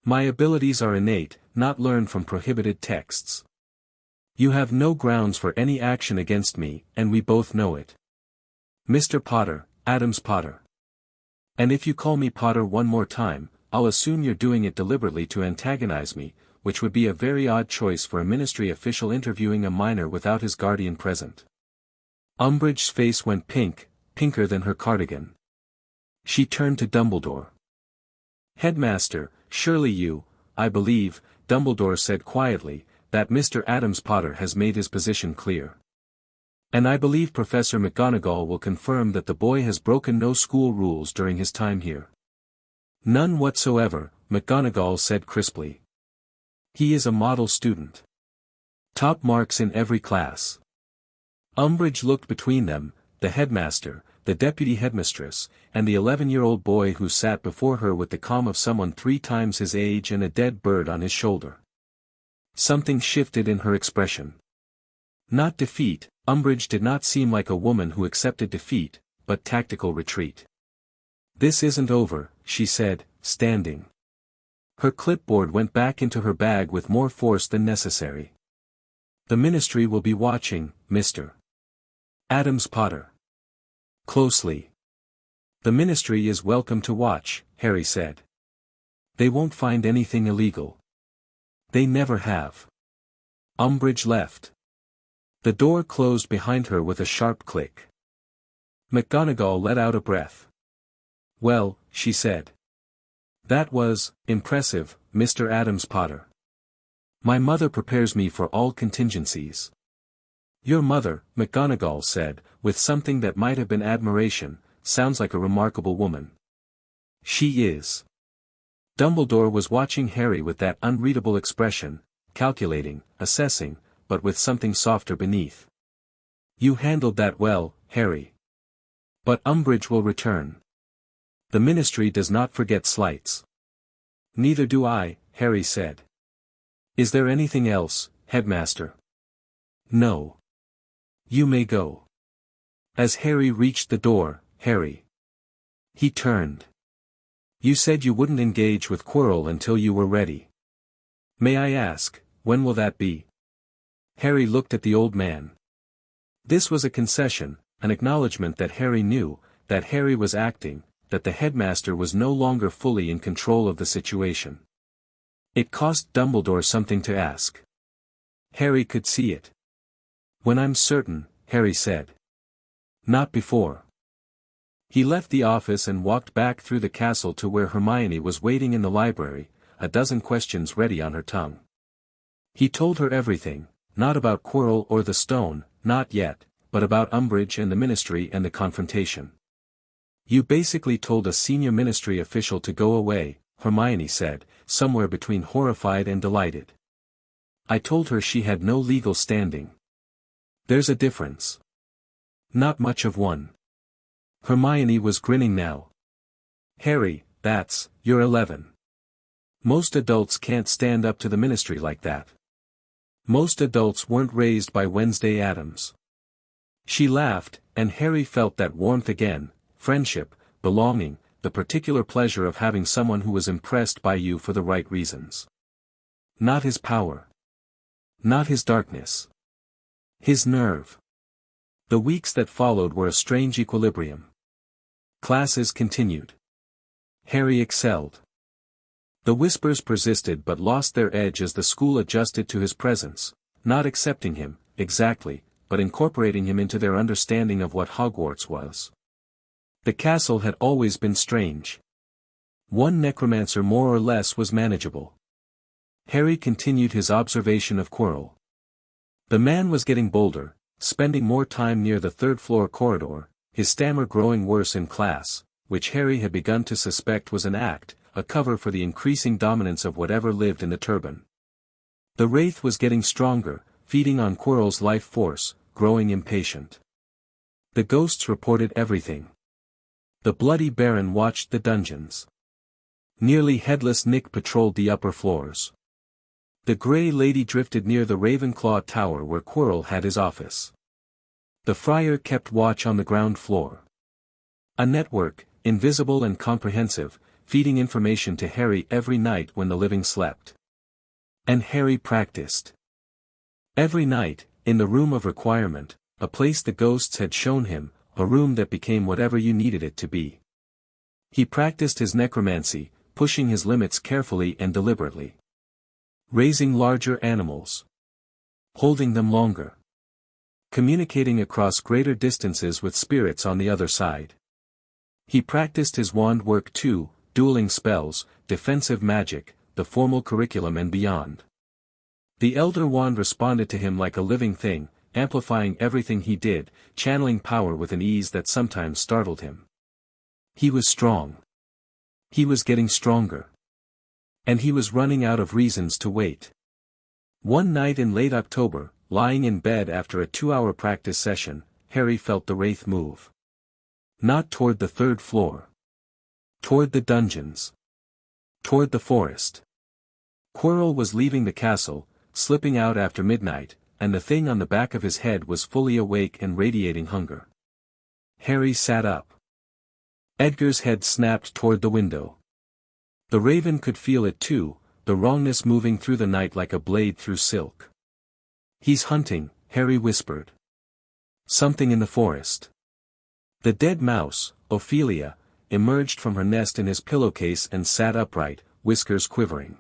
My abilities are innate, not learned from prohibited texts. You have no grounds for any action against me, and we both know it. Mr. Potter, Addams-Potter. And if you call me Potter one more time, I'll assume you're doing it deliberately to antagonize me, which would be a very odd choice for a ministry official interviewing a minor without his guardian present. Umbridge's face went pink, pinker than her cardigan. She turned to Dumbledore. Headmaster, surely you, I believe, Dumbledore said quietly, that Mr. Addams-Potter has made his position clear. And I believe Professor McGonagall will confirm that the boy has broken no school rules during his time here. None whatsoever, McGonagall said crisply. He is a model student. Top marks in every class. Umbridge looked between them, the headmaster, the deputy headmistress, and the 11-year-old boy who sat before her with the calm of someone 3 times his age and a dead bird on his shoulder. Something shifted in her expression. Not defeat, Umbridge did not seem like a woman who accepted defeat, but tactical retreat. This isn't over, she said, standing. Her clipboard went back into her bag with more force than necessary. The ministry will be watching, Mr. Addams-Potter. Closely. The ministry is welcome to watch, Harry said. They won't find anything illegal. They never have. Umbridge left. The door closed behind her with a sharp click. McGonagall let out a breath. Well, she said. That was impressive, Mr. Addams-Potter. My mother prepares me for all contingencies. Your mother, McGonagall said, with something that might have been admiration, sounds like a remarkable woman. She is. Dumbledore was watching Harry with that unreadable expression, calculating, assessing, but with something softer beneath. You handled that well, Harry. But Umbridge will return. The ministry does not forget slights. Neither do I, Harry said. Is there anything else, headmaster? No. You may go. As Harry reached the door, Harry. He turned. You said you wouldn't engage with Quirrell until you were ready. May I ask, when will that be? Harry looked at the old man. This was a concession, an acknowledgement that Harry knew, that Harry was acting, that the headmaster was no longer fully in control of the situation. It cost Dumbledore something to ask. Harry could see it. When I'm certain, Harry said. Not before. He left the office and walked back through the castle to where Hermione was waiting in the library, a dozen questions ready on her tongue. He told her everything, not about Quirrell or the stone, not yet, but about Umbridge and the ministry and the confrontation. You basically told a senior ministry official to go away, Hermione said, somewhere between horrified and delighted. I told her she had no legal standing. There's a difference. Not much of one. Hermione was grinning now. Harry, you're 11. Most adults can't stand up to the ministry like that. Most adults weren't raised by Wednesday Addams. She laughed, and Harry felt that warmth again, friendship, belonging, the particular pleasure of having someone who was impressed by you for the right reasons. Not his power. Not his darkness. His nerve. The weeks that followed were a strange equilibrium. Classes continued. Harry excelled. The whispers persisted but lost their edge as the school adjusted to his presence, not accepting him, exactly, but incorporating him into their understanding of what Hogwarts was. The castle had always been strange. One necromancer more or less was manageable. Harry continued his observation of Quirrell. The man was getting bolder, spending more time near the third-floor corridor, his stammer growing worse in class, which Harry had begun to suspect was an act, a cover for the increasing dominance of whatever lived in the turban. The wraith was getting stronger, feeding on Quirrell's life force, growing impatient. The ghosts reported everything. The Bloody Baron watched the dungeons. Nearly headless Nick patrolled the upper floors. The Grey Lady drifted near the Ravenclaw Tower where Quirrell had his office. The Friar kept watch on the ground floor. A network, invisible and comprehensive, feeding information to Harry every night when the living slept. And Harry practiced. Every night, in the room of requirement, a place the ghosts had shown him, a room that became whatever you needed it to be. He practiced his necromancy, pushing his limits carefully and deliberately. Raising larger animals. Holding them longer. Communicating across greater distances with spirits on the other side. He practiced his wand work too, dueling spells, defensive magic, the formal curriculum and beyond. The Elder Wand responded to him like a living thing, amplifying everything he did, channeling power with an ease that sometimes startled him. He was strong. He was getting stronger. And he was running out of reasons to wait. One night in late October, lying in bed after a 2-hour practice session, Harry felt the wraith move. Not toward the third floor. Toward the dungeons. Toward the forest. Quirrell was leaving the castle, slipping out after midnight, and the thing on the back of his head was fully awake and radiating hunger. Harry sat up. Edgar's head snapped toward the window. The raven could feel it too, the wrongness moving through the night like a blade through silk. "He's hunting," Harry whispered. "Something in the forest." The dead mouse, Ophelia, emerged from her nest in his pillowcase and sat upright, whiskers quivering.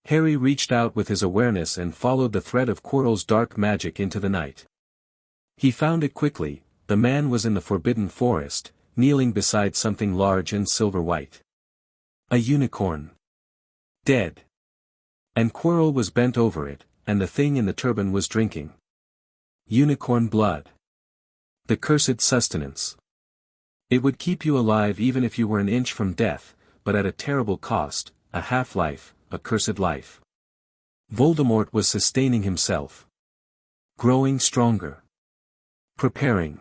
Harry reached out with his awareness and followed the thread of Quirrell's dark magic into the night. He found it quickly. The man was in the forbidden forest, kneeling beside something large and silver-white. A unicorn. Dead. And Quirrell was bent over it, and the thing in the turban was drinking. Unicorn blood. The cursed sustenance. It would keep you alive even if you were an inch from death, but at a terrible cost, a half-life, a cursed life. Voldemort was sustaining himself. Growing stronger. Preparing.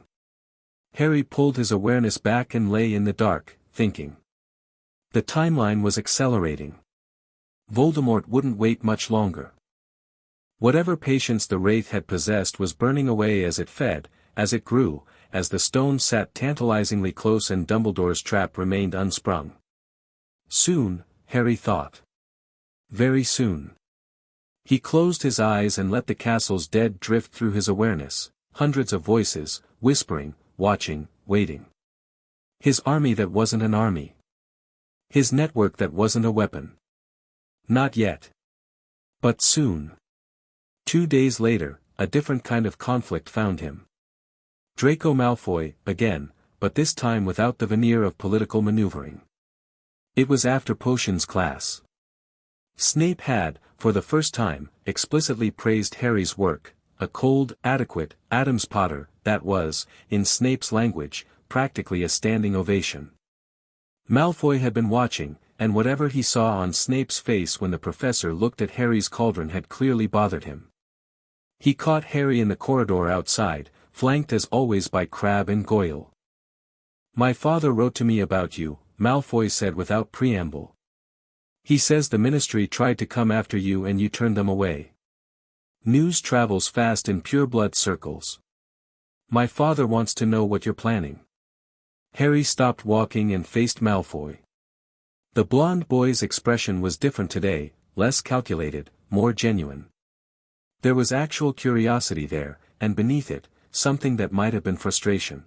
Harry pulled his awareness back and lay in the dark, thinking. The timeline was accelerating. Voldemort wouldn't wait much longer. Whatever patience the wraith had possessed was burning away as it fed, as it grew, as the stone sat tantalizingly close and Dumbledore's trap remained unsprung. Soon, Harry thought. Very soon. He closed his eyes and let the castle's dead drift through his awareness, hundreds of voices, whispering, watching, waiting. His army that wasn't an army. His network that wasn't a weapon. Not yet. But soon. 2 days later, a different kind of conflict found him. Draco Malfoy, again, but this time without the veneer of political maneuvering. It was after potions class. Snape had, for the first time, explicitly praised Harry's work, a cold, adequate, Addams-Potter, that was, in Snape's language, practically a standing ovation. Malfoy had been watching, and whatever he saw on Snape's face when the professor looked at Harry's cauldron had clearly bothered him. He caught Harry in the corridor outside, flanked as always by Crabbe and Goyle. "My father wrote to me about you," Malfoy said without preamble. "He says the Ministry tried to come after you and you turned them away." News travels fast in pureblood circles. My father wants to know what you're planning. Harry stopped walking and faced Malfoy. The blond boy's expression was different today, less calculated, more genuine. There was actual curiosity there, and beneath it, something that might have been frustration.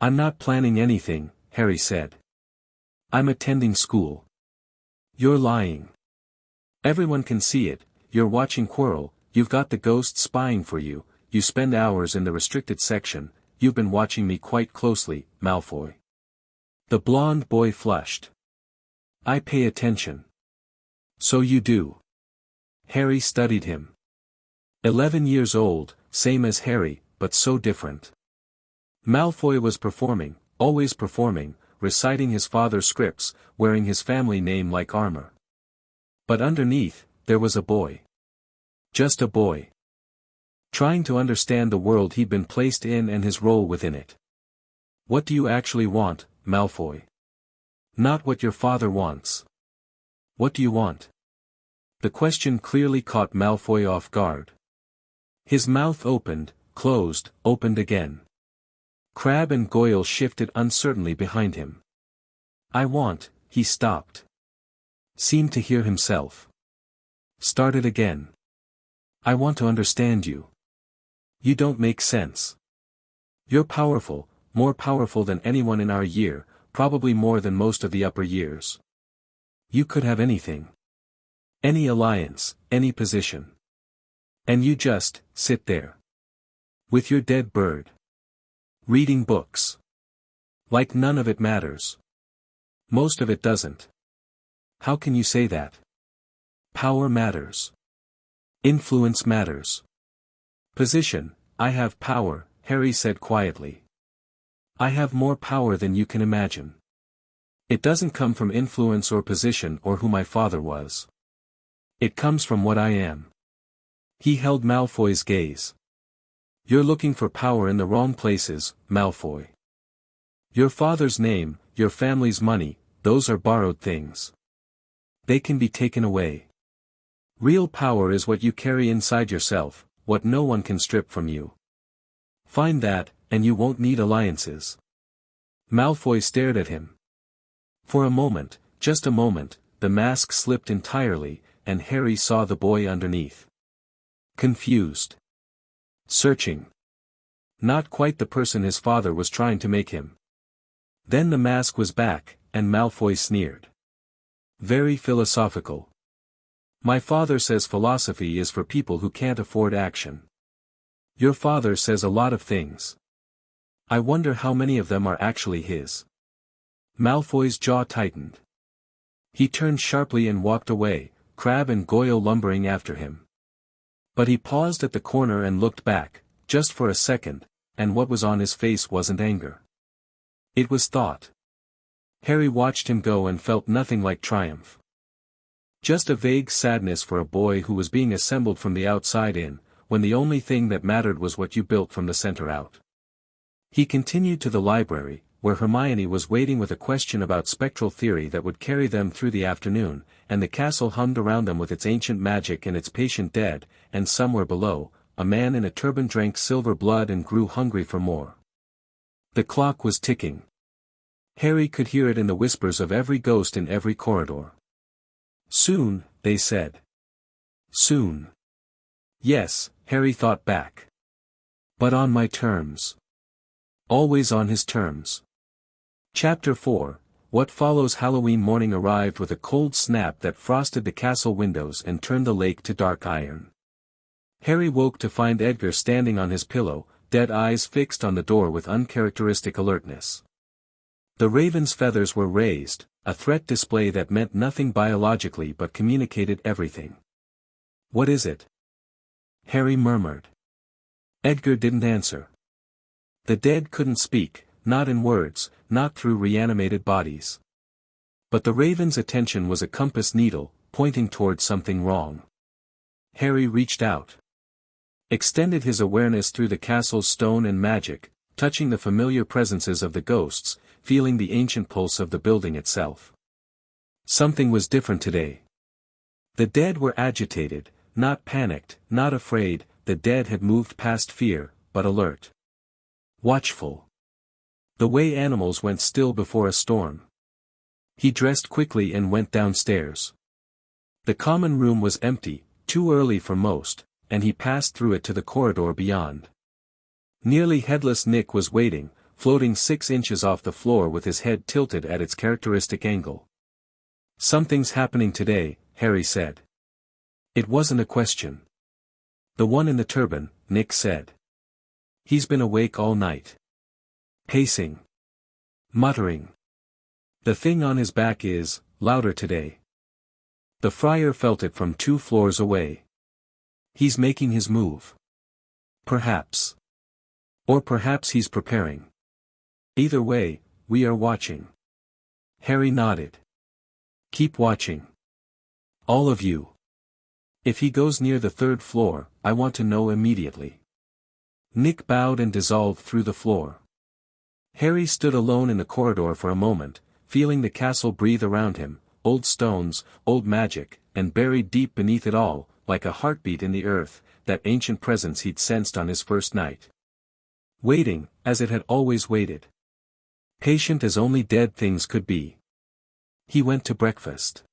I'm not planning anything, Harry said. I'm attending school. You're lying. Everyone can see it, you're watching Quirrell, you've got the ghost spying for you, you spend hours in the restricted section, you've been watching me quite closely, Malfoy. The blond boy flushed. I pay attention. So you do. Harry studied him. 11 years old, same as Harry, but so different. Malfoy was performing, always performing, reciting his father's scripts, wearing his family name like armor. But underneath, there was a boy. Just a boy. Trying to understand the world he'd been placed in and his role within it. What do you actually want, Malfoy? Not what your father wants. What do you want? The question clearly caught Malfoy off guard. His mouth opened, closed, opened again. Crabbe and Goyle shifted uncertainly behind him. He stopped. Seemed to hear himself. Started again. I want to understand you. You don't make sense. You're powerful, more powerful than anyone in our year, probably more than most of the upper years. You could have anything. Any alliance, any position. And you just, sit there. With your dead bird. Reading books. Like none of it matters. Most of it doesn't. How can you say that? Power matters. Influence matters. Position, I have power, Harry said quietly. I have more power than you can imagine. It doesn't come from influence or position or who my father was. It comes from what I am. He held Malfoy's gaze. You're looking for power in the wrong places, Malfoy. Your father's name, your family's money, those are borrowed things. They can be taken away. Real power is what you carry inside yourself, what no one can strip from you. Find that, and you won't need alliances. Malfoy stared at him. For a moment, just a moment, the mask slipped entirely, and Harry saw the boy underneath. Confused. Searching. Not quite the person his father was trying to make him. Then the mask was back, and Malfoy sneered. Very philosophical. My father says philosophy is for people who can't afford action. Your father says a lot of things. I wonder how many of them are actually his. Malfoy's jaw tightened. He turned sharply and walked away, Crabbe and Goyle lumbering after him. But he paused at the corner and looked back, just for a second, and what was on his face wasn't anger. It was thought. Harry watched him go and felt nothing like triumph. Just a vague sadness for a boy who was being assembled from the outside in, when the only thing that mattered was what you built from the center out. He continued to the library, where Hermione was waiting with a question about spectral theory that would carry them through the afternoon, and the castle hummed around them with its ancient magic and its patient dead, and somewhere below, a man in a turban drank silver blood and grew hungry for more. The clock was ticking. Harry could hear it in the whispers of every ghost in every corridor. Soon, they said. Soon. Yes, Harry thought back. But on my terms. Always on his terms. Chapter 4, What follows. Halloween morning arrived with a cold snap that frosted the castle windows and turned the lake to dark iron. Harry woke to find Edgar standing on his pillow, dead eyes fixed on the door with uncharacteristic alertness. The raven's feathers were raised, a threat display that meant nothing biologically but communicated everything. What is it? Harry murmured. Edgar didn't answer. The dead couldn't speak, not in words, not through reanimated bodies. But the raven's attention was a compass needle, pointing toward something wrong. Harry reached out. Extended his awareness through the castle's stone and magic, touching the familiar presences of the ghosts, feeling the ancient pulse of the building itself. Something was different today. The dead were agitated, not panicked, not afraid, the dead had moved past fear, but alert. Watchful. The way animals went still before a storm. He dressed quickly and went downstairs. The common room was empty, too early for most, and he passed through it to the corridor beyond. Nearly headless Nick was waiting, floating 6 inches off the floor with his head tilted at its characteristic angle. "Something's happening today," Harry said. It wasn't a question. "The one in the turban," Nick said. "He's been awake all night. Pacing. Muttering. The thing on his back is louder today." The friar felt it from 2 floors away. "He's making his move. Perhaps. Or perhaps he's preparing. Either way, we are watching." Harry nodded. "Keep watching. All of you. If he goes near the 3rd floor, I want to know immediately." Nick bowed and dissolved through the floor. Harry stood alone in the corridor for a moment, feeling the castle breathe around him, old stones, old magic, and buried deep beneath it all, like a heartbeat in the earth, that ancient presence he'd sensed on his first night. Waiting, as it had always waited. Patient as only dead things could be. He went to breakfast.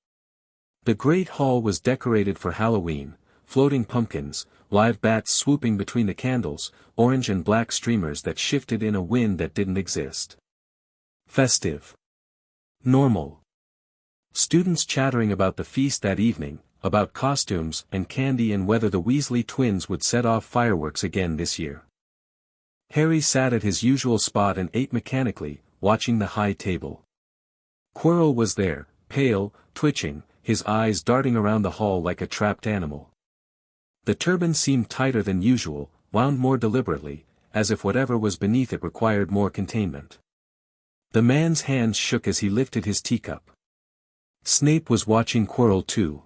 The great hall was decorated for Halloween, floating pumpkins, live bats swooping between the candles, orange and black streamers that shifted in a wind that didn't exist. Festive. Normal. Students chattering about the feast that evening, about costumes and candy and whether the Weasley twins would set off fireworks again this year. Harry sat at his usual spot and ate mechanically, watching the high table. Quirrell was there, pale, twitching, his eyes darting around the hall like a trapped animal. The turban seemed tighter than usual, wound more deliberately, as if whatever was beneath it required more containment. The man's hands shook as he lifted his teacup. Snape was watching Quirrell too.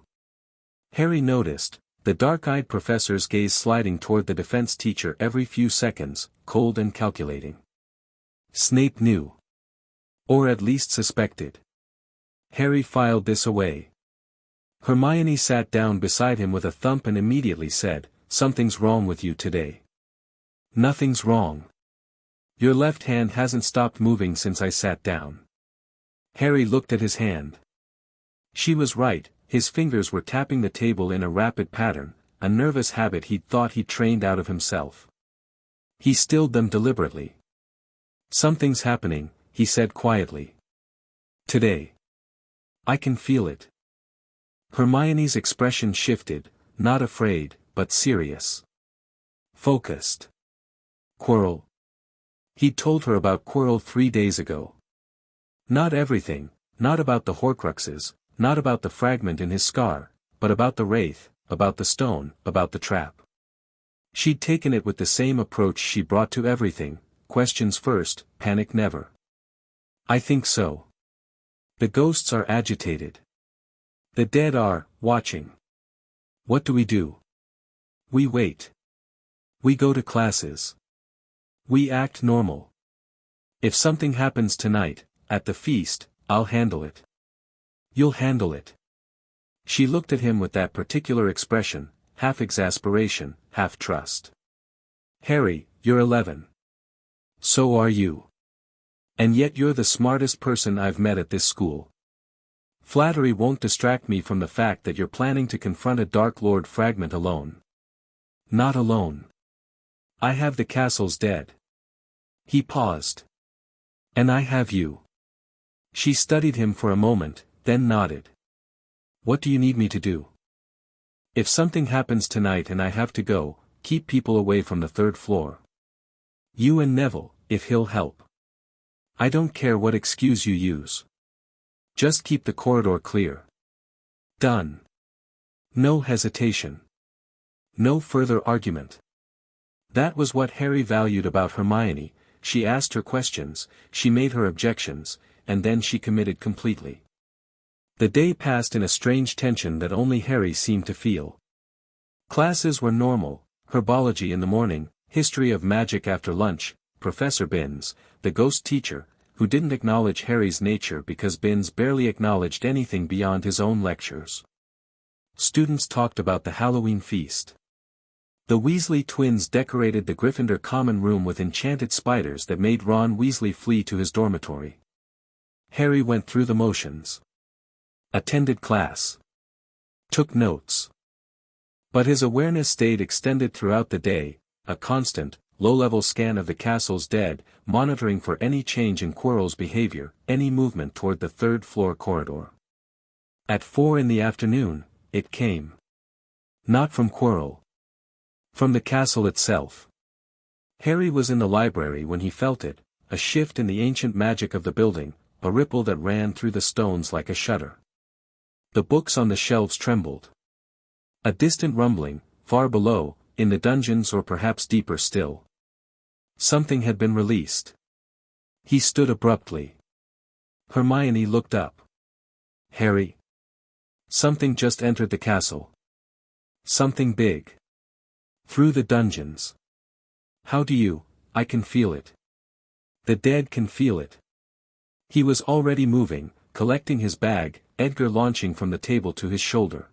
Harry noticed, the dark-eyed professor's gaze sliding toward the defense teacher every few seconds, cold and calculating. Snape knew. Or at least suspected. Harry filed this away. Hermione sat down beside him with a thump and immediately said, "Something's wrong with you today." "Nothing's wrong. Your left hand hasn't stopped moving since I sat down." Harry looked at his hand. She was right, his fingers were tapping the table in a rapid pattern, a nervous habit he'd thought he'd trained out of himself. He stilled them deliberately. "Something's happening," he said quietly. "Today. I can feel it." Hermione's expression shifted, not afraid, but serious. Focused. Quirrell. He'd told her about Quirrell 3 days ago. Not everything, not about the Horcruxes, not about the fragment in his scar, but about the wraith, about the stone, about the trap. She'd taken it with the same approach she brought to everything, questions first, panic never. "I think so. The ghosts are agitated. The dead are, watching. What do we do? We wait. We go to classes. We act normal. If something happens tonight, at the feast, I'll handle it." "You'll handle it." She looked at him with that particular expression, half exasperation, half trust. "Harry, you're 11. So are you. And yet you're the smartest person I've met at this school. Flattery won't distract me from the fact that you're planning to confront a Dark Lord fragment alone. Not alone. I have the castle's dead." He paused. "And I have you." She studied him for a moment, then nodded. "What do you need me to do?" "If something happens tonight and I have to go, keep people away from the 3rd floor. You and Neville, if he'll help. I don't care what excuse you use. Just keep the corridor clear." Done. No hesitation. No further argument. That was what Harry valued about Hermione. She asked her questions, she made her objections, and then she committed completely. The day passed in a strange tension that only Harry seemed to feel. Classes were normal, herbology in the morning, history of magic after lunch, Professor Binns, the ghost teacher, who didn't acknowledge Harry's nature because Binns barely acknowledged anything beyond his own lectures. Students talked about the Halloween feast. The Weasley twins decorated the Gryffindor common room with enchanted spiders that made Ron Weasley flee to his dormitory. Harry went through the motions. Attended class. Took notes. But his awareness stayed extended throughout the day, a constant, low-level scan of the castle's dead, monitoring for any change in Quirrell's behavior, any movement toward the third-floor corridor. At 4 in the afternoon, it came. Not from Quirrell. From the castle itself. Harry was in the library when he felt it, a shift in the ancient magic of the building, a ripple that ran through the stones like a shudder. The books on the shelves trembled. A distant rumbling, far below, in the dungeons or perhaps deeper still. Something had been released. He stood abruptly. Hermione looked up. Harry. Something just entered the castle. Something big. Through the dungeons. How do you? I can feel it. The dead can feel it. He was already moving, collecting his bag, Edgar launching from the table to his shoulder.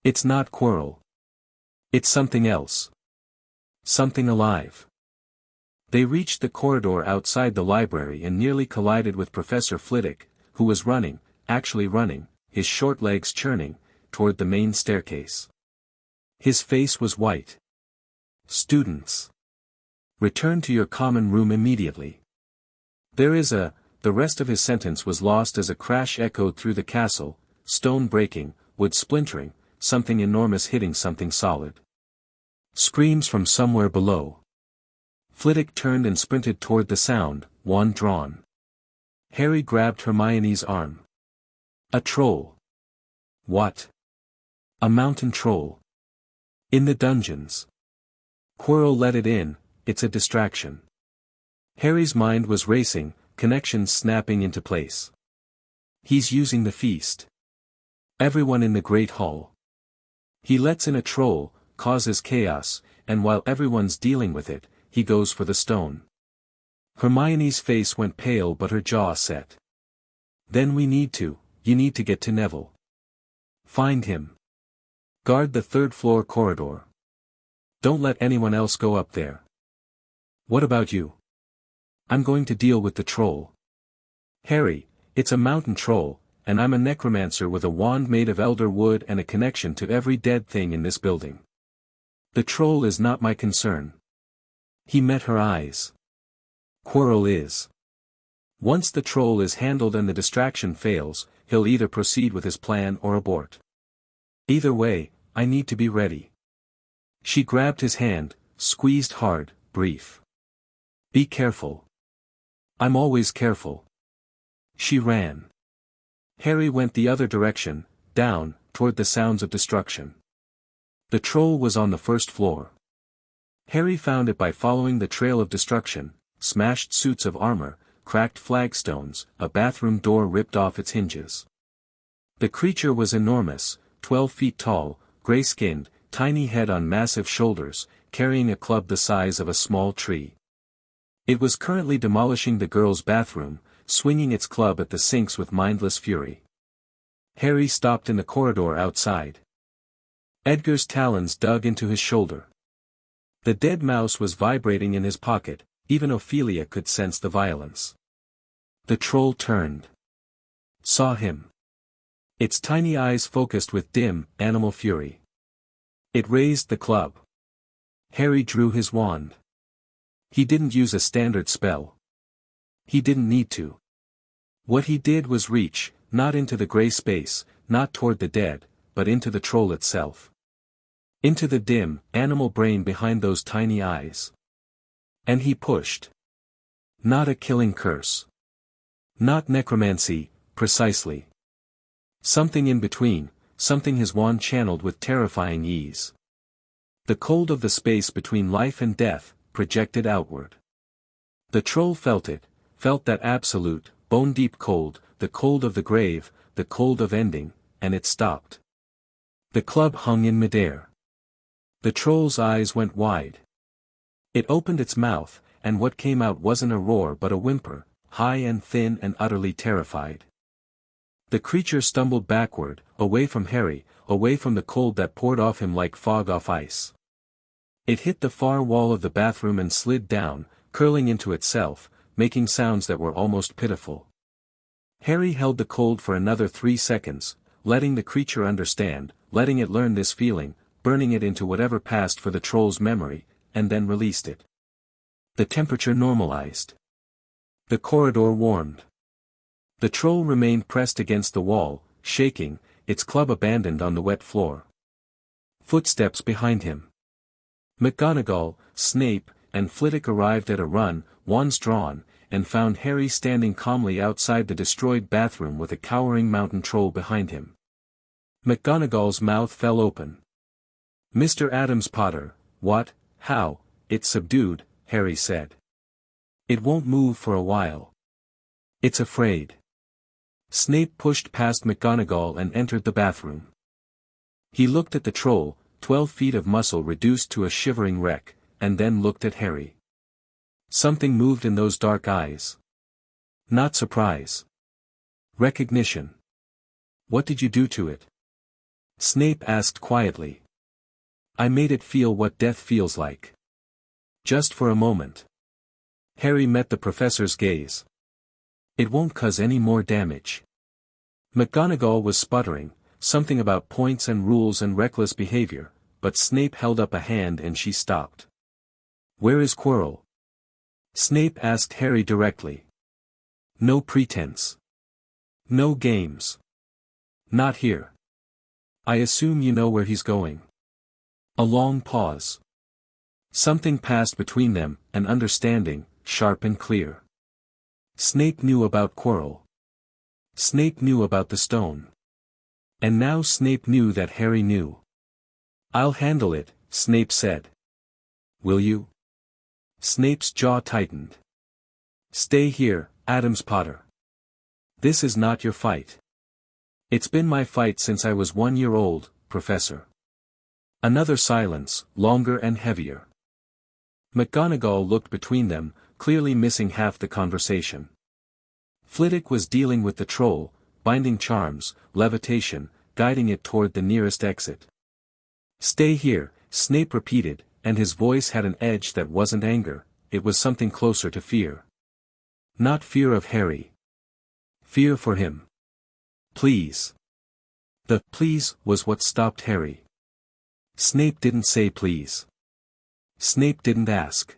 It's not Quirrell. It's something else. Something alive. They reached the corridor outside the library and nearly collided with Professor Flitwick, who was running, actually running, his short legs churning, toward the main staircase. His face was white. Students. Return to your common room immediately. The rest of his sentence was lost as a crash echoed through the castle, stone breaking, wood splintering, something enormous hitting something solid. Screams from somewhere below. Flitwick turned and sprinted toward the sound, wand drawn. Harry grabbed Hermione's arm. A troll. What? A mountain troll. In the dungeons. Quirrell let it in, it's a distraction. Harry's mind was racing, connections snapping into place. He's using the feast. Everyone in the Great Hall. He lets in a troll, causes chaos, and while everyone's dealing with it, he goes for the stone. Hermione's face went pale but her jaw set. Then you need to get to Neville. Find him. Guard the third-floor corridor. Don't let anyone else go up there. What about you? I'm going to deal with the troll. Harry, it's a mountain troll, and I'm a necromancer with a wand made of elder wood and a connection to every dead thing in this building. The troll is not my concern. He met her eyes. Quirrell is. Once the troll is handled and the distraction fails, he'll either proceed with his plan or abort. Either way, I need to be ready. She grabbed his hand, squeezed hard, brief. Be careful. I'm always careful. She ran. Harry went the other direction, down, toward the sounds of destruction. The troll was on the first floor. Harry found it by following the trail of destruction, smashed suits of armor, cracked flagstones, a bathroom door ripped off its hinges. The creature was enormous, 12 feet tall, gray-skinned, tiny head on massive shoulders, carrying a club the size of a small tree. It was currently demolishing the girls' bathroom, swinging its club at the sinks with mindless fury. Harry stopped in the corridor outside. Edgar's talons dug into his shoulder. The dead mouse was vibrating in his pocket, even Ophelia could sense the violence. The troll turned. Saw him. Its tiny eyes focused with dim, animal fury. It raised the club. Harry drew his wand. He didn't use a standard spell. He didn't need to. What he did was reach, not into the gray space, not toward the dead, but into the troll itself. Into the dim, animal brain behind those tiny eyes. And he pushed. Not a killing curse. Not necromancy, precisely. Something in between, something his wand channeled with terrifying ease. The cold of the space between life and death, projected outward. The troll felt it, felt that absolute, bone-deep cold, the cold of the grave, the cold of ending, and it stopped. The club hung in midair. The troll's eyes went wide. It opened its mouth, and what came out wasn't a roar but a whimper, high and thin and utterly terrified. The creature stumbled backward, away from Harry, away from the cold that poured off him like fog off ice. It hit the far wall of the bathroom and slid down, curling into itself, making sounds that were almost pitiful. Harry held the cold for another 3 seconds, letting the creature understand, letting it learn this feeling, burning it into whatever passed for the troll's memory, and then released it. The temperature normalized. The corridor warmed. The troll remained pressed against the wall, shaking, its club abandoned on the wet floor. Footsteps behind him. McGonagall, Snape, and Flitwick arrived at a run, wands drawn, and found Harry standing calmly outside the destroyed bathroom with a cowering mountain troll behind him. McGonagall's mouth fell open. "Mr. Addams-Potter, what, how?" "It's subdued," Harry said. "It won't move for a while. It's afraid." Snape pushed past McGonagall and entered the bathroom. He looked at the troll, 12 feet of muscle reduced to a shivering wreck, and then looked at Harry. Something moved in those dark eyes. Not surprise. Recognition. "What did you do to it?" Snape asked quietly. "I made it feel what death feels like. Just for a moment." Harry met the professor's gaze. "It won't cause any more damage." McGonagall was sputtering, something about points and rules and reckless behavior, but Snape held up a hand and she stopped. "Where is Quirrell?" Snape asked Harry directly. "No pretense. No games. Not here. I assume you know where he's going." A long pause. Something passed between them, an understanding, sharp and clear. Snape knew about Quirrell. Snape knew about the stone. And now Snape knew that Harry knew. "I'll handle it," Snape said. "Will you?" Snape's jaw tightened. "Stay here, Addams-Potter. This is not your fight." "It's been my fight since I was 1 year old, Professor." Another silence, longer and heavier. McGonagall looked between them, clearly missing half the conversation. Flitwick was dealing with the troll, binding charms, levitation, guiding it toward the nearest exit. "Stay here," Snape repeated, and his voice had an edge that wasn't anger, it was something closer to fear. Not fear of Harry. Fear for him. "Please." The "please" was what stopped Harry. Snape didn't say please. Snape didn't ask.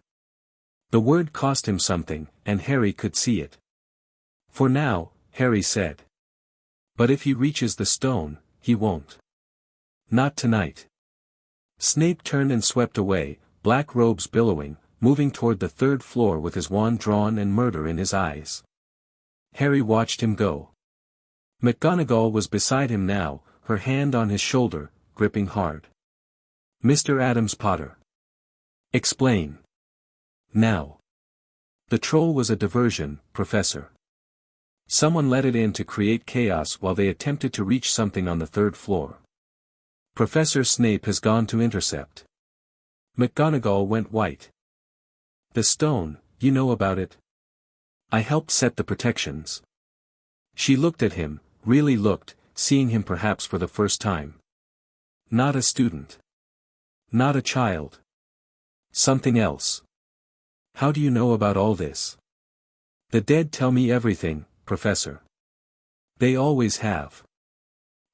The word cost him something, and Harry could see it. "For now," Harry said. "But if he reaches the stone, he won't. Not tonight." Snape turned and swept away, black robes billowing, moving toward the 3rd floor with his wand drawn and murder in his eyes. Harry watched him go. McGonagall was beside him now, her hand on his shoulder, gripping hard. "Mr. Addams-Potter. Explain. Now." "The troll was a diversion, Professor. Someone let it in to create chaos while they attempted to reach something on the 3rd floor. Professor Snape has gone to intercept." McGonagall went white. "The stone, you know about it?" "I helped set the protections." She looked at him, really looked, seeing him perhaps for the first time. Not a student. Not a child. Something else. "How do you know about all this?" "The dead tell me everything, Professor. They always have."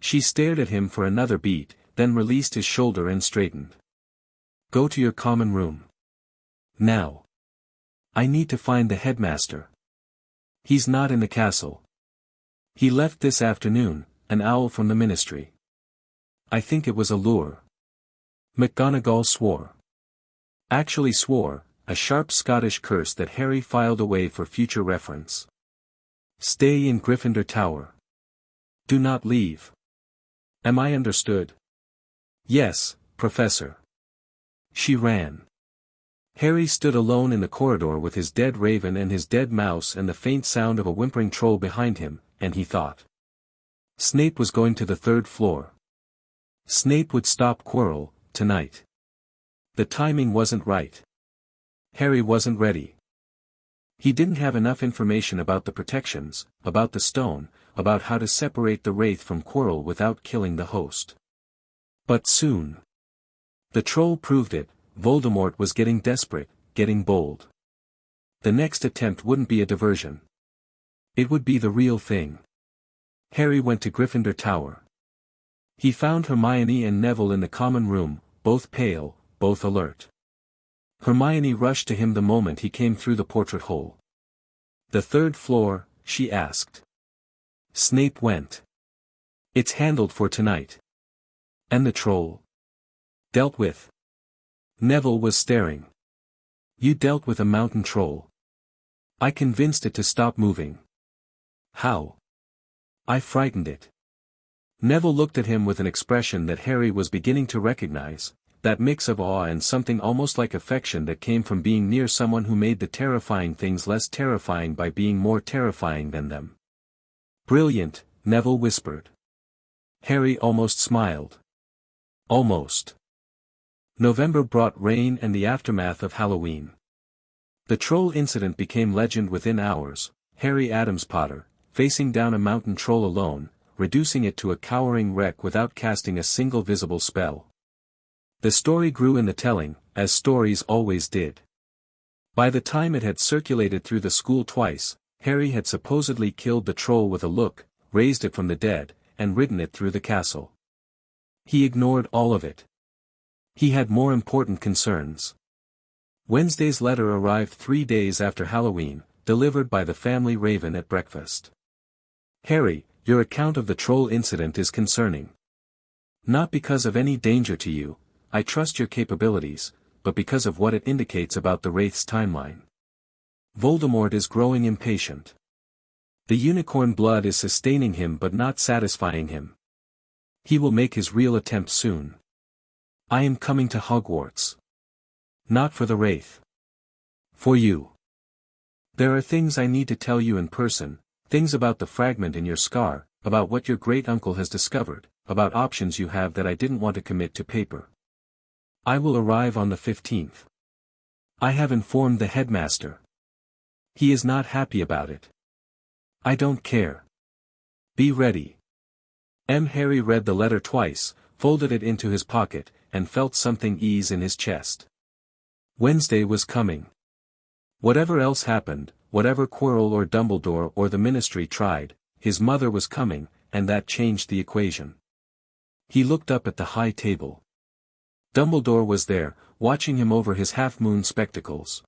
She stared at him for another beat, then released his shoulder and straightened. "Go to your common room. Now. I need to find the headmaster. He's not in the castle. He left this afternoon, an owl from the ministry. I think it was a lure." McGonagall swore. Actually swore, a sharp Scottish curse that Harry filed away for future reference. "Stay in Gryffindor Tower. Do not leave. Am I understood?" "Yes, Professor." She ran. Harry stood alone in the corridor with his dead raven and his dead mouse and the faint sound of a whimpering troll behind him, and he thought. Snape was going to the 3rd floor. Snape would stop Quirrell, tonight. The timing wasn't right. Harry wasn't ready. He didn't have enough information about the protections, about the stone, about how to separate the wraith from Quirrell without killing the host. But soon, the troll proved it. Voldemort was getting desperate, getting bold. The next attempt wouldn't be a diversion. It would be the real thing. Harry went to Gryffindor Tower. He found Hermione and Neville in the common room, both pale, both alert. Hermione rushed to him the moment he came through the portrait hole. "The third floor?" she asked. Snape went. "It's handled for tonight." "And the troll?" "Dealt with." Neville was staring. "You dealt with a mountain troll?" "I convinced it to stop moving." "How?" "I frightened it." Neville looked at him with an expression that Harry was beginning to recognize, that mix of awe and something almost like affection that came from being near someone who made the terrifying things less terrifying by being more terrifying than them. "Brilliant," Neville whispered. Harry almost smiled. Almost. November brought rain and the aftermath of Halloween. The troll incident became legend within hours. Harry Addams-Potter, facing down a mountain troll alone, reducing it to a cowering wreck without casting a single visible spell. The story grew in the telling, as stories always did. By the time it had circulated through the school twice, Harry had supposedly killed the troll with a look, raised it from the dead, and ridden it through the castle. He ignored all of it. He had more important concerns. Wednesday's letter arrived 3 days after Halloween, delivered by the family raven at breakfast. "Harry, your account of the troll incident is concerning. Not because of any danger to you, I trust your capabilities, but because of what it indicates about the Wraith's timeline. Voldemort is growing impatient. The unicorn blood is sustaining him but not satisfying him. He will make his real attempt soon. I am coming to Hogwarts. Not for the Wraith. For you. There are things I need to tell you in person, things about the fragment in your scar, about what your great-uncle has discovered, about options you have that I didn't want to commit to paper. I will arrive on the 15th. I have informed the headmaster. He is not happy about it. I don't care. Be ready." Harry read the letter twice, folded it into his pocket, and felt something ease in his chest. Wednesday was coming. Whatever else happened, whatever Quirrell or Dumbledore or the Ministry tried, his mother was coming, and that changed the equation. He looked up at the high table. Dumbledore was there, watching him over his half-moon spectacles.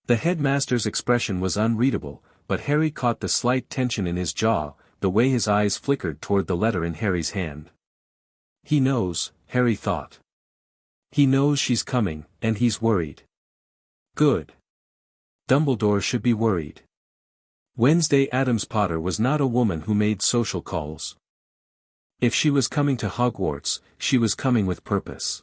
The headmaster's expression was unreadable, but Harry caught the slight tension in his jaw, the way his eyes flickered toward the letter in Harry's hand. He knows, Harry thought. He knows she's coming, and he's worried. Good. Dumbledore should be worried. Wednesday Addams-Potter was not a woman who made social calls. If she was coming to Hogwarts, she was coming with purpose.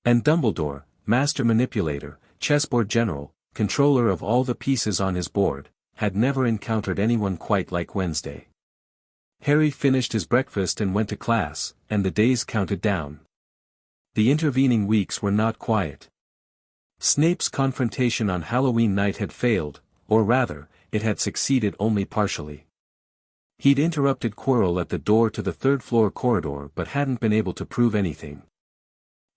And Dumbledore, master manipulator, chessboard general, controller of all the pieces on his board, had never encountered anyone quite like Wednesday. Harry finished his breakfast and went to class, and the days counted down. The intervening weeks were not quiet. Snape's confrontation on Halloween night had failed, or rather, it had succeeded only partially. He'd interrupted Quirrell at the door to the third-floor corridor but hadn't been able to prove anything.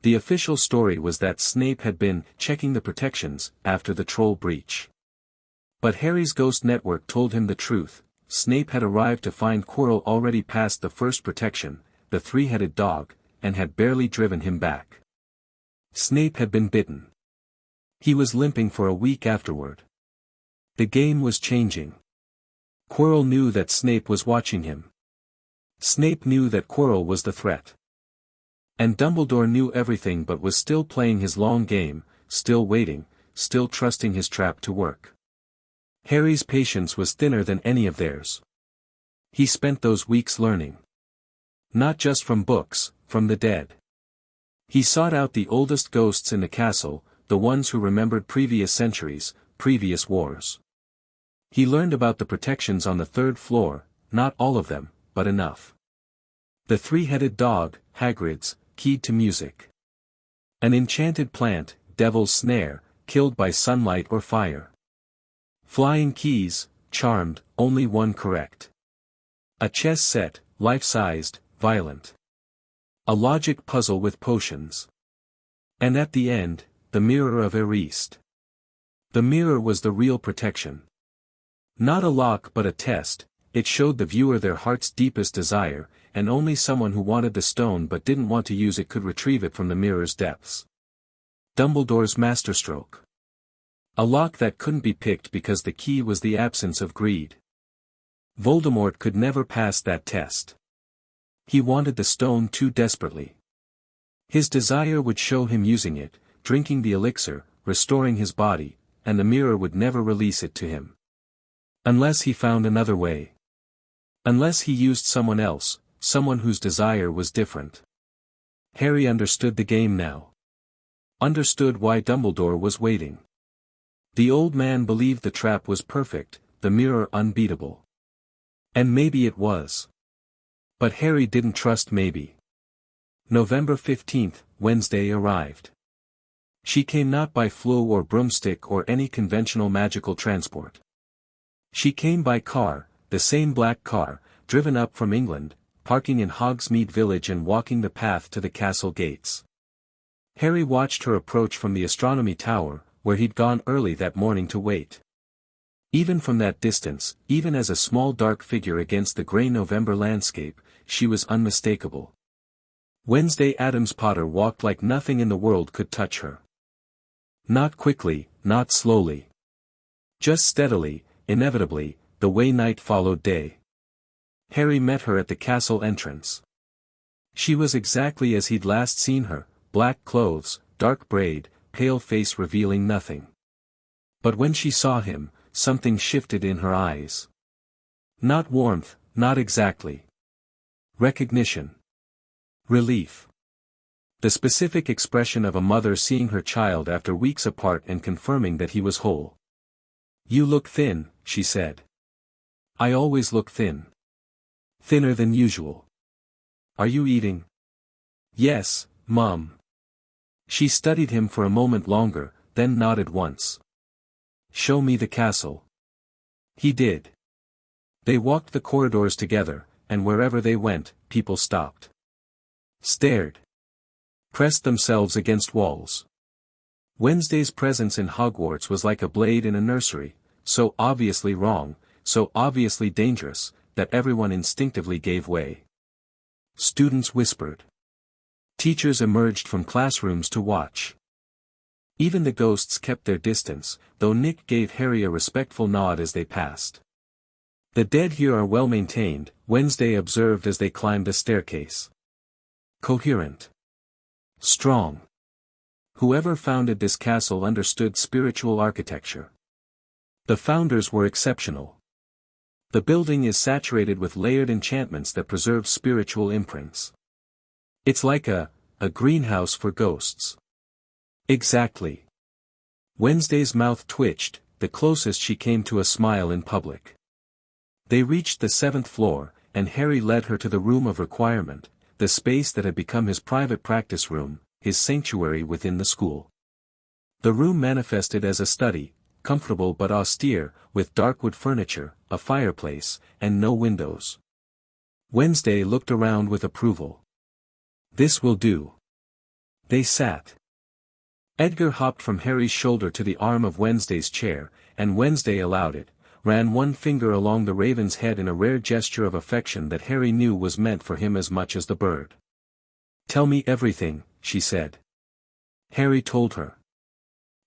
The official story was that Snape had been checking the protections after the troll breach. But Harry's ghost network told him the truth. Snape had arrived to find Quirrell already past the first protection, the three-headed dog, and had barely driven him back. Snape had been bitten. He was limping for a week afterward. The game was changing. Quirrell knew that Snape was watching him. Snape knew that Quirrell was the threat. And Dumbledore knew everything but was still playing his long game, still waiting, still trusting his trap to work. Harry's patience was thinner than any of theirs. He spent those weeks learning. Not just from books, from the dead. He sought out the oldest ghosts in the castle, the ones who remembered previous centuries, previous wars. He learned about the protections on the third floor, not all of them, but enough. The three-headed dog, Hagrid's, keyed to music. An enchanted plant, Devil's Snare, killed by sunlight or fire. Flying keys, charmed, only one correct. A chess set, life-sized, violent. A logic puzzle with potions. And at the end, the mirror of Erist. The mirror was the real protection. Not a lock but a test, it showed the viewer their heart's deepest desire, and only someone who wanted the stone but didn't want to use it could retrieve it from the mirror's depths. Dumbledore's masterstroke. A lock that couldn't be picked because the key was the absence of greed. Voldemort could never pass that test. He wanted the stone too desperately. His desire would show him using it, drinking the elixir, restoring his body, and the mirror would never release it to him. Unless he found another way. Unless he used someone else, someone whose desire was different. Harry understood the game now. Understood why Dumbledore was waiting. The old man believed the trap was perfect, the mirror unbeatable. And maybe it was. But Harry didn't trust maybe. November 15th, Wednesday arrived. She came not by flo or broomstick or any conventional magical transport. She came by car, the same black car, driven up from England, parking in Hogsmeade Village and walking the path to the castle gates. Harry watched her approach from the astronomy tower, where he'd gone early that morning to wait. Even from that distance, even as a small dark figure against the grey November landscape, she was unmistakable. Wednesday Addams-Potter walked like nothing in the world could touch her. Not quickly, not slowly. Just steadily, inevitably, the way night followed day. Harry met her at the castle entrance. She was exactly as he'd last seen her, black clothes, dark braid, pale face revealing nothing. But when she saw him, something shifted in her eyes. Not warmth, not exactly. Recognition. Relief. The specific expression of a mother seeing her child after weeks apart and confirming that he was whole. "You look thin," she said. "I always look thin. Thinner than usual. Are you eating?" "Yes, Mum." She studied him for a moment longer, then nodded once. "Show me the castle." He did. They walked the corridors together, and wherever they went, people stopped. Stared. Pressed themselves against walls. Wednesday's presence in Hogwarts was like a blade in a nursery, so obviously wrong, so obviously dangerous, that everyone instinctively gave way. Students whispered. Teachers emerged from classrooms to watch. Even the ghosts kept their distance, though Nick gave Harry a respectful nod as they passed. "The dead here are well maintained," Wednesday observed as they climbed the staircase. "Coherent. Strong. Whoever founded this castle understood spiritual architecture. The founders were exceptional. The building is saturated with layered enchantments that preserve spiritual imprints. It's like a greenhouse for ghosts." "Exactly." Wednesday's mouth twitched, the closest she came to a smile in public. They reached the 7th floor, and Harry led her to the room of requirement, the space that had become his private practice room, his sanctuary within the school. The room manifested as a study, comfortable but austere, with dark wood furniture, a fireplace, and no windows. Wednesday looked around with approval. "This will do." They sat. Edgar hopped from Harry's shoulder to the arm of Wednesday's chair, and Wednesday allowed it, ran one finger along the raven's head in a rare gesture of affection that Harry knew was meant for him as much as the bird. "Tell me everything," she said. Harry told her.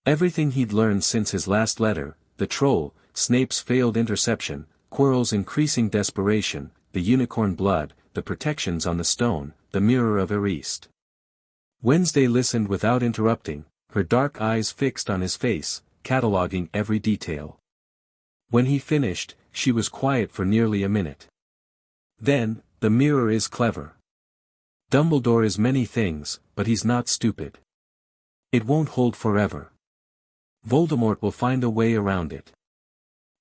Everything he'd learned since his last letter, the troll, Snape's failed interception, Quirrell's increasing desperation, the unicorn blood, the protections on the stone, the mirror of Erist. Wednesday listened without interrupting, her dark eyes fixed on his face, cataloguing every detail. When he finished, she was quiet for nearly a minute. Then, "The mirror is clever. Dumbledore is many things, but he's not stupid. It won't hold forever. Voldemort will find a way around it.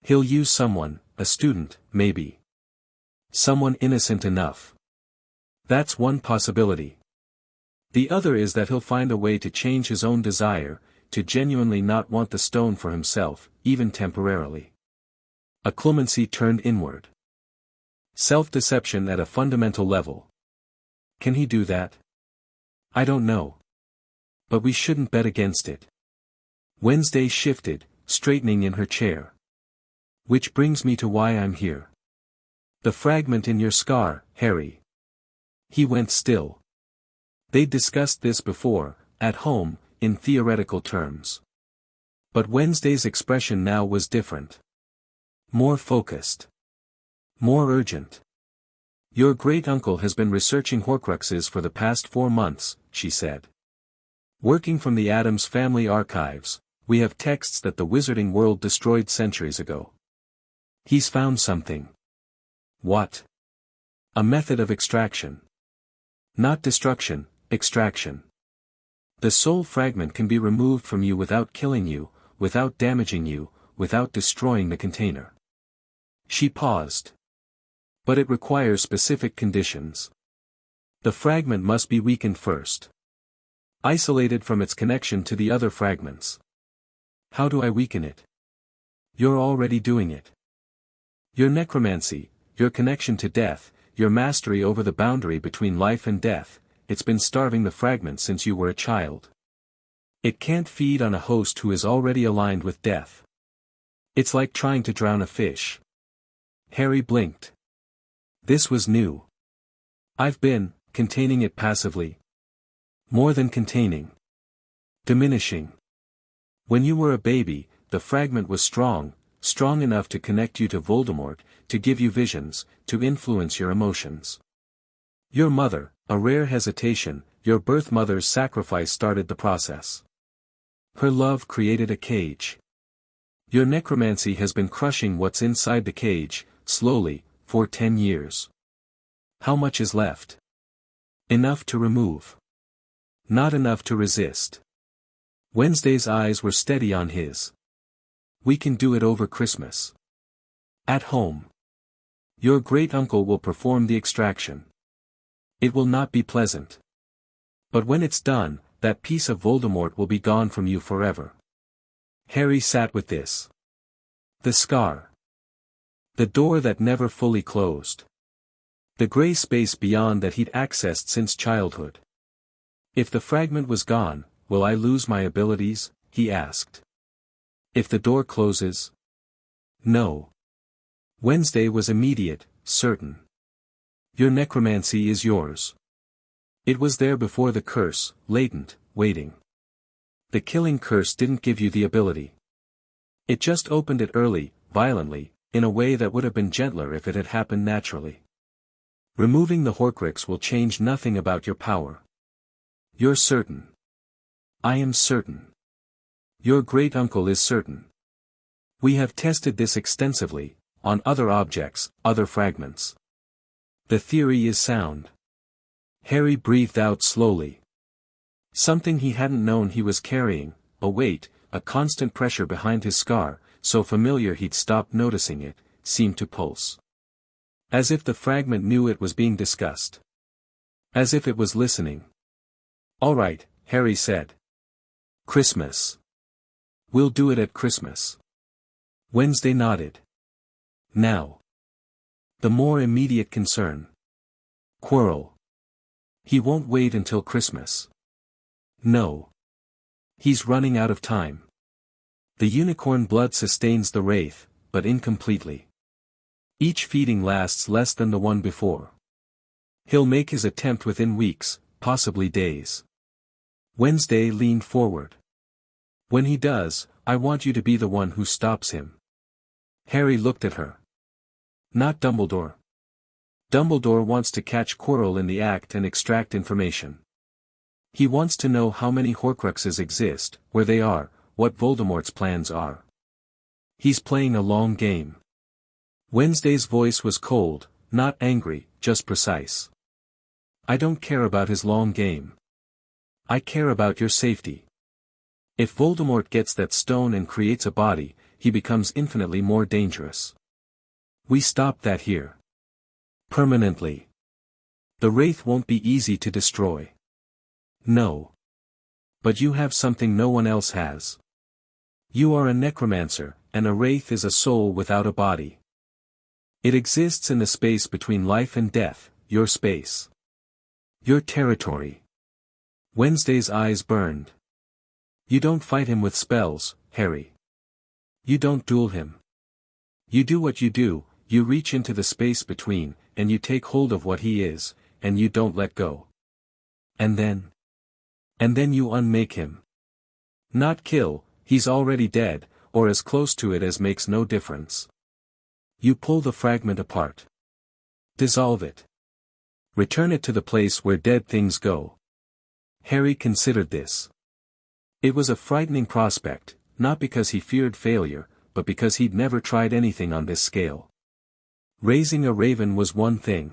He'll use someone, a student, maybe. Someone innocent enough. That's one possibility. The other is that he'll find a way to change his own desire, to genuinely not want the stone for himself, even temporarily." A clemency turned inward. Self-deception at a fundamental level. Can he do that? I don't know. But we shouldn't bet against it. Wednesday shifted, straightening in her chair. Which brings me to why I'm here. The fragment in your scar, Harry. He went still. They'd discussed this before, at home, in theoretical terms. But Wednesday's expression now was different. More focused. More urgent. Your great-uncle has been researching Horcruxes for the past 4 months, she said. Working from the Addams family archives, we have texts that the wizarding world destroyed centuries ago. He's found something. What? A method of extraction. Not destruction, extraction. The soul fragment can be removed from you without killing you, without damaging you, without destroying the container. She paused. But it requires specific conditions. The fragment must be weakened first. Isolated from its connection to the other fragments. How do I weaken it? You're already doing it. Your necromancy, your connection to death, your mastery over the boundary between life and death, it's been starving the fragment since you were a child. It can't feed on a host who is already aligned with death. It's like trying to drown a fish. Harry blinked. This was new. I've been containing it passively. More than containing. Diminishing. When you were a baby, the fragment was strong enough to connect you to Voldemort, to give you visions, to influence your emotions. Your mother, a rare hesitation, your birth mother's sacrifice started the process. Her love created a cage. Your necromancy has been crushing what's inside the cage, slowly, for 10 years. How much is left? Enough to remove. Not enough to resist. Wednesday's eyes were steady on his. We can do it over Christmas. At home. Your great-uncle will perform the extraction. It will not be pleasant. But when it's done, that piece of Voldemort will be gone from you forever. Harry sat with this. The scar. The door that never fully closed. The gray space beyond that he'd accessed since childhood. If the fragment was gone, will I lose my abilities? He asked. If the door closes? No. Wednesday was immediate, certain. Your necromancy is yours. It was there before the curse, latent, waiting. The killing curse didn't give you the ability. It just opened it early, violently, in a way that would have been gentler if it had happened naturally. Removing the Horcrux will change nothing about your power. You're certain. I am certain. Your great-uncle is certain. We have tested this extensively, on other objects, other fragments. The theory is sound. Harry breathed out slowly. Something he hadn't known he was carrying, a weight, a constant pressure behind his scar, so familiar he'd stopped noticing it, seemed to pulse. As if the fragment knew it was being discussed. As if it was listening. All right, Harry said. Christmas. We'll do it at Christmas. Wednesday nodded. Now. The more immediate concern. Quirrell. He won't wait until Christmas. No. He's running out of time. The unicorn blood sustains the wraith, but incompletely. Each feeding lasts less than the one before. He'll make his attempt within weeks, possibly days. Wednesday leaned forward. When he does, I want you to be the one who stops him. Harry looked at her. Not Dumbledore. Dumbledore wants to catch Quirrell in the act and extract information. He wants to know how many Horcruxes exist, where they are, what Voldemort's plans are. He's playing a long game. Wednesday's voice was cold, not angry, just precise. I don't care about his long game. I care about your safety. If Voldemort gets that stone and creates a body, he becomes infinitely more dangerous. We stop that here. Permanently. The wraith won't be easy to destroy. No. But you have something no one else has. You are a necromancer, and a wraith is a soul without a body. It exists in the space between life and death, your space. Your territory. Wednesday's eyes burned. You don't fight him with spells, Harry. You don't duel him. You do what you do, you reach into the space between, and you take hold of what he is, and you don't let go. And then you unmake him. Not kill, he's already dead, or as close to it as makes no difference. You pull the fragment apart. Dissolve it. Return it to the place where dead things go. Harry considered this. It was a frightening prospect, not because he feared failure, but because he'd never tried anything on this scale. Raising a raven was one thing.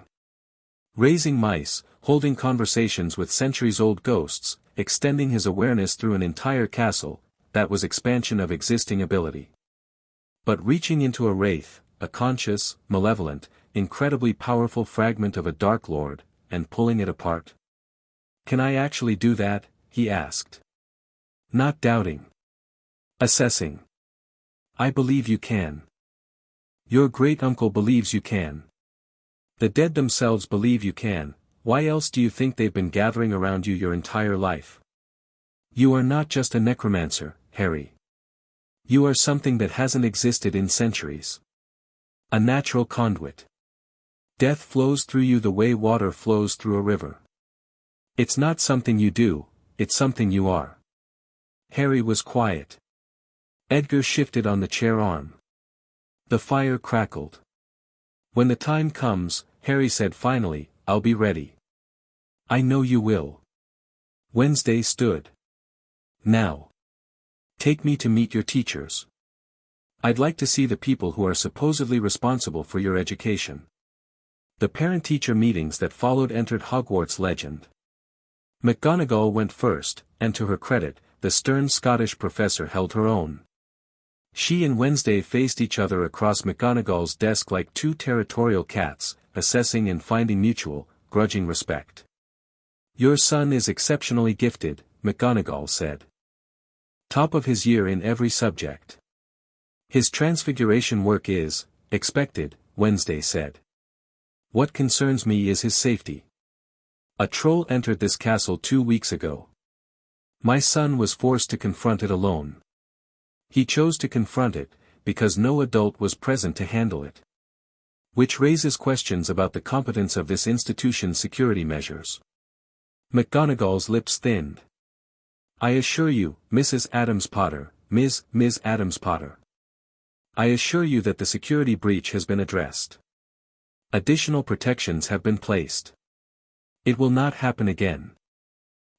Raising mice, holding conversations with centuries-old ghosts, extending his awareness through an entire castle, that was expansion of existing ability. But reaching into a wraith, a conscious, malevolent, incredibly powerful fragment of a Dark Lord, and pulling it apart? Can I actually do that? He asked. Not doubting. Assessing. I believe you can. Your great-uncle believes you can. The dead themselves believe you can. Why else do you think they've been gathering around you your entire life? You are not just a necromancer, Harry. You are something that hasn't existed in centuries. A natural conduit. Death flows through you the way water flows through a river. It's not something you do, it's something you are. Harry was quiet. Edgar shifted on the chair arm. The fire crackled. When the time comes, Harry said finally, I'll be ready. I know you will. Wednesday stood. Now. Take me to meet your teachers. I'd like to see the people who are supposedly responsible for your education. The parent-teacher meetings that followed entered Hogwarts legend. McGonagall went first, and to her credit, the stern Scottish professor held her own. She and Wednesday faced each other across McGonagall's desk like two territorial cats, assessing and finding mutual, grudging respect. Your son is exceptionally gifted, McGonagall said. Top of his year in every subject. His transfiguration work is, expected, Wednesday said. What concerns me is his safety. A troll entered this castle 2 weeks ago. My son was forced to confront it alone. He chose to confront it, because no adult was present to handle it. Which raises questions about the competence of this institution's security measures. McGonagall's lips thinned. I assure you, Mrs. Addams-Potter, Ms. Addams-Potter. I assure you that the security breach has been addressed. Additional protections have been placed. It will not happen again.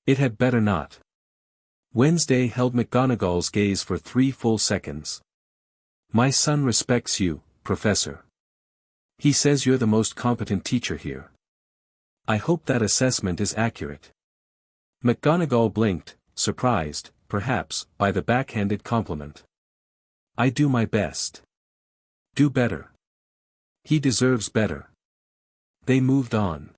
It had better not. Wednesday held McGonagall's gaze for 3 full seconds. My son respects you, Professor. He says you're the most competent teacher here. I hope that assessment is accurate. McGonagall blinked, surprised, perhaps, by the backhanded compliment. I do my best. Do better. He deserves better. They moved on.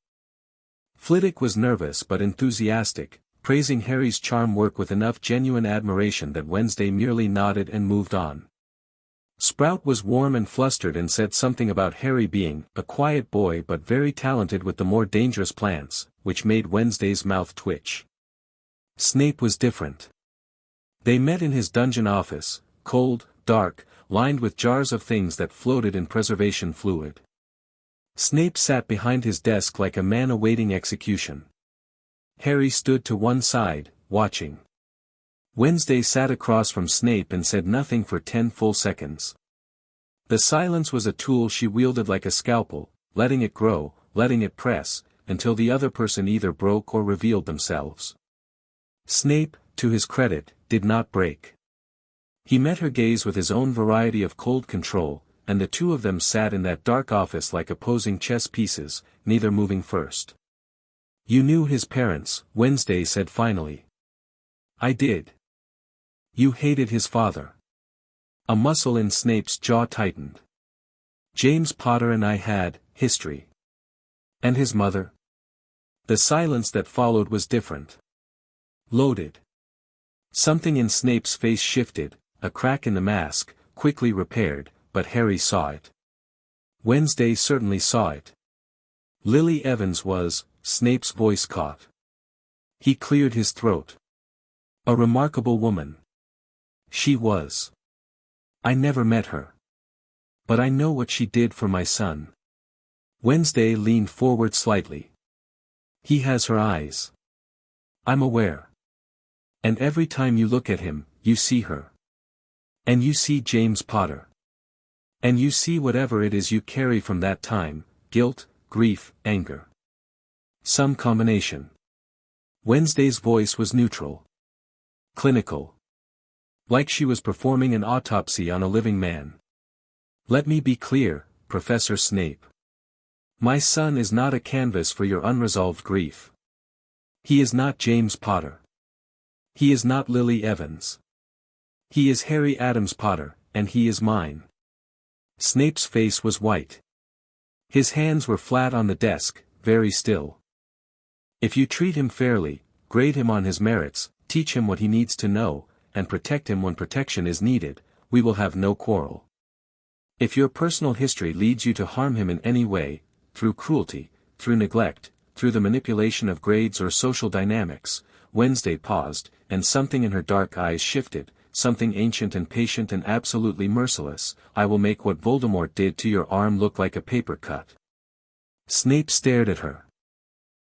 Flitwick was nervous but enthusiastic, praising Harry's charm work with enough genuine admiration that Wednesday merely nodded and moved on. Sprout was warm and flustered and said something about Harry being a quiet boy but very talented with the more dangerous plants, which made Wednesday's mouth twitch. Snape was different. They met in his dungeon office, cold, dark, lined with jars of things that floated in preservation fluid. Snape sat behind his desk like a man awaiting execution. Harry stood to one side, watching. Wednesday sat across from Snape and said nothing for 10 full seconds. The silence was a tool she wielded like a scalpel, letting it grow, letting it press, until the other person either broke or revealed themselves. Snape, to his credit, did not break. He met her gaze with his own variety of cold control, and the two of them sat in that dark office like opposing chess pieces, neither moving first. You knew his parents, Wednesday said finally. I did. You hated his father. A muscle in Snape's jaw tightened. James Potter and I had history. And his mother? The silence that followed was different. Loaded. Something in Snape's face shifted, a crack in the mask, quickly repaired, but Harry saw it. Wednesday certainly saw it. Lily Evans was, Snape's voice caught. He cleared his throat. A remarkable woman. She was. I never met her. But I know what she did for my son. Wednesday leaned forward slightly. He has her eyes. I'm aware. And every time you look at him, you see her. And you see James Potter. And you see whatever it is you carry from that time, guilt, grief, anger. Some combination. Wednesday's voice was neutral. Clinical. Like she was performing an autopsy on a living man. Let me be clear, Professor Snape. My son is not a canvas for your unresolved grief. He is not James Potter. He is not Lily Evans. He is Harry Addams-Potter, and he is mine. Snape's face was white. His hands were flat on the desk, very still. If you treat him fairly, grade him on his merits, teach him what he needs to know, and protect him when protection is needed, we will have no quarrel. If your personal history leads you to harm him in any way, through cruelty, through neglect, through the manipulation of grades or social dynamics, Wednesday paused, and something in her dark eyes shifted, something ancient and patient and absolutely merciless. I will make what Voldemort did to your arm look like a paper cut. Snape stared at her.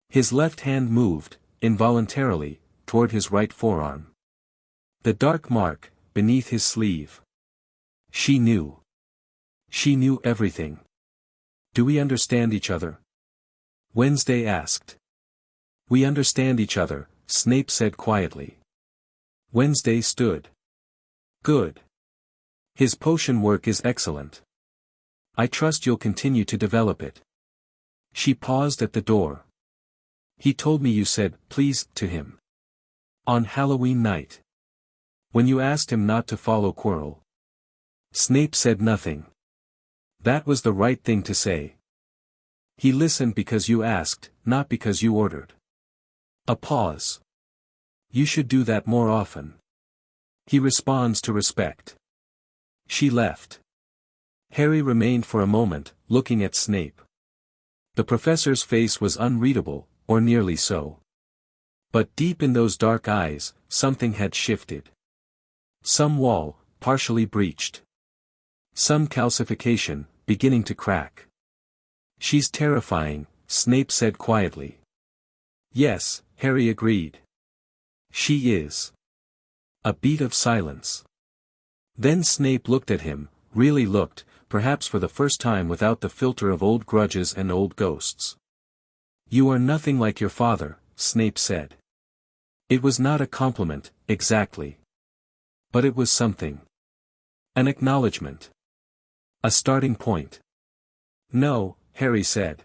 His left hand moved, involuntarily, toward his right forearm. The dark mark, beneath his sleeve. She knew. She knew everything. Do we understand each other? Wednesday asked. We understand each other, Snape said quietly. Wednesday stood. Good. His potion work is excellent. I trust you'll continue to develop it. She paused at the door. He told me you said, please, to him. On Halloween night. When you asked him not to follow Quirrell. Snape said nothing. That was the right thing to say. He listened because you asked, not because you ordered. A pause. You should do that more often. He responds to respect. She left. Harry remained for a moment, looking at Snape. The professor's face was unreadable, or nearly so. But deep in those dark eyes, something had shifted. Some wall, partially breached. Some calcification, beginning to crack. She's terrifying, Snape said quietly. Yes, Harry agreed. She is. A beat of silence. Then Snape looked at him, really looked, perhaps for the first time without the filter of old grudges and old ghosts. You are nothing like your father, Snape said. It was not a compliment, exactly. But it was something. An acknowledgement. A starting point. No, Harry said.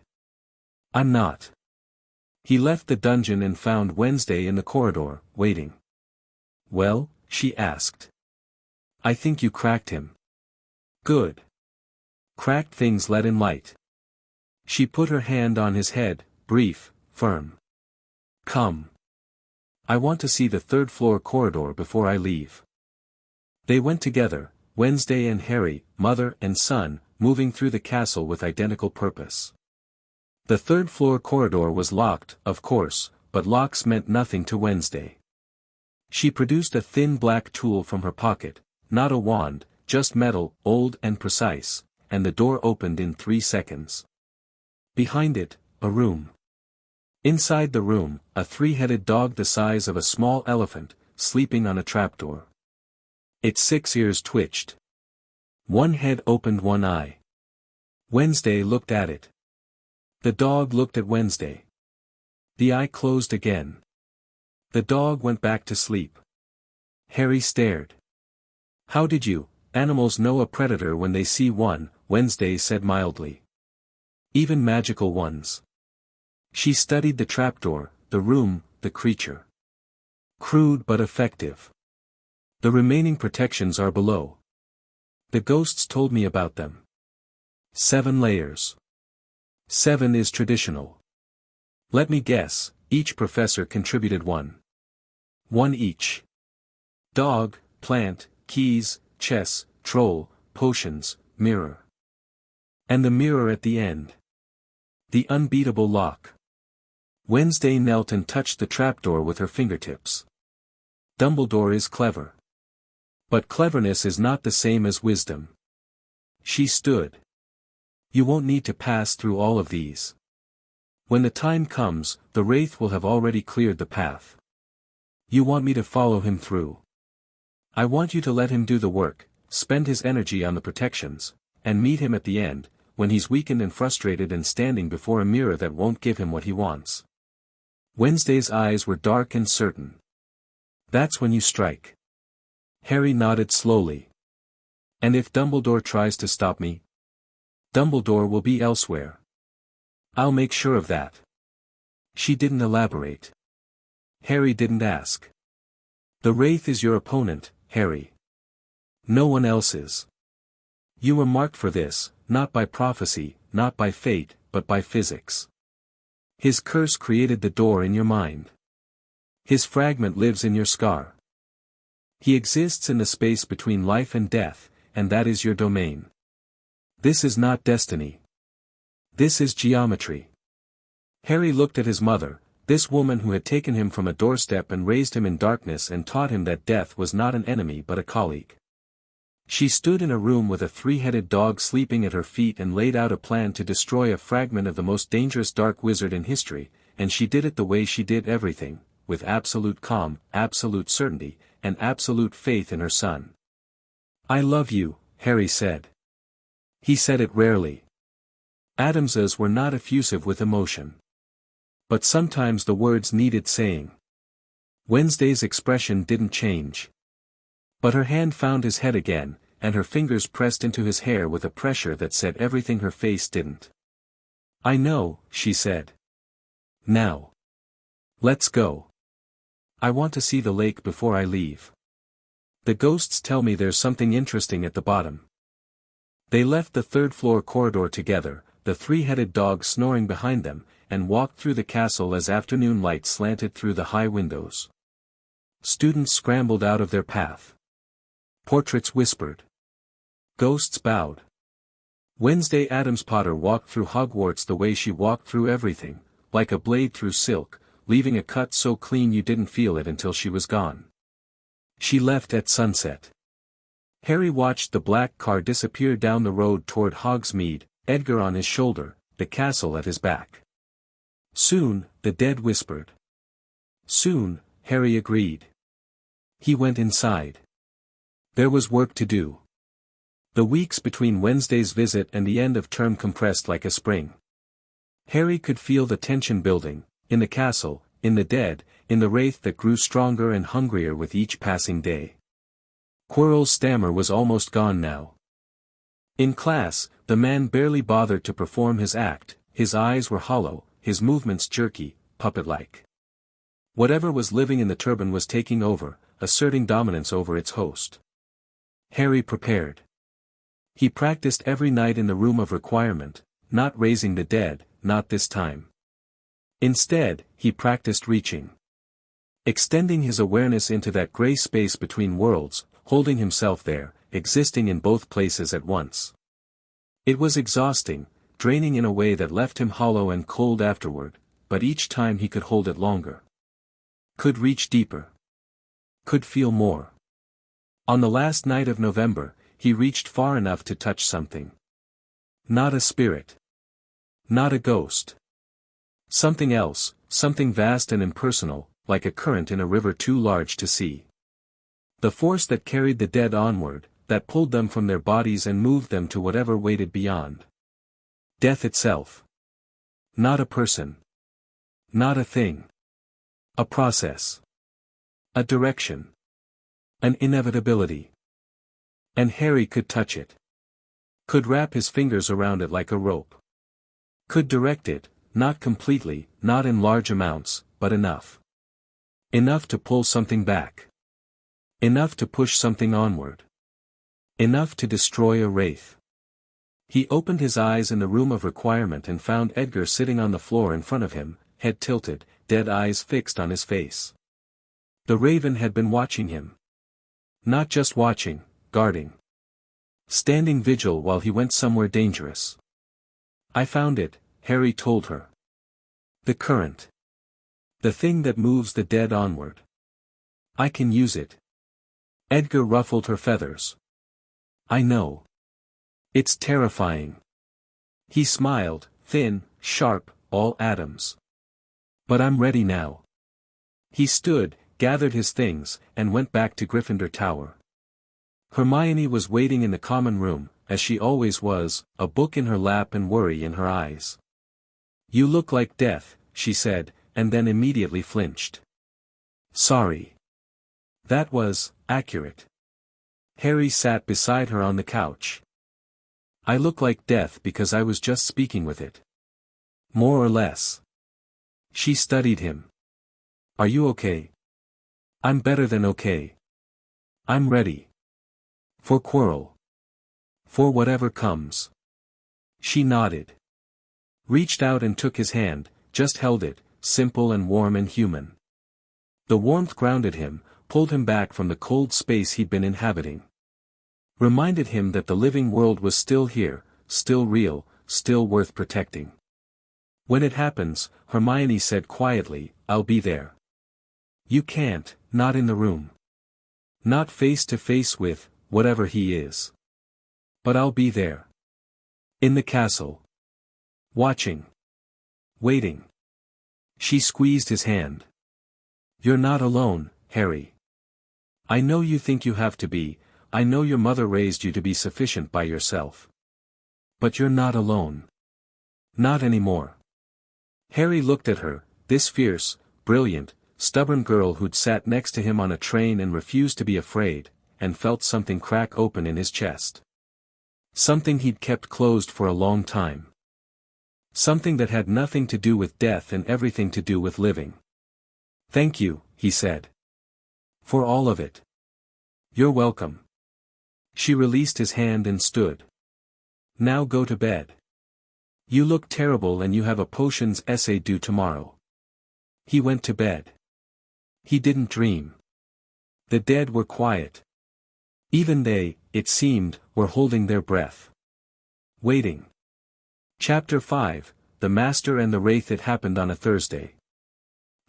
I'm not. He left the dungeon and found Wednesday in the corridor, waiting. Well, she asked. I think you cracked him. Good. Cracked things let in light. She put her hand on his head, brief, firm. Come. I want to see the third-floor corridor before I leave. They went together, Wednesday and Harry, mother and son, moving through the castle with identical purpose. The third-floor corridor was locked, of course, but locks meant nothing to Wednesday. She produced a thin black tool from her pocket, not a wand, just metal, old and precise, and the door opened in 3 seconds. Behind it, a room. Inside the room, a 3-headed dog the size of a small elephant, sleeping on a trapdoor. Its 6 ears twitched. One head opened one eye. Wednesday looked at it. The dog looked at Wednesday. The eye closed again. The dog went back to sleep. Harry stared. How did you, animals know a predator when they see one, Wednesday said mildly. Even magical ones. She studied the trapdoor, the room, the creature. Crude but effective. The remaining protections are below. The ghosts told me about them. 7 layers. 7 is traditional. Let me guess, each professor contributed 1. 1 each. Dog, plant, keys, chess, troll, potions, mirror. And the mirror at the end. The unbeatable lock. Wednesday knelt and touched the trapdoor with her fingertips. Dumbledore is clever. But cleverness is not the same as wisdom. She stood. You won't need to pass through all of these. When the time comes, the wraith will have already cleared the path. You want me to follow him through. I want you to let him do the work, spend his energy on the protections, and meet him at the end, when he's weakened and frustrated and standing before a mirror that won't give him what he wants. Wednesday's eyes were dark and certain. That's when you strike. Harry nodded slowly. And if Dumbledore tries to stop me? Dumbledore will be elsewhere. I'll make sure of that. She didn't elaborate. Harry didn't ask. The wraith is your opponent, Harry. No one else is. You were marked for this, not by prophecy, not by fate, but by physics. His curse created the door in your mind. His fragment lives in your scar. He exists in the space between life and death, and that is your domain. This is not destiny. This is geometry. Harry looked at his mother, this woman who had taken him from a doorstep and raised him in darkness and taught him that death was not an enemy but a colleague. She stood in a room with a three-headed dog sleeping at her feet and laid out a plan to destroy a fragment of the most dangerous dark wizard in history, and she did it the way she did everything, with absolute calm, absolute certainty, and absolute faith in her son. I love you, Harry said. He said it rarely. Addamses were not effusive with emotion. But sometimes the words needed saying. Wednesday's expression didn't change. But her hand found his head again, and her fingers pressed into his hair with a pressure that said everything her face didn't. I know, she said. Now. Let's go. I want to see the lake before I leave. The ghosts tell me there's something interesting at the bottom. They left the third-floor corridor together, the three-headed dog snoring behind them, and walked through the castle as afternoon light slanted through the high windows. Students scrambled out of their path. Portraits whispered. Ghosts bowed. Wednesday Addams-Potter walked through Hogwarts the way she walked through everything, like a blade through silk, leaving a cut so clean you didn't feel it until she was gone. She left at sunset. Harry watched the black car disappear down the road toward Hogsmeade, Edgar on his shoulder, the castle at his back. Soon, the dead whispered. Soon, Harry agreed. He went inside. There was work to do. The weeks between Wednesday's visit and the end of term compressed like a spring. Harry could feel the tension building, in the castle, in the dead, in the wraith that grew stronger and hungrier with each passing day. Quirrell's stammer was almost gone now. In class, the man barely bothered to perform his act, his eyes were hollow, his movements jerky, puppet-like. Whatever was living in the turban was taking over, asserting dominance over its host. Harry prepared. He practiced every night in the room of requirement, not raising the dead, not this time. Instead, he practiced reaching. Extending his awareness into that gray space between worlds, holding himself there, existing in both places at once. It was exhausting, draining in a way that left him hollow and cold afterward, but each time he could hold it longer. Could reach deeper. Could feel more. On the last night of November, he reached far enough to touch something. Not a spirit. Not a ghost. Something else, something vast and impersonal, like a current in a river too large to see. The force that carried the dead onward, that pulled them from their bodies and moved them to whatever waited beyond. Death itself. Not a person. Not a thing. A process. A direction. An inevitability. And Harry could touch it. Could wrap his fingers around it like a rope. Could direct it, not completely, not in large amounts, but enough. Enough to pull something back. Enough to push something onward. Enough to destroy a wraith. He opened his eyes in the room of requirement and found Edgar sitting on the floor in front of him, head tilted, dead eyes fixed on his face. The raven had been watching him. Not just watching, guarding. Standing vigil while he went somewhere dangerous. I found it, Harry told her. The current. The thing that moves the dead onward. I can use it. Edgar ruffled her feathers. I know. It's terrifying. He smiled, thin, sharp, all Addams. But I'm ready now. He stood, gathered his things, and went back to Gryffindor Tower. Hermione was waiting in the common room, as she always was, a book in her lap and worry in her eyes. You look like death, she said, and then immediately flinched. Sorry. That was accurate. Harry sat beside her on the couch. I look like death because I was just speaking with it. More or less. She studied him. Are you okay? I'm better than okay. I'm ready. For quarrel. For whatever comes. She nodded. Reached out and took his hand, just held it, simple and warm and human. The warmth grounded him, pulled him back from the cold space he'd been inhabiting. Reminded him that the living world was still here, still real, still worth protecting. When it happens, Hermione said quietly, I'll be there. You can't, not in the room. Not face to face with, whatever he is. But I'll be there. In the castle. Watching. Waiting. She squeezed his hand. You're not alone, Harry. I know you think you have to be, I know your mother raised you to be sufficient by yourself. But you're not alone. Not anymore. Harry looked at her, this fierce, brilliant, stubborn girl who'd sat next to him on a train and refused to be afraid, and felt something crack open in his chest. Something he'd kept closed for a long time. Something that had nothing to do with death and everything to do with living. Thank you, he said. For all of it. You're welcome. She released his hand and stood. Now go to bed. You look terrible and you have a potions essay due tomorrow. He went to bed. He didn't dream. The dead were quiet. Even they, it seemed, were holding their breath. Waiting. Chapter 5, The Master and the Wraith. It happened on a Thursday.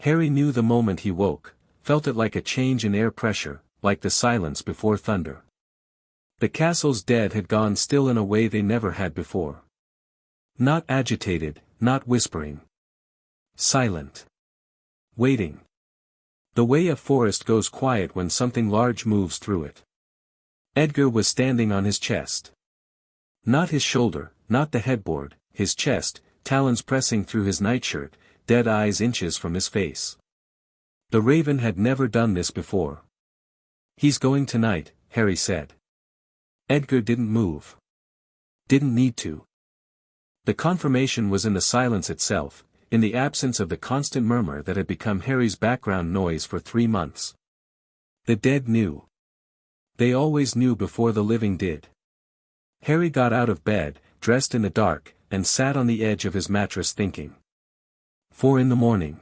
Harry knew the moment he woke, felt it like a change in air pressure, like the silence before thunder. The castle's dead had gone still in a way they never had before. Not agitated, not whispering. Silent. Waiting. The way a forest goes quiet when something large moves through it. Edgar was standing on his chest. Not his shoulder, not the headboard, his chest, talons pressing through his nightshirt, dead eyes inches from his face. The raven had never done this before. He's going tonight, Harry said. Edgar didn't move. Didn't need to. The confirmation was in the silence itself, in the absence of the constant murmur that had become Harry's background noise for 3 months. The dead knew. They always knew before the living did. Harry got out of bed, dressed in the dark, and sat on the edge of his mattress thinking. 4 a.m.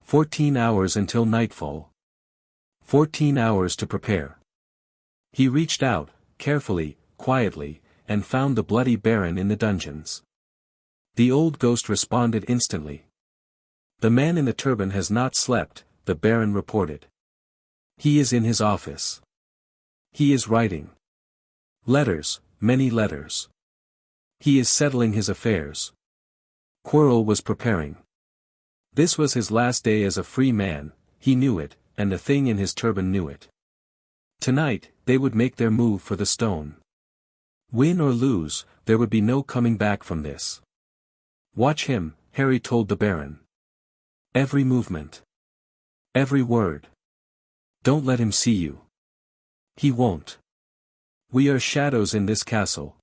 14 hours until nightfall. 14 hours to prepare. He reached out, carefully, quietly, and found the bloody Baron in the dungeons. The old ghost responded instantly. The man in the turban has not slept, the Baron reported. He is in his office. He is writing. Letters, many letters. He is settling his affairs. Quirrell was preparing. This was his last day as a free man, he knew it, and the thing in his turban knew it. Tonight, they would make their move for the stone. Win or lose, there would be no coming back from this. Watch him, Harry told the Baron. Every movement. Every word. Don't let him see you. He won't. We are shadows in this castle.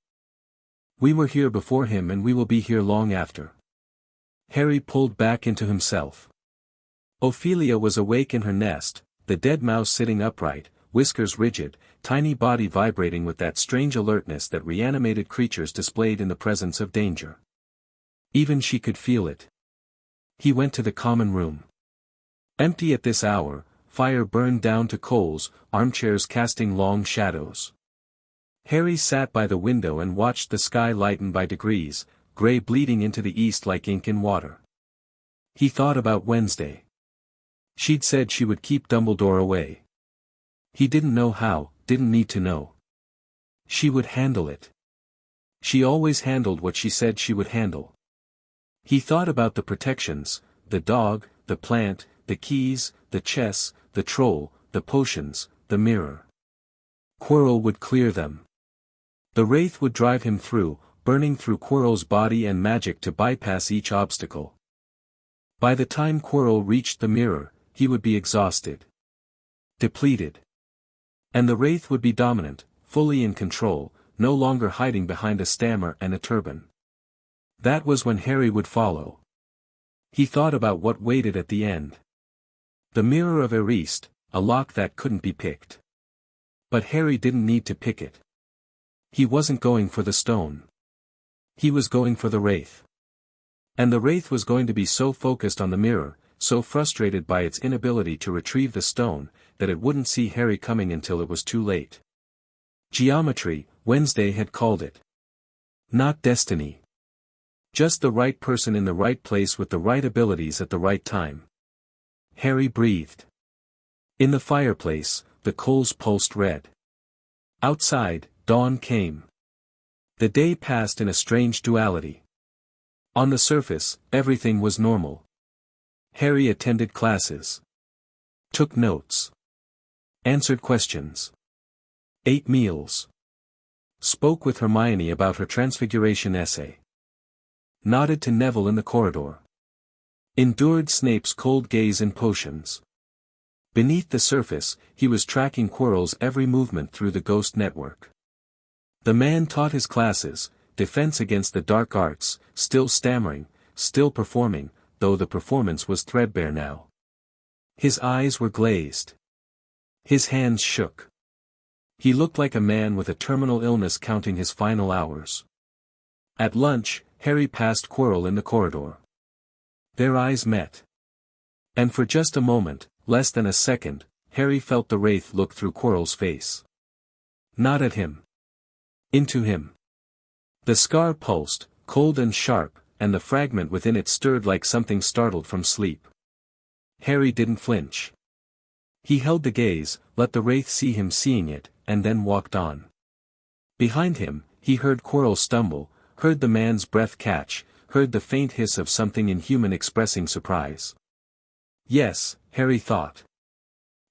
We were here before him and we will be here long after. Harry pulled back into himself. Ophelia was awake in her nest, the dead mouse sitting upright, whiskers rigid, tiny body vibrating with that strange alertness that reanimated creatures displayed in the presence of danger. Even she could feel it. He went to the common room. Empty at this hour, fire burned down to coals, armchairs casting long shadows. Harry sat by the window and watched the sky lighten by degrees, grey bleeding into the east like ink in water. He thought about Wednesday. She'd said she would keep Dumbledore away. He didn't know how, didn't need to know. She would handle it. She always handled what she said she would handle. He thought about the protections, the dog, the plant, the keys, the chess, the troll, the potions, the mirror. Quirrell would clear them. The wraith would drive him through, burning through Quirrell's body and magic to bypass each obstacle. By the time Quirrell reached the mirror, he would be exhausted. Depleted. And the wraith would be dominant, fully in control, no longer hiding behind a stammer and a turban. That was when Harry would follow. He thought about what waited at the end. The Mirror of Erist, a lock that couldn't be picked. But Harry didn't need to pick it. He wasn't going for the stone. He was going for the wraith. And the wraith was going to be so focused on the mirror, so frustrated by its inability to retrieve the stone, that it wouldn't see Harry coming until it was too late. Geometry, Wednesday had called it. Not destiny. Just the right person in the right place with the right abilities at the right time. Harry breathed. In the fireplace, the coals pulsed red. Outside, dawn came. The day passed in a strange duality. On the surface, everything was normal. Harry attended classes. Took notes. Answered questions. Ate meals. Spoke with Hermione about her transfiguration essay. Nodded to Neville in the corridor. Endured Snape's cold gaze and potions. Beneath the surface, he was tracking Quirrell's every movement through the ghost network. The man taught his classes, defense against the dark arts, still stammering, still performing, though the performance was threadbare now. His eyes were glazed. His hands shook. He looked like a man with a terminal illness counting his final hours. At lunch, Harry passed Quirrell in the corridor. Their eyes met. And for just a moment, less than a second, Harry felt the wraith look through Quirrell's face. Not at him. Into him. The scar pulsed, cold and sharp, and the fragment within it stirred like something startled from sleep. Harry didn't flinch. He held the gaze, let the wraith see him seeing it, and then walked on. Behind him, he heard Quirrell stumble, heard the man's breath catch, heard the faint hiss of something inhuman expressing surprise. Yes, Harry thought.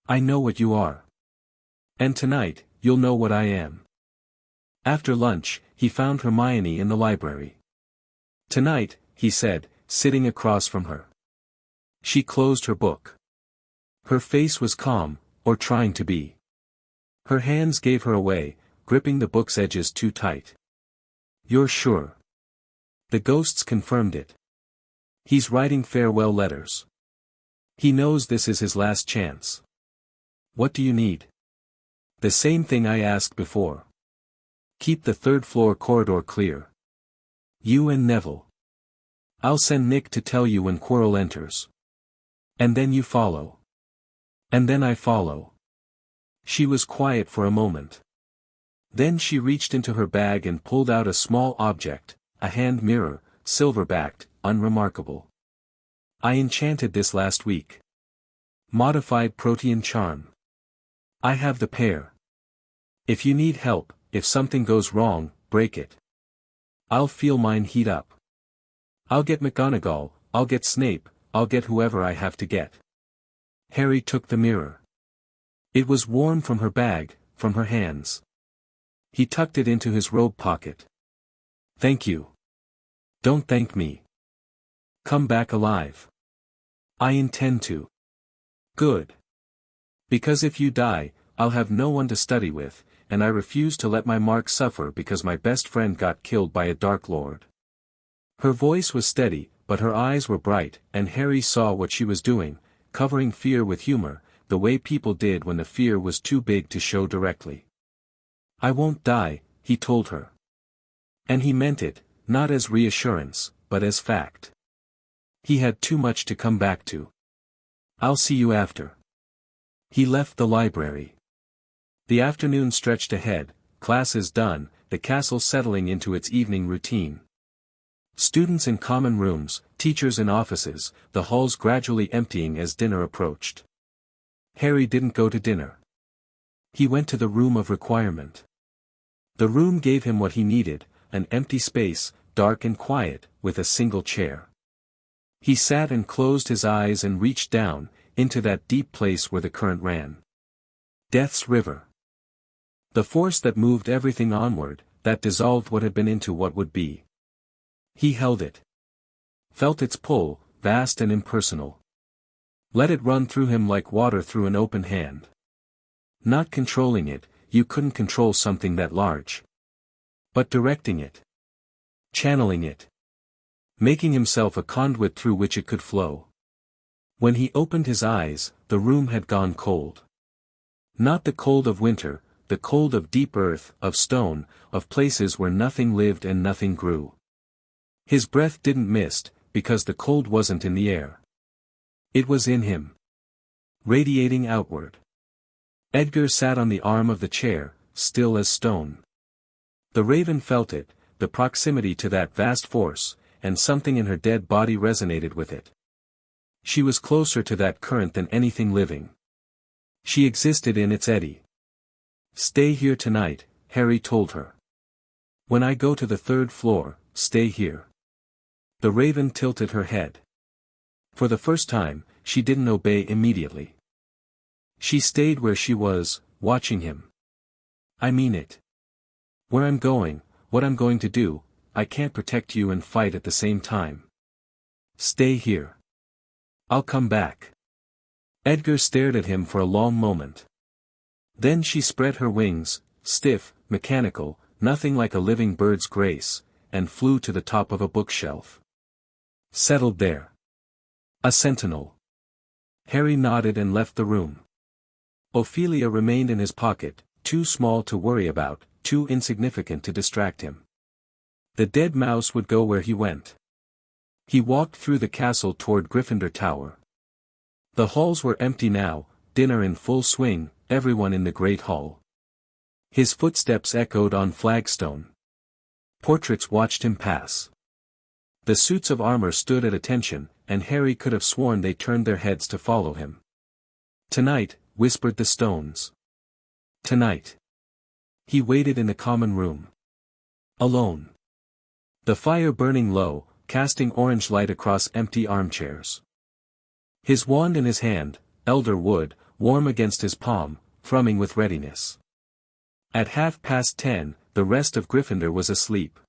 I know what you are. And tonight, you'll know what I am. After lunch, he found Hermione in the library. Tonight, he said, sitting across from her. She closed her book. Her face was calm, or trying to be. Her hands gave her away, gripping the book's edges too tight. You're sure? The ghosts confirmed it. He's writing farewell letters. He knows this is his last chance. What do you need? The same thing I asked before. Keep the third-floor corridor clear. You and Neville. I'll send Nick to tell you when Quirrell enters. And then you follow. And then I follow. She was quiet for a moment. Then she reached into her bag and pulled out a small object, a hand mirror, silver-backed, unremarkable. I enchanted this last week. Modified protean charm. I have the pair. If you need help, if something goes wrong, break it. I'll feel mine heat up. I'll get McGonagall, I'll get Snape, I'll get whoever I have to get. Harry took the mirror. It was warm from her bag, from her hands. He tucked it into his robe pocket. Thank you. Don't thank me. Come back alive. I intend to. Good. Because if you die, I'll have no one to study with, and I refuse to let my mark suffer because my best friend got killed by a Dark Lord. Her voice was steady, but her eyes were bright, and Harry saw what she was doing, covering fear with humor, the way people did when the fear was too big to show directly. I won't die, he told her. And he meant it, not as reassurance, but as fact. He had too much to come back to. I'll see you after. He left the library. The afternoon stretched ahead, classes done, the castle settling into its evening routine. Students in common rooms, teachers in offices, the halls gradually emptying as dinner approached. Harry didn't go to dinner. He went to the room of requirement. The room gave him what he needed, an empty space, dark and quiet, with a single chair. He sat and closed his eyes and reached down, into that deep place where the current ran. Death's river. The force that moved everything onward, that dissolved what had been into what would be. He held it. Felt its pull, vast and impersonal. Let it run through him like water through an open hand. Not controlling it, you couldn't control something that large. But directing it. Channeling it. Making himself a conduit through which it could flow. When he opened his eyes, the room had gone cold. Not the cold of winter, the cold of deep earth, of stone, of places where nothing lived and nothing grew. His breath didn't mist, because the cold wasn't in the air. It was in him. Radiating outward. Edgar sat on the arm of the chair, still as stone. The raven felt it, the proximity to that vast force, and something in her dead body resonated with it. She was closer to that current than anything living. She existed in its eddy. Stay here tonight, Harry told her. When I go to the 3rd floor, stay here. The raven tilted her head. For the first time, she didn't obey immediately. She stayed where she was, watching him. I mean it. Where I'm going, what I'm going to do, I can't protect you and fight at the same time. Stay here. I'll come back. Edgar stared at him for a long moment. Then she spread her wings, stiff, mechanical, nothing like a living bird's grace, and flew to the top of a bookshelf. Settled there. A sentinel. Harry nodded and left the room. Ophelia remained in his pocket, too small to worry about, too insignificant to distract him. The dead mouse would go where he went. He walked through the castle toward Gryffindor Tower. The halls were empty now, dinner in full swing, everyone in the great hall. His footsteps echoed on flagstone. Portraits watched him pass. The suits of armor stood at attention, and Harry could have sworn they turned their heads to follow him. Tonight, whispered the stones. Tonight. He waited in the common room. Alone. The fire burning low, casting orange light across empty armchairs. His wand in his hand, elder wood, warm against his palm, thrumming with readiness. At 10:30, the rest of Gryffindor was asleep.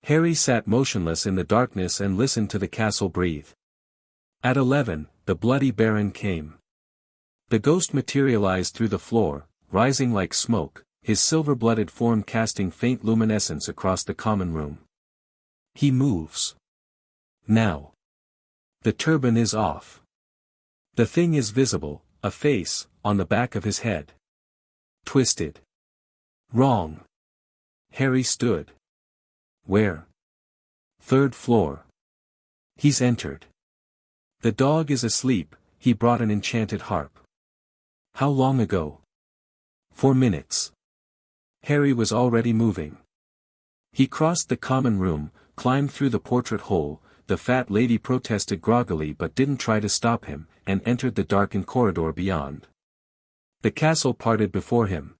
Harry sat motionless in the darkness and listened to the castle breathe. At 11, the bloody Baron came. The ghost materialized through the floor, rising like smoke, his silver-blooded form casting faint luminescence across the common room. He moves. Now. The turban is off. The thing is visible, a face, on the back of his head. Twisted. Wrong. Harry stood. Where? 3rd floor. He's entered. The dog is asleep, he brought an enchanted harp. How long ago? 4 minutes. Harry was already moving. He crossed the common room, climbed through the portrait hole, the fat lady protested groggily but didn't try to stop him, and entered the darkened corridor beyond. The castle parted before him.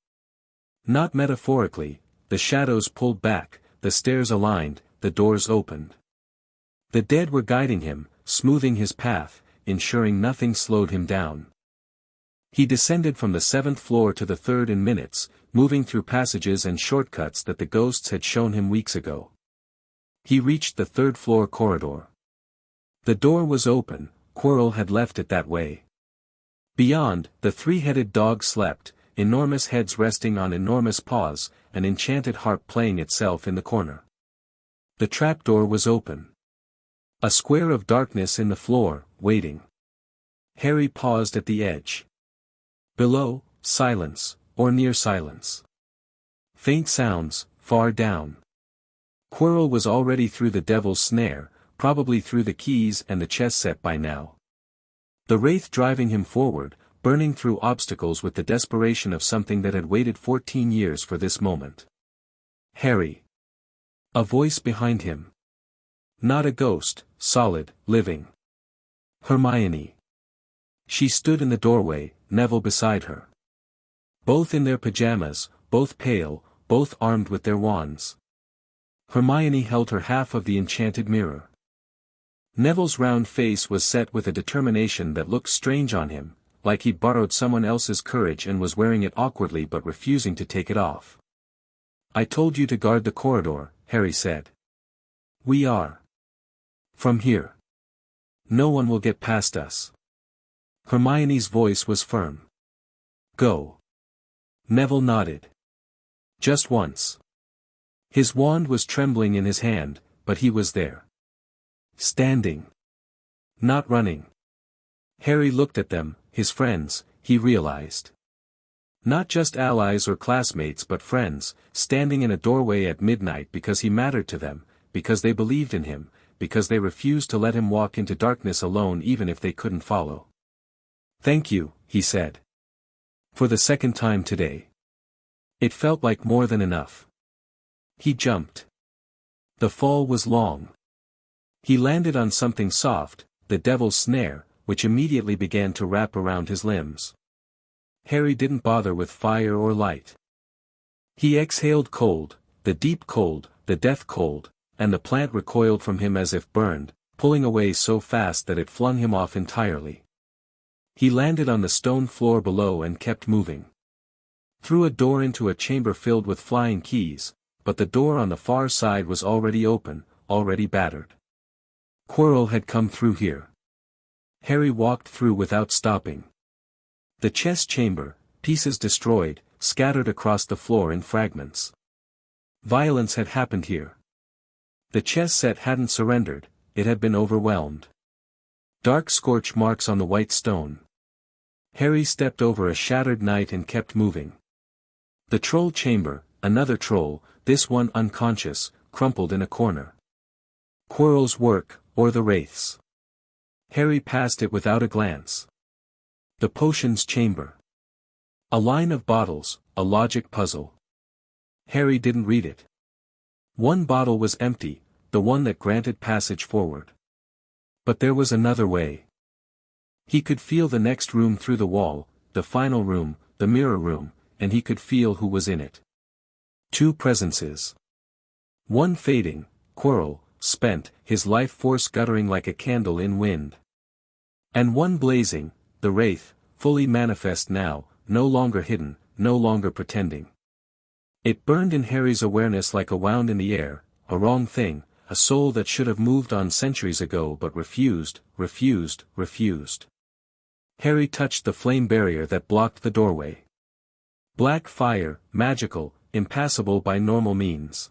Not metaphorically, the shadows pulled back, the stairs aligned, the doors opened. The dead were guiding him, smoothing his path, ensuring nothing slowed him down. He descended from the 7th floor to the 3rd in minutes, moving through passages and shortcuts that the ghosts had shown him weeks ago. He reached the 3rd floor corridor. The door was open, Quirrell had left it that way. Beyond, the 3-headed dog slept, enormous heads resting on enormous paws, an enchanted harp playing itself in the corner. The trapdoor was open. A square of darkness in the floor, waiting. Harry paused at the edge. Below, silence, or near silence. Faint sounds, far down. Quirrell was already through the devil's snare, probably through the keys and the chess set by now. The wraith driving him forward, burning through obstacles with the desperation of something that had waited 14 years for this moment. Harry. A voice behind him. Not a ghost, solid, living. Hermione. She stood in the doorway, Neville beside her. Both in their pajamas, both pale, both armed with their wands. Hermione held her half of the enchanted mirror. Neville's round face was set with a determination that looked strange on him, like he'd borrowed someone else's courage and was wearing it awkwardly but refusing to take it off. "I told you to guard the corridor," Harry said. "We are. From here. No one will get past us." Hermione's voice was firm. "Go." Neville nodded. Just once. His wand was trembling in his hand, but he was there. Standing. Not running. Harry looked at them, his friends, he realized. Not just allies or classmates but friends, standing in a doorway at midnight because he mattered to them, because they believed in him, because they refused to let him walk into darkness alone even if they couldn't follow. "Thank you," he said. "For the second time today." It felt like more than enough. He jumped. The fall was long. He landed on something soft, the devil's snare, which immediately began to wrap around his limbs. Harry didn't bother with fire or light. He exhaled cold, the deep cold, the death cold, and the plant recoiled from him as if burned, pulling away so fast that it flung him off entirely. He landed on the stone floor below and kept moving. Through a door into a chamber filled with flying keys, but the door on the far side was already open, already battered. Quirrell had come through here. Harry walked through without stopping. The chess chamber, pieces destroyed, scattered across the floor in fragments. Violence had happened here. The chess set hadn't surrendered, it had been overwhelmed. Dark scorch marks on the white stone. Harry stepped over a shattered knight and kept moving. The troll chamber, another troll, this one unconscious, crumpled in a corner. Quirrell's work, or the wraiths. Harry passed it without a glance. The potions chamber. A line of bottles, a logic puzzle. Harry didn't read it. One bottle was empty, the one that granted passage forward. But there was another way. He could feel the next room through the wall, the final room, the mirror room, and he could feel who was in it. Two presences. One fading, Quirrell, spent, his life force guttering like a candle in wind. And one blazing, the wraith, fully manifest now, no longer hidden, no longer pretending. It burned in Harry's awareness like a wound in the air, a wrong thing, a soul that should have moved on centuries ago but refused. Harry touched the flame barrier that blocked the doorway. Black fire, magical, impassable by normal means.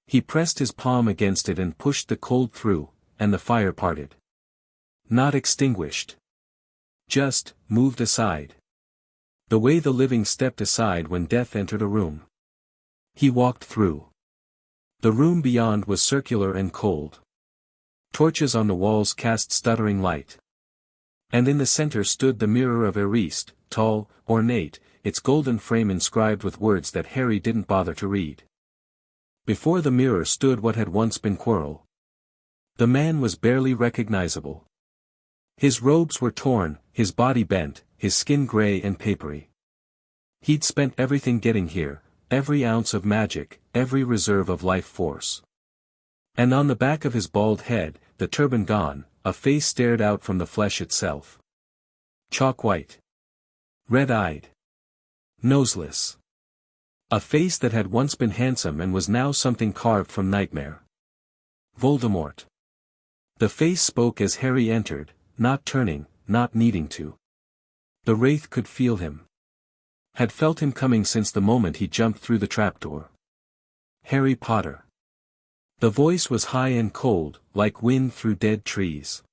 He pressed his palm against it and pushed the cold through, and the fire parted. Not extinguished. Just, moved aside. The way the living stepped aside when death entered a room. He walked through. The room beyond was circular and cold. Torches on the walls cast stuttering light. And in the center stood the mirror of Eriste, tall, ornate, its golden frame inscribed with words that Harry didn't bother to read. Before the mirror stood what had once been Quirrell. The man was barely recognizable. His robes were torn, his body bent, his skin gray and papery. He'd spent everything getting here, every ounce of magic, every reserve of life force. And on the back of his bald head, the turban gone, a face stared out from the flesh itself. Chalk white. Red-eyed. Noseless. A face that had once been handsome and was now something carved from nightmare. Voldemort. The face spoke as Harry entered, not turning, not needing to. The wraith could feel him. Had felt him coming since the moment he jumped through the trapdoor. Harry Potter. The voice was high and cold, like wind through dead trees.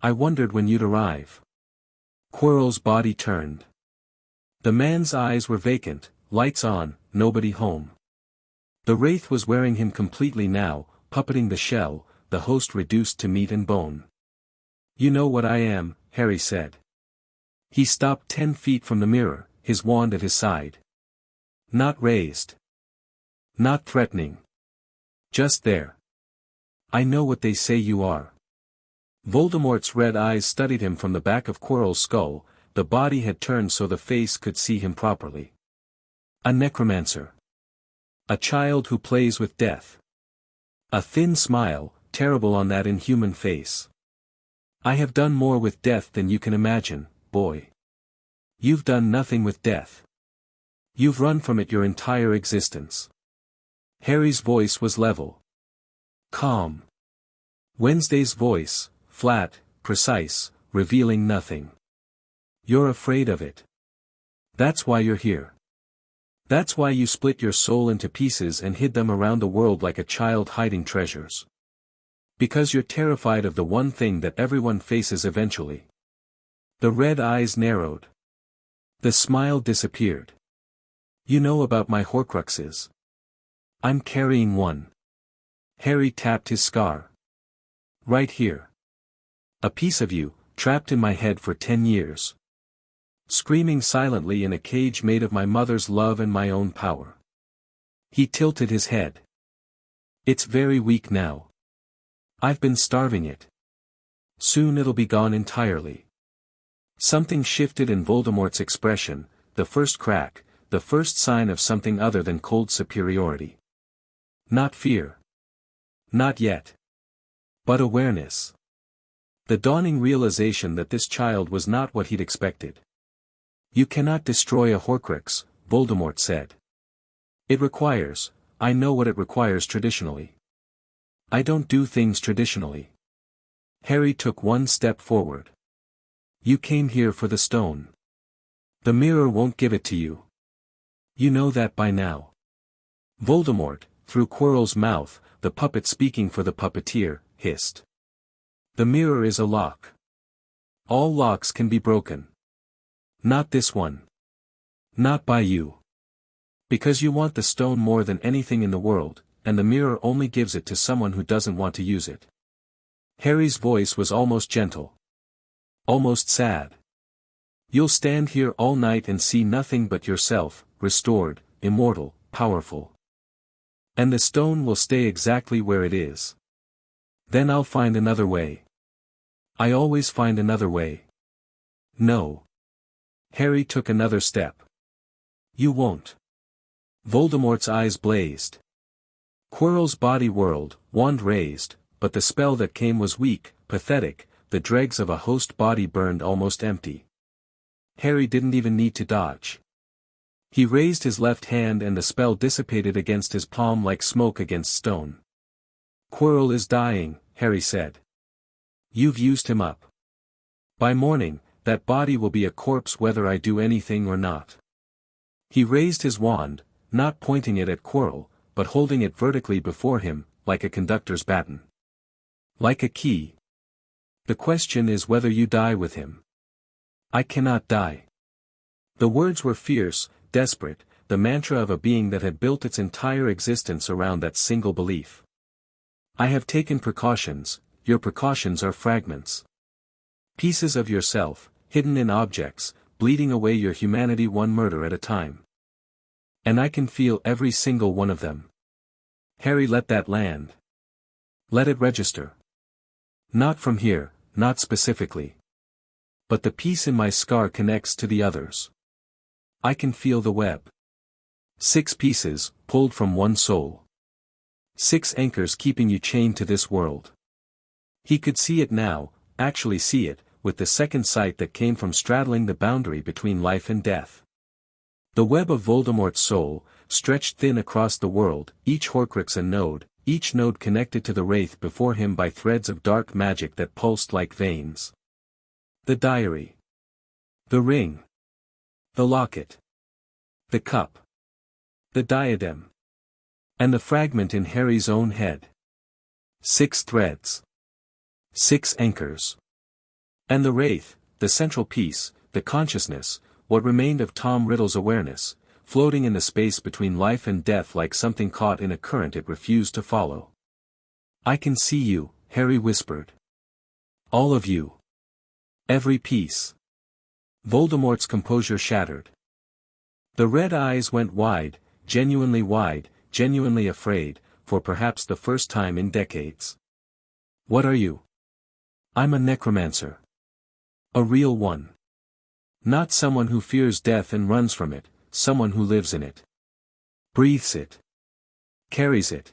I wondered when you'd arrive. Quirrell's body turned. The man's eyes were vacant, lights on, nobody home. The wraith was wearing him completely now, puppeting the shell, the host reduced to meat and bone. You know what I am, Harry said. He stopped 10 feet from the mirror, his wand at his side. Not raised. Not threatening. Just there. I know what they say you are. Voldemort's red eyes studied him from the back of Quirrell's skull, the body had turned so the face could see him properly. A necromancer. A child who plays with death. A thin smile, terrible on that inhuman face. I have done more with death than you can imagine, boy. You've done nothing with death. You've run from it your entire existence. Harry's voice was level. Calm. Wednesday's voice, flat, precise, revealing nothing. You're afraid of it. That's why you're here. That's why you split your soul into pieces and hid them around the world like a child hiding treasures. Because you're terrified of the one thing that everyone faces eventually. The red eyes narrowed. The smile disappeared. You know about my Horcruxes. I'm carrying one. Harry tapped his scar. Right here. A piece of you, trapped in my head for 10 years. Screaming silently in a cage made of my mother's love and my own power. He tilted his head. It's very weak now. I've been starving it. Soon it'll be gone entirely. Something shifted in Voldemort's expression, the first crack, the first sign of something other than cold superiority. Not fear. Not yet. But awareness. The dawning realization that this child was not what he'd expected. You cannot destroy a Horcrux, Voldemort said. It requires, I know what it requires traditionally. I don't do things traditionally. Harry took one step forward. You came here for the stone. The mirror won't give it to you. You know that by now. Voldemort, through Quirrell's mouth, the puppet speaking for the puppeteer, hissed. The mirror is a lock. All locks can be broken. Not this one. Not by you. Because you want the stone more than anything in the world, and the mirror only gives it to someone who doesn't want to use it. Harry's voice was almost gentle. Almost sad. You'll stand here all night and see nothing but yourself, restored, immortal, powerful. And the stone will stay exactly where it is. Then I'll find another way. I always find another way. No. Harry took another step. You won't. Voldemort's eyes blazed. Quirrell's body whirled, wand raised, but the spell that came was weak, pathetic, the dregs of a host body burned almost empty. Harry didn't even need to dodge. He raised his left hand and the spell dissipated against his palm like smoke against stone. Quirrell is dying, Harry said. You've used him up. By morning, that body will be a corpse whether I do anything or not. He raised his wand, not pointing it at Quirrell, but holding it vertically before him, like a conductor's baton. Like a key. The question is whether you die with him. I cannot die. The words were fierce, desperate, the mantra of a being that had built its entire existence around that single belief. I have taken precautions, your precautions are fragments. Pieces of yourself, hidden in objects, bleeding away your humanity one murder at a time. And I can feel every single one of them. Harry, let that land. Let it register. Not from here, not specifically. But the piece in my scar connects to the others. I can feel the web. 6 pieces, pulled from one soul. 6 anchors keeping you chained to this world. He could see it now, actually see it, with the second sight that came from straddling the boundary between life and death. The web of Voldemort's soul, stretched thin across the world, each Horcrux a node, each node connected to the wraith before him by threads of dark magic that pulsed like veins. The diary. The ring. The locket. The cup. The diadem. And the fragment in Harry's own head. 6 threads. 6 anchors. And the wraith, the central piece, the consciousness, what remained of Tom Riddle's awareness, floating in the space between life and death like something caught in a current it refused to follow. I can see you, Harry whispered. All of you. Every piece. Voldemort's composure shattered. The red eyes went wide, genuinely afraid, for perhaps the first time in decades. What are you? I'm a necromancer. A real one. Not someone who fears death and runs from it, someone who lives in it. Breathes it. Carries it.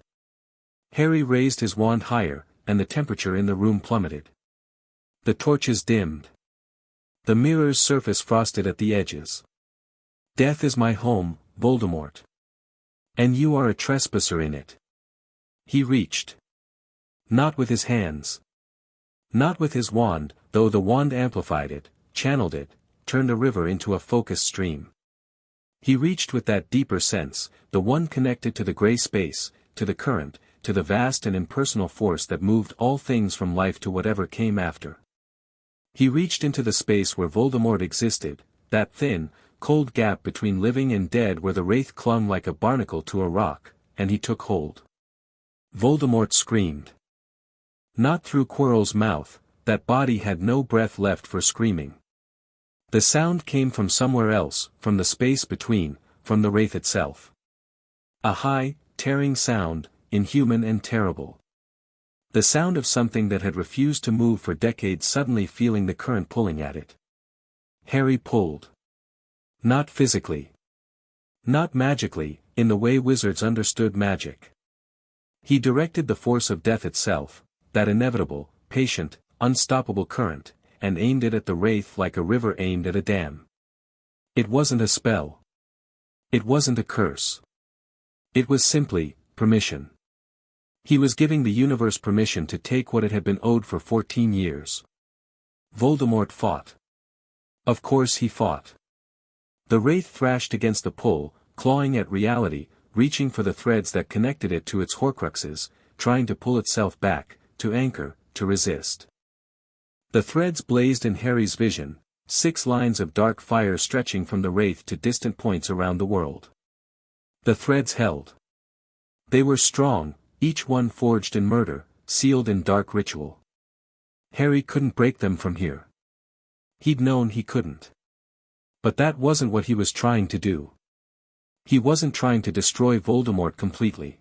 Harry raised his wand higher, and the temperature in the room plummeted. The torches dimmed. The mirror's surface frosted at the edges. Death is my home, Voldemort. And you are a trespasser in it. He reached. Not with his hands. Not with his wand, though the wand amplified it, channeled it, turned a river into a focused stream. He reached with that deeper sense, the one connected to the gray space, to the current, to the vast and impersonal force that moved all things from life to whatever came after. He reached into the space where Voldemort existed, that thin, cold gap between living and dead where the wraith clung like a barnacle to a rock, and he took hold. Voldemort screamed. Not through Quirrell's mouth, that body had no breath left for screaming. The sound came from somewhere else, from the space between, from the wraith itself. A high, tearing sound, inhuman and terrible. The sound of something that had refused to move for decades suddenly feeling the current pulling at it. Harry pulled. Not physically. Not magically, in the way wizards understood magic. He directed the force of death itself, that inevitable, patient, unstoppable current, and aimed it at the wraith like a river aimed at a dam. It wasn't a spell. It wasn't a curse. It was simply, permission. He was giving the universe permission to take what it had been owed for 14 years. Voldemort fought. Of course he fought. The wraith thrashed against the pull, clawing at reality, reaching for the threads that connected it to its horcruxes, trying to pull itself back, to anchor, to resist. The threads blazed in Harry's vision, 6 lines of dark fire stretching from the wraith to distant points around the world. The threads held. They were strong, each one forged in murder, sealed in dark ritual. Harry couldn't break them from here. He'd known he couldn't. But that wasn't what he was trying to do. He wasn't trying to destroy Voldemort completely.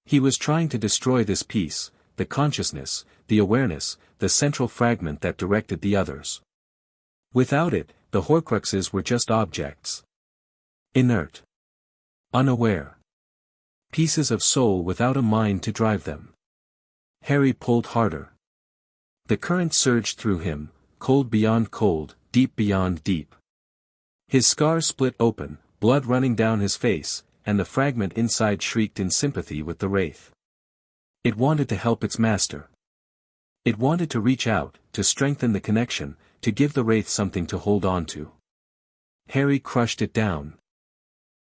He was trying to destroy this piece, the consciousness, the awareness, the central fragment that directed the others. Without it, the horcruxes were just objects. Inert. Unaware. Pieces of soul without a mind to drive them. Harry pulled harder. The current surged through him, cold beyond cold, deep beyond deep. His scar split open, blood running down his face, and the fragment inside shrieked in sympathy with the wraith. It wanted to help its master. It wanted to reach out, to strengthen the connection, to give the wraith something to hold on to. Harry crushed it down.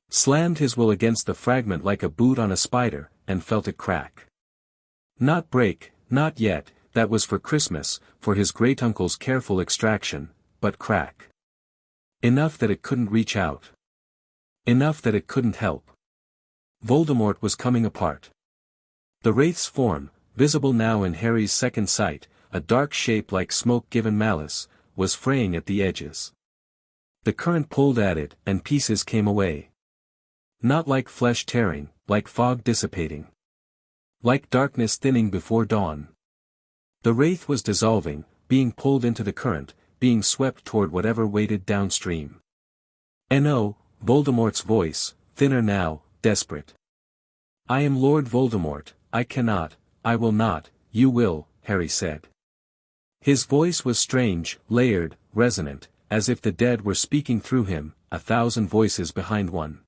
Slammed his will against the fragment like a boot on a spider, and felt it crack. Not break, not yet, that was for Christmas, for his great-uncle's careful extraction, but crack. Enough that it couldn't reach out. Enough that it couldn't help. Voldemort was coming apart. The wraith's form, visible now in Harry's second sight, a dark shape like smoke given malice, was fraying at the edges. The current pulled at it, and pieces came away. Not like flesh tearing, like fog dissipating. Like darkness thinning before dawn. The wraith was dissolving, being pulled into the current, being swept toward whatever waited downstream. "No," Voldemort's voice, thinner now, desperate. "I am Lord Voldemort, I cannot, I will not, you will," Harry said. His voice was strange, layered, resonant, as if the dead were speaking through him, 1,000 voices behind one.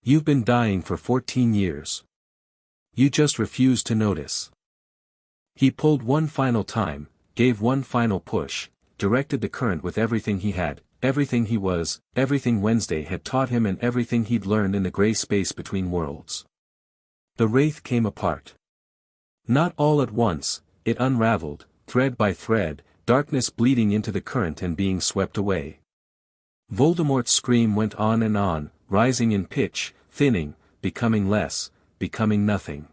"You've been dying for 14 years. You just refuse to notice." He pulled one final time, gave one final push, directed the current with everything he had, everything he was, everything Wednesday had taught him and everything he'd learned in the gray space between worlds. The wraith came apart. Not all at once, it unraveled, thread by thread, darkness bleeding into the current and being swept away. Voldemort's scream went on and on, rising in pitch, thinning, becoming less, becoming nothing.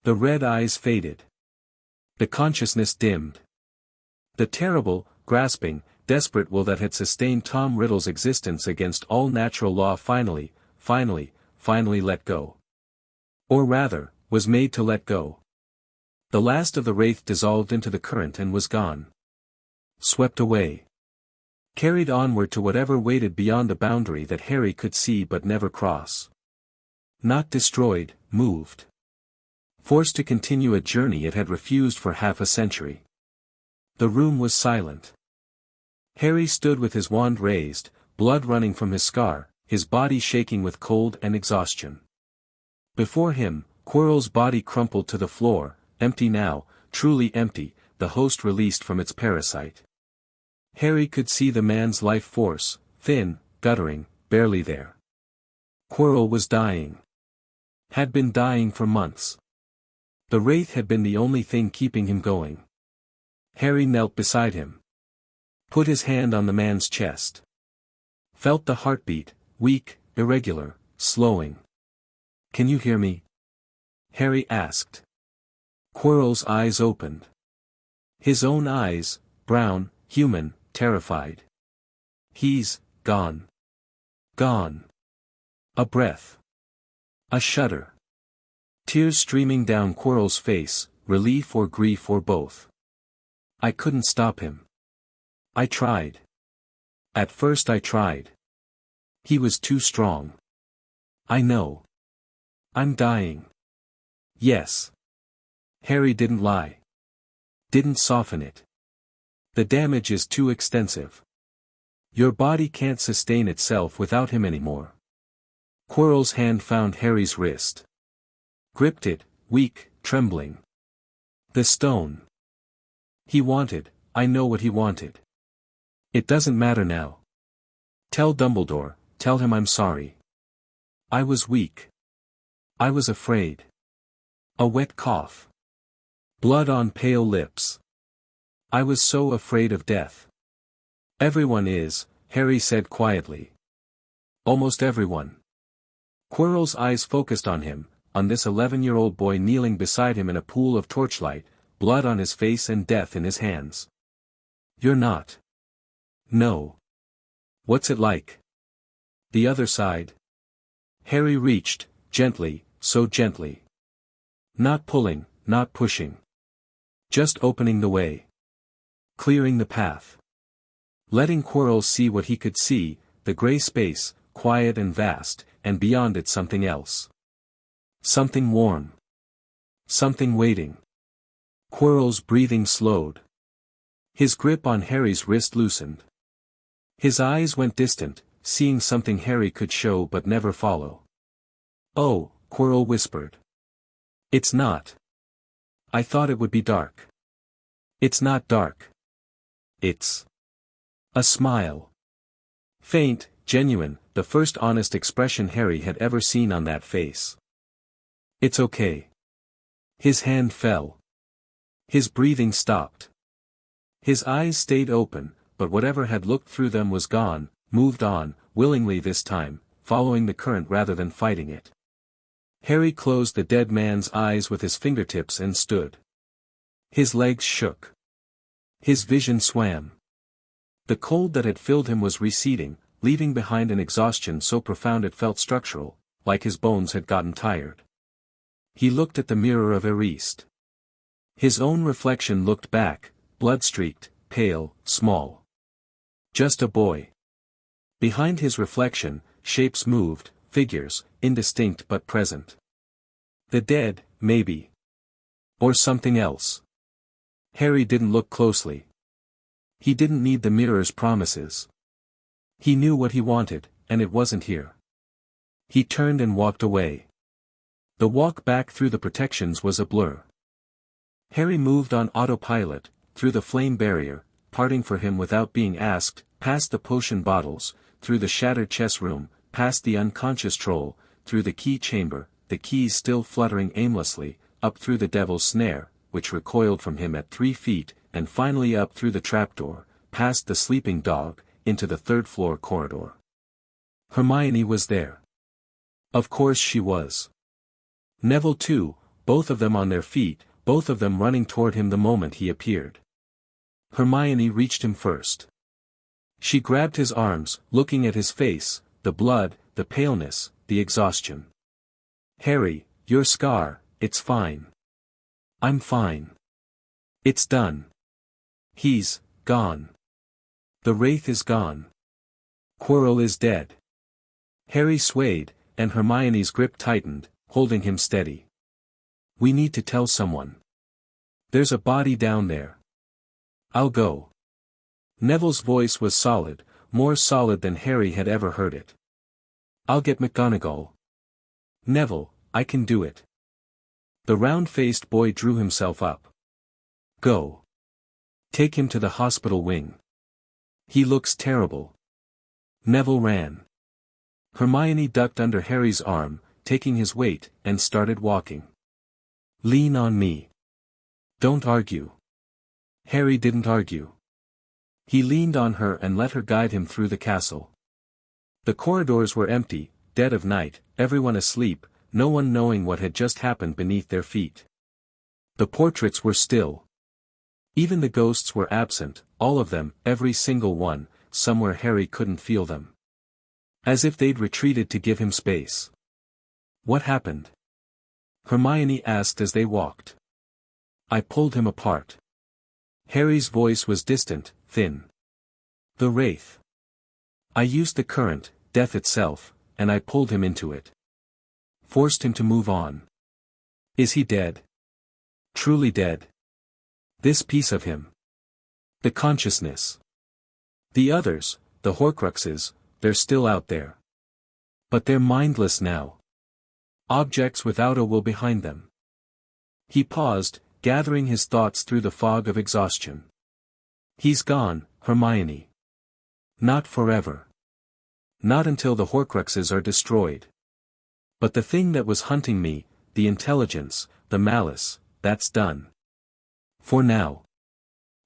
The red eyes faded. The consciousness dimmed. The terrible, grasping, desperate will that had sustained Tom Riddle's existence against all natural law finally let go. Or rather, was made to let go. The last of the wraith dissolved into the current and was gone. Swept away. Carried onward to whatever waited beyond the boundary that Harry could see but never cross. Not destroyed, moved. Forced to continue a journey it had refused for half a century. The room was silent. Harry stood with his wand raised, blood running from his scar, his body shaking with cold and exhaustion. Before him, Quirrell's body crumpled to the floor, empty now, truly empty, the host released from its parasite. Harry could see the man's life force, thin, guttering, barely there. Quirrell was dying. Had been dying for months. The wraith had been the only thing keeping him going. Harry knelt beside him. Put his hand on the man's chest. Felt the heartbeat, weak, irregular, slowing. "Can you hear me?" Harry asked. Quirrell's eyes opened. His own eyes, brown, human, terrified. "He's gone. Gone." A breath. A shudder. Tears streaming down Quirrell's face, relief or grief or both. "I couldn't stop him. I tried. At first I tried. He was too strong. I know. I'm dying." Yes. Harry didn't lie. Didn't soften it. "The damage is too extensive. Your body can't sustain itself without him anymore." Quirrell's hand found Harry's wrist. Gripped it, weak, trembling. "The stone. He wanted, I know what he wanted. It doesn't matter now. Tell Dumbledore, tell him I'm sorry. I was weak. I was afraid." A wet cough. Blood on pale lips. "I was so afraid of death." "Everyone is," Harry said quietly. "Almost everyone." Quirrell's eyes focused on him, on this 11-year-old boy kneeling beside him in a pool of torchlight, blood on his face and death in his hands. "You're not." "No." "What's it like?" "The other side." Harry reached, gently, so gently. Not pulling, not pushing. Just opening the way. Clearing the path. Letting Quirrell see what he could see, the grey space, quiet and vast, and beyond it something else. Something warm. Something waiting. Quirrell's breathing slowed. His grip on Harry's wrist loosened. His eyes went distant, seeing something Harry could show but never follow. "Oh," Quirrell whispered. "It's not. I thought it would be dark." "It's not dark. It's..." A smile. Faint, genuine, the first honest expression Harry had ever seen on that face. "It's okay." His hand fell. His breathing stopped. His eyes stayed open, but whatever had looked through them was gone, moved on, willingly this time, following the current rather than fighting it. Harry closed the dead man's eyes with his fingertips and stood. His legs shook. His vision swam. The cold that had filled him was receding, leaving behind an exhaustion so profound it felt structural, like his bones had gotten tired. He looked at the mirror of Eriste. His own reflection looked back, blood-streaked, pale, small. Just a boy. Behind his reflection, shapes moved, figures, indistinct but present. The dead, maybe. Or something else. Harry didn't look closely. He didn't need the mirror's promises. He knew what he wanted, and it wasn't here. He turned and walked away. The walk back through the protections was a blur. Harry moved on autopilot, through the flame barrier, parting for him without being asked, past the potion bottles, through the shattered chess room, past the unconscious troll, through the key chamber, the keys still fluttering aimlessly, up through the devil's snare, which recoiled from him at 3 feet, and finally up through the trapdoor, past the sleeping dog, into the third-floor corridor. Hermione was there. Of course she was. Neville too, both of them on their feet, both of them running toward him the moment he appeared. Hermione reached him first. She grabbed his arms, looking at his face, the blood, the paleness, the exhaustion. "Harry, your scar, it's fine. I'm fine. It's done. He's gone. The wraith is gone. Quirrell is dead. Harry swayed, and Hermione's grip tightened, holding him steady. We need to tell someone. There's a body down there. I'll go. Neville's voice was solid, more solid than Harry had ever heard it. I'll get McGonagall. Neville, I can do it. The round-faced boy drew himself up. Go. Take him to the hospital wing. He looks terrible. Neville ran. Hermione ducked under Harry's arm, taking his weight, and started walking. Lean on me. Don't argue. Harry didn't argue. He leaned on her and let her guide him through the castle. The corridors were empty, dead of night, everyone asleep, no one knowing what had just happened beneath their feet. The portraits were still. Even the ghosts were absent, all of them, every single one, somewhere Harry couldn't feel them. As if they'd retreated to give him space. What happened? Hermione asked as they walked. I pulled him apart. Harry's voice was distant, thin. The wraith. I used the current, death itself, and I pulled him into it. Forced him to move on. Is he dead? Truly dead? This piece of him. The consciousness. The others, the Horcruxes, they're still out there. But they're mindless now. Objects without a will behind them. He paused, gathering his thoughts through the fog of exhaustion. He's gone, Hermione. Not forever. Not until the Horcruxes are destroyed. But the thing that was hunting me, the intelligence, the malice, that's done. For now.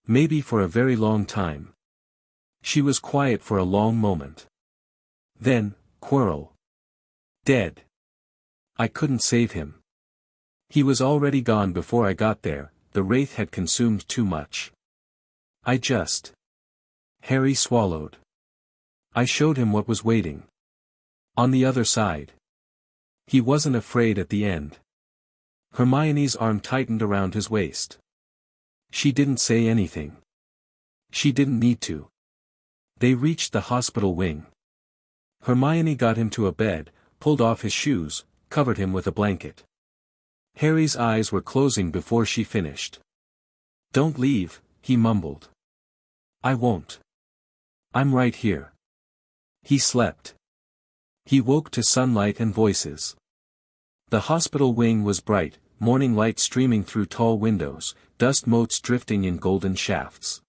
Maybe for a very long time. She was quiet for a long moment. Then, Quirrell. Dead. I couldn't save him. He was already gone before I got there, the wraith had consumed too much. Harry swallowed. I showed him what was waiting. On the other side. He wasn't afraid at the end. Hermione's arm tightened around his waist. She didn't say anything. She didn't need to. They reached the hospital wing. Hermione got him to a bed, pulled off his shoes, covered him with a blanket. Harry's eyes were closing before she finished. Don't leave, he mumbled. I won't. I'm right here. He slept. He woke to sunlight and voices. The hospital wing was bright, morning light streaming through tall windows, dust motes drifting in golden shafts.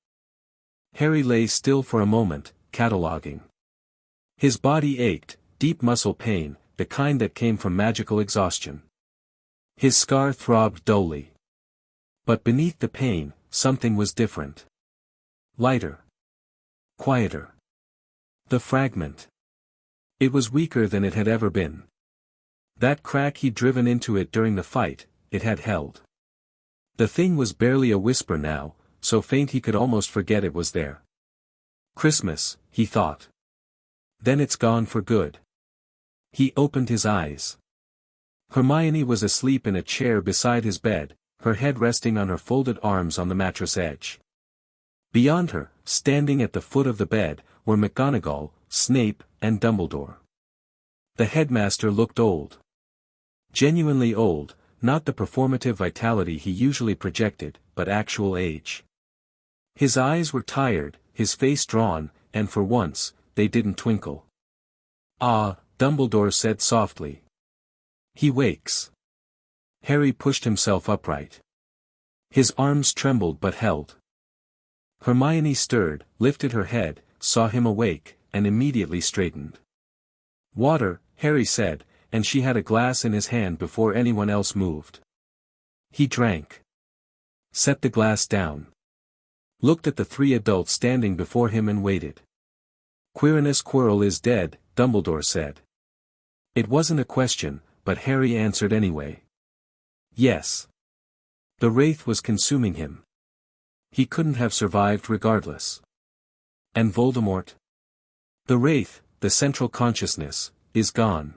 Harry lay still for a moment, cataloguing. His body ached, deep muscle pain, the kind that came from magical exhaustion. His scar throbbed dully. But beneath the pain, something was different. Lighter. Quieter. The fragment. It was weaker than it had ever been. That crack he'd driven into it during the fight, it had held. The thing was barely a whisper now, so faint he could almost forget it was there. Christmas, he thought. Then it's gone for good. He opened his eyes. Hermione was asleep in a chair beside his bed, her head resting on her folded arms on the mattress edge. Beyond her, standing at the foot of the bed, were McGonagall, Snape, and Dumbledore. The headmaster looked old. Genuinely old, not the performative vitality he usually projected, but actual age. His eyes were tired, his face drawn, and for once, they didn't twinkle. Ah, Dumbledore said softly. He wakes. Harry pushed himself upright. His arms trembled but held. Hermione stirred, lifted her head, saw him awake, and immediately straightened. Water, Harry said, and she had a glass in his hand before anyone else moved. He drank. Set the glass down. Looked at the three adults standing before him and waited. Quirinus Quirrell is dead, Dumbledore said. It wasn't a question, but Harry answered anyway. Yes. The wraith was consuming him. He couldn't have survived regardless. And Voldemort? The wraith, the central consciousness, is gone.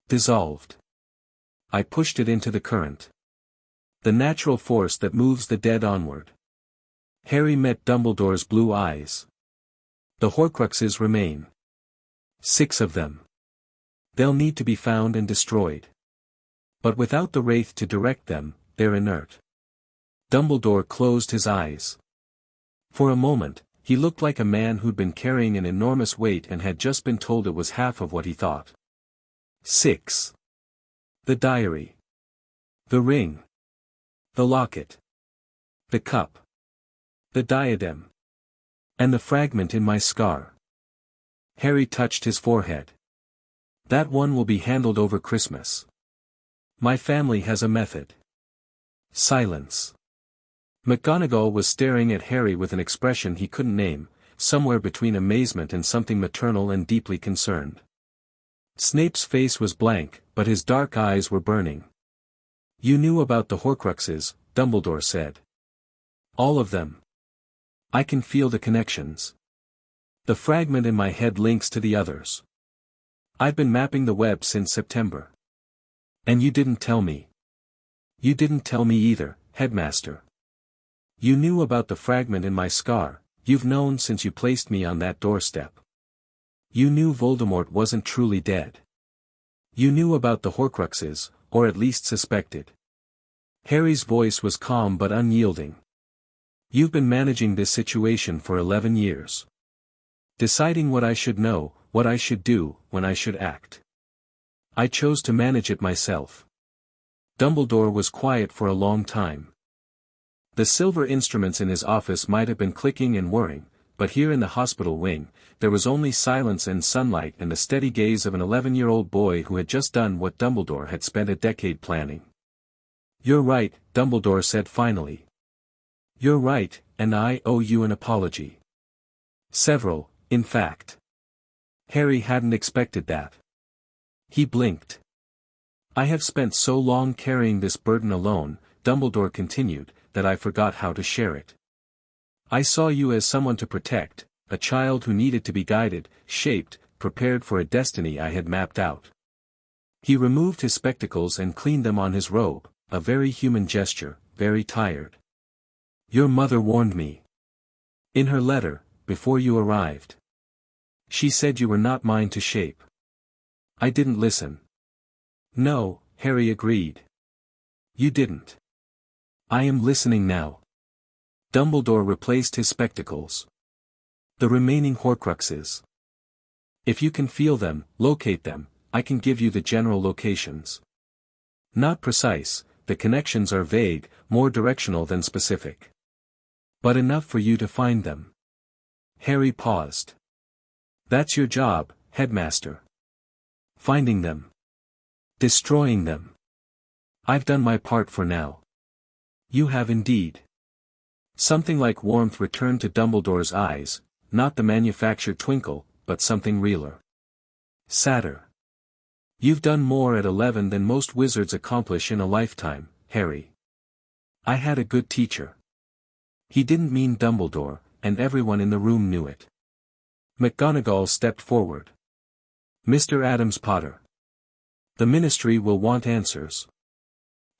Dissolved. I pushed it into the current. The natural force that moves the dead onward. Harry met Dumbledore's blue eyes. The Horcruxes remain. 6 of them. They'll need to be found and destroyed. But without the Wraith to direct them, they're inert. Dumbledore closed his eyes. For a moment, he looked like a man who'd been carrying an enormous weight and had just been told it was half of what he thought. 6. The diary. The ring. The locket. The cup. The diadem. And the fragment in my scar. Harry touched his forehead. That one will be handled over Christmas. My family has a method. Silence. McGonagall was staring at Harry with an expression he couldn't name, somewhere between amazement and something maternal and deeply concerned. Snape's face was blank, but his dark eyes were burning. You knew about the Horcruxes, Dumbledore said. All of them. I can feel the connections. The fragment in my head links to the others. I've been mapping the web since September. And you didn't tell me. You didn't tell me either, Headmaster. You knew about the fragment in my scar, you've known since you placed me on that doorstep. You knew Voldemort wasn't truly dead. You knew about the Horcruxes, or at least suspected. Harry's voice was calm but unyielding. You've been managing this situation for 11 years. Deciding what I should know, what I should do, when I should act. I chose to manage it myself. Dumbledore was quiet for a long time. The silver instruments in his office might have been clicking and whirring, but here in the hospital wing, there was only silence and sunlight and the steady gaze of an 11-year-old boy who had just done what Dumbledore had spent a decade planning. You're right, Dumbledore said finally. You're right, and I owe you an apology. Several, in fact. Harry hadn't expected that. He blinked. I have spent so long carrying this burden alone, Dumbledore continued, that I forgot how to share it. I saw you as someone to protect, a child who needed to be guided, shaped, prepared for a destiny I had mapped out. He removed his spectacles and cleaned them on his robe, a very human gesture, very tired. Your mother warned me. In her letter, before you arrived. She said you were not mine to shape. I didn't listen. No, Harry agreed. You didn't. I am listening now. Dumbledore replaced his spectacles. The remaining Horcruxes. If you can feel them, locate them, I can give you the general locations. Not precise, the connections are vague, more directional than specific. But enough for you to find them. Harry paused. That's your job, Headmaster. Finding them. Destroying them. I've done my part for now. You have indeed. Something like warmth returned to Dumbledore's eyes, not the manufactured twinkle, but something realer. Sadder. You've done more at 11 than most wizards accomplish in a lifetime, Harry. I had a good teacher. He didn't mean Dumbledore, and everyone in the room knew it. McGonagall stepped forward. Mr. Addams-Potter. The Ministry will want answers.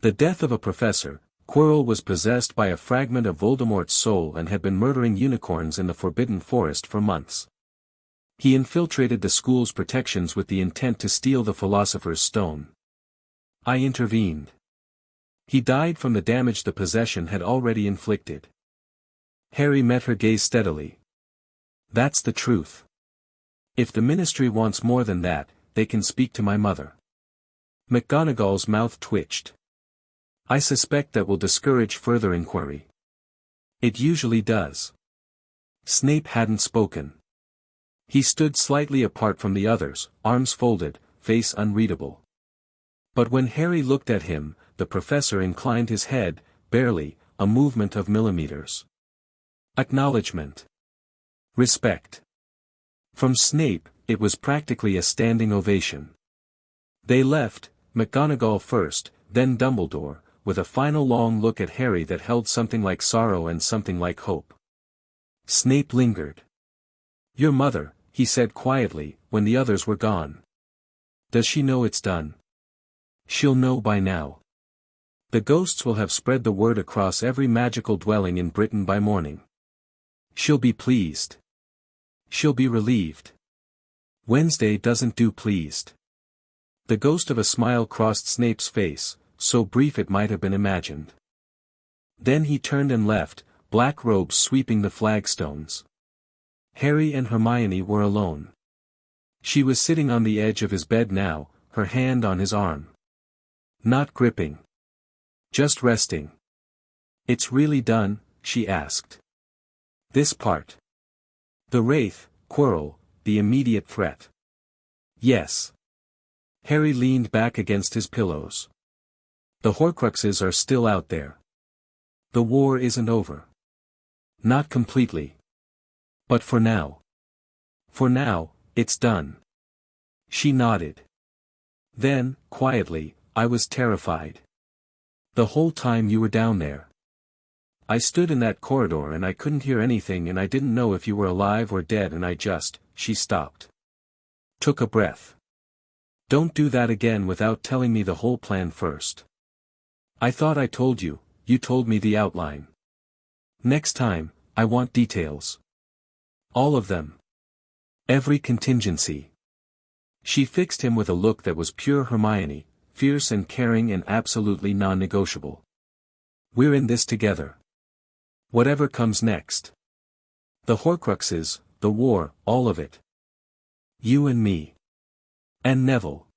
The death of a professor, Quirrell was possessed by a fragment of Voldemort's soul and had been murdering unicorns in the Forbidden Forest for months. He infiltrated the school's protections with the intent to steal the Philosopher's Stone. I intervened. He died from the damage the possession had already inflicted. Harry met her gaze steadily. That's the truth. If the Ministry wants more than that, they can speak to my mother. McGonagall's mouth twitched. I suspect that will discourage further inquiry. It usually does. Snape hadn't spoken. He stood slightly apart from the others, arms folded, face unreadable. But when Harry looked at him, the professor inclined his head, barely, a movement of millimeters. Acknowledgement. Respect. From Snape, it was practically a standing ovation. They left, McGonagall first, then Dumbledore, with a final long look at Harry that held something like sorrow and something like hope. Snape lingered. Your mother, he said quietly, when the others were gone. Does she know it's done? She'll know by now. The ghosts will have spread the word across every magical dwelling in Britain by morning. She'll be pleased. She'll be relieved. Wednesday doesn't do pleased. The ghost of a smile crossed Snape's face, so brief it might have been imagined. Then he turned and left, black robes sweeping the flagstones. Harry and Hermione were alone. She was sitting on the edge of his bed now, her hand on his arm. Not gripping. Just resting. "It's really done?" she asked. "This part. The wraith, Quirrell, the immediate threat." "Yes." Harry leaned back against his pillows. "The Horcruxes are still out there. The war isn't over. Not completely. But for now. For now, it's done." She nodded. Then, quietly, "I was terrified. The whole time you were down there. I stood in that corridor and I couldn't hear anything and I didn't know if you were alive or dead and I just," she stopped. Took a breath. "Don't do that again without telling me the whole plan first. I thought I told you, you told me the outline. Next time, I want details. All of them. Every contingency." She fixed him with a look that was pure Hermione, fierce and caring and absolutely non-negotiable. "We're in this together. Whatever comes next. The Horcruxes, the war, all of it. You and me. And Neville."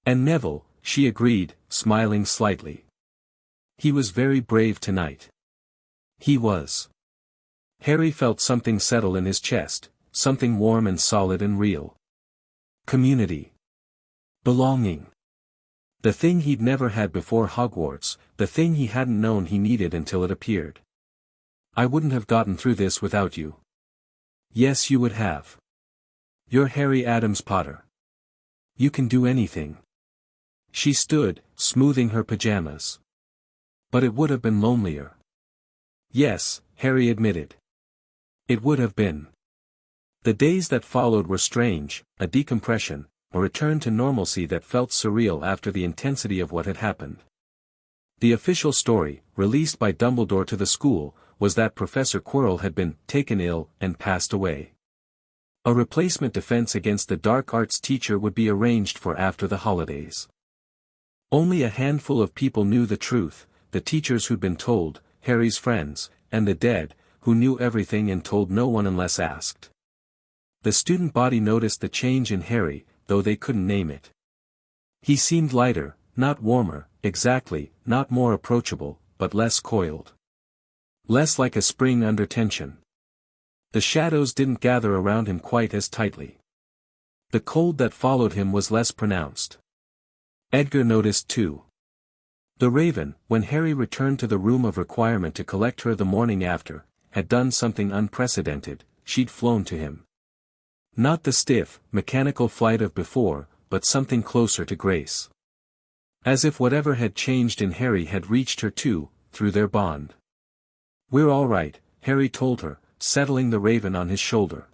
"And Neville," she agreed, smiling slightly. "He was very brave tonight." He was. Harry felt something settle in his chest, something warm and solid and real. Community. Belonging. The thing he'd never had before Hogwarts, the thing he hadn't known he needed until it appeared. "I wouldn't have gotten through this without you." "Yes, you would have. You're Harry Addams-Potter. You can do anything." She stood, smoothing her pajamas. "But it would have been lonelier." "Yes," Harry admitted. "It would have been." The days that followed were strange, a decompression, a return to normalcy that felt surreal after the intensity of what had happened. The official story, released by Dumbledore to the school, was that Professor Quirrell had been taken ill and passed away. A replacement defense against the dark arts teacher would be arranged for after the holidays. Only a handful of people knew the truth, the teachers who'd been told, Harry's friends, and the dead, who knew everything and told no one unless asked. The student body noticed the change in Harry, though they couldn't name it. He seemed lighter, not warmer, exactly, not more approachable, but less coiled. Less like a spring under tension. The shadows didn't gather around him quite as tightly. The cold that followed him was less pronounced. Edgar noticed too. The Raven, when Harry returned to the room of requirement to collect her the morning after, had done something unprecedented. She'd flown to him. Not the stiff, mechanical flight of before, but something closer to grace. As if whatever had changed in Harry had reached her too, through their bond. "We're all right," Harry told her, settling the Raven on his shoulder.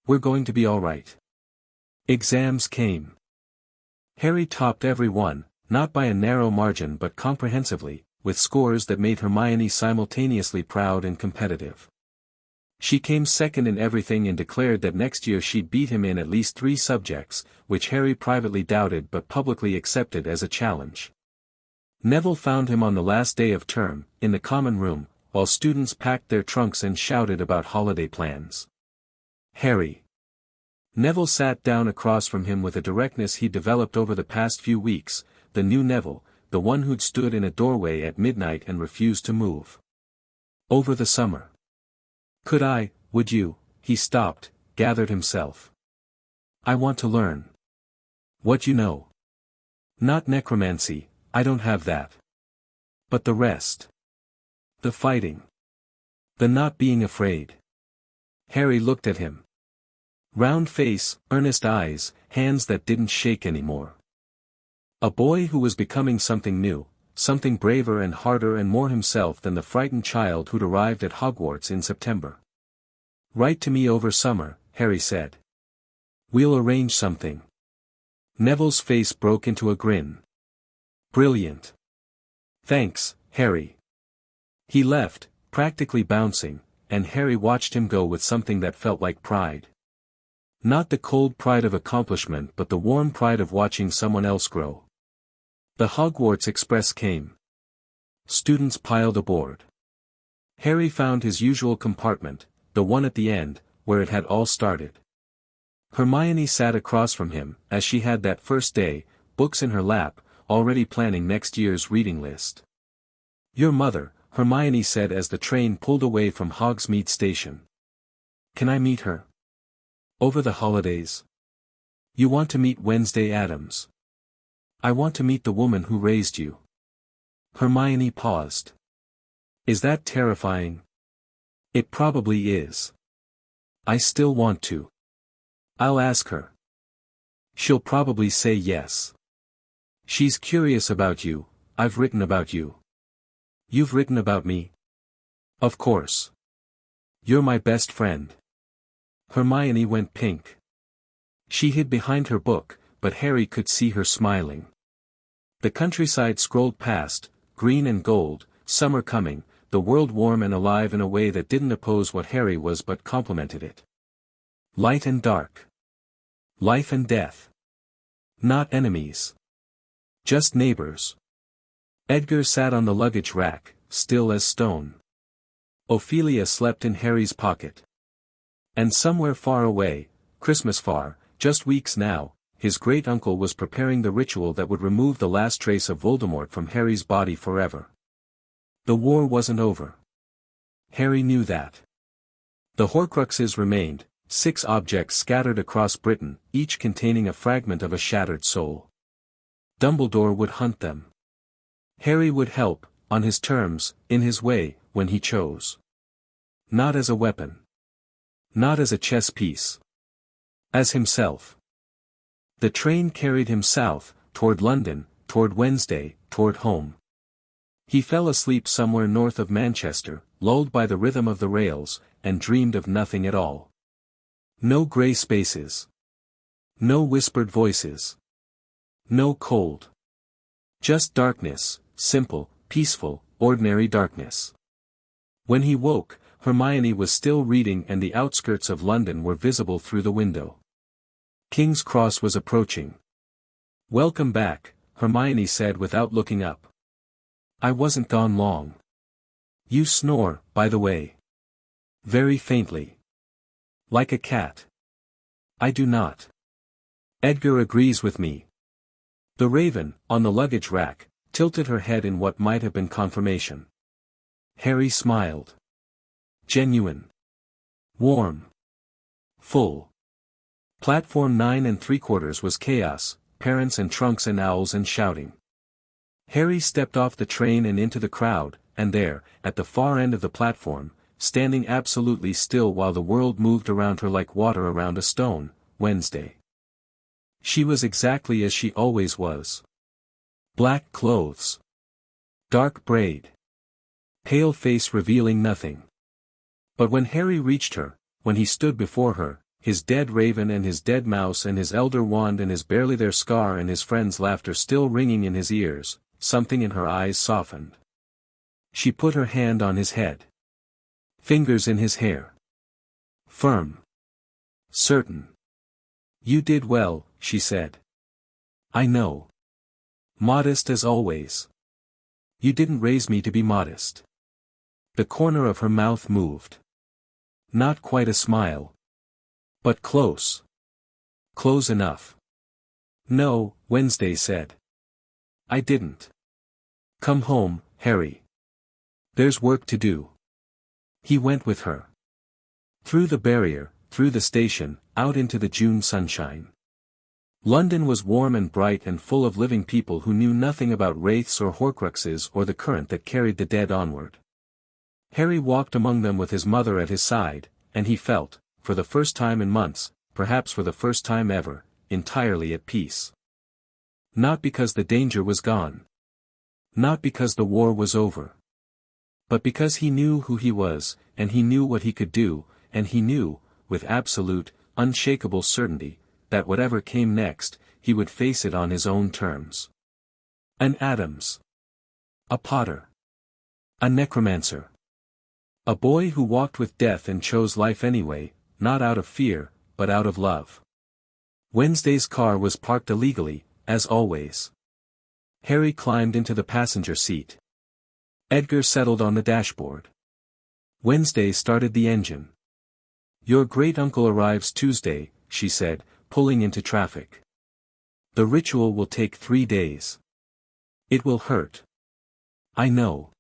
"We're going to be all right." Exams came. Harry topped every one, not by a narrow margin but comprehensively, with scores that made Hermione simultaneously proud and competitive. She came second in everything and declared that next year she'd beat him in at least 3 subjects, which Harry privately doubted but publicly accepted as a challenge. Neville found him on the last day of term, in the common room, while students packed their trunks and shouted about holiday plans. "Harry." Neville sat down across from him with a directness he'd developed over the past few weeks, the new Neville, the one who'd stood in a doorway at midnight and refused to move. "Over the summer. Would you?" He stopped, gathered himself. "I want to learn. What you know. Not necromancy, I don't have that. But the rest. The fighting. The not being afraid." Harry looked at him. Round face, earnest eyes, hands that didn't shake anymore. A boy who was becoming something new, something braver and harder and more himself than the frightened child who'd arrived at Hogwarts in September. "Write to me over summer," Harry said. "We'll arrange something." Neville's face broke into a grin. "Brilliant. Thanks, Harry. He left, practically bouncing, and Harry watched him go with something that felt like pride. Not the cold pride of accomplishment but the warm pride of watching someone else grow. The Hogwarts Express came. Students piled aboard. Harry found his usual compartment, the one at the end, where it had all started. Hermione sat across from him, as she had that first day, books in her lap, already planning next year's reading list. "Your mother," Hermione said as the train pulled away from Hogsmeade Station. "Can I meet her? Over the holidays?" "You want to meet Wednesday Addams?" "I want to meet the woman who raised you." Hermione paused. "Is that terrifying?" "It probably is. I still want to. I'll ask her. She'll probably say yes. She's curious about you. I've written about you." "You've written about me?" "Of course. You're my best friend." Hermione went pink. She hid behind her book, but Harry could see her smiling. The countryside scrolled past, green and gold, summer coming, the world warm and alive in a way that didn't oppose what Harry was but complemented it. Light and dark. Life and death. Not enemies. Just neighbors. Edgar sat on the luggage rack, still as stone. Ophelia slept in Harry's pocket. And somewhere far away, Christmas far, just weeks now, his great-uncle was preparing the ritual that would remove the last trace of Voldemort from Harry's body forever. The war wasn't over. Harry knew that. The Horcruxes remained, 6 objects scattered across Britain, each containing a fragment of a shattered soul. Dumbledore would hunt them. Harry would help, on his terms, in his way, when he chose. Not as a weapon. Not as a chess piece. As himself. The train carried him south, toward London, toward Wednesday, toward home. He fell asleep somewhere north of Manchester, lulled by the rhythm of the rails, and dreamed of nothing at all. No grey spaces. No whispered voices. No cold. Just darkness, simple, peaceful, ordinary darkness. When he woke, Hermione was still reading and the outskirts of London were visible through the window. King's Cross was approaching. "Welcome back," Hermione said without looking up. "I wasn't gone long. You snore, by the way. Very faintly. Like a cat." "I do not. Edgar agrees with me." The Raven, on the luggage rack, tilted her head in what might have been confirmation. Harry smiled. Genuine. Warm. Full. Platform 9 3/4 was chaos, parents and trunks and owls and shouting. Harry stepped off the train and into the crowd, and there, at the far end of the platform, standing absolutely still while the world moved around her like water around a stone, Wednesday. She was exactly as she always was. Black clothes. Dark braid. Pale face revealing nothing. But when Harry reached her, when he stood before her, his dead raven and his dead mouse and his elder wand and his barely there scar and his friend's laughter still ringing in his ears, something in her eyes softened. She put her hand on his head. Fingers in his hair. Firm. Certain. "You did well," she said. "I know. Modest as always. You didn't raise me to be modest." The corner of her mouth moved. Not quite a smile. But close. Close enough. "No," Wednesday said. "I didn't. Come home, Harry. There's work to do." He went with her. Through the barrier, through the station, out into the June sunshine. London was warm and bright and full of living people who knew nothing about wraiths or Horcruxes or the current that carried the dead onward. Harry walked among them with his mother at his side, and he felt, for the first time in months, perhaps for the first time ever, entirely at peace. Not because the danger was gone. Not because the war was over. But because he knew who he was, and he knew what he could do, and he knew, with absolute, unshakable certainty, that whatever came next, he would face it on his own terms. An Addams. A Potter. A necromancer. A boy who walked with death and chose life anyway, not out of fear, but out of love. Wednesday's car was parked illegally, as always. Harry climbed into the passenger seat. Edgar settled on the dashboard. Wednesday started the engine. "Your great-uncle arrives Tuesday," she said, pulling into traffic. "The ritual will take 3 days. It will hurt. I know.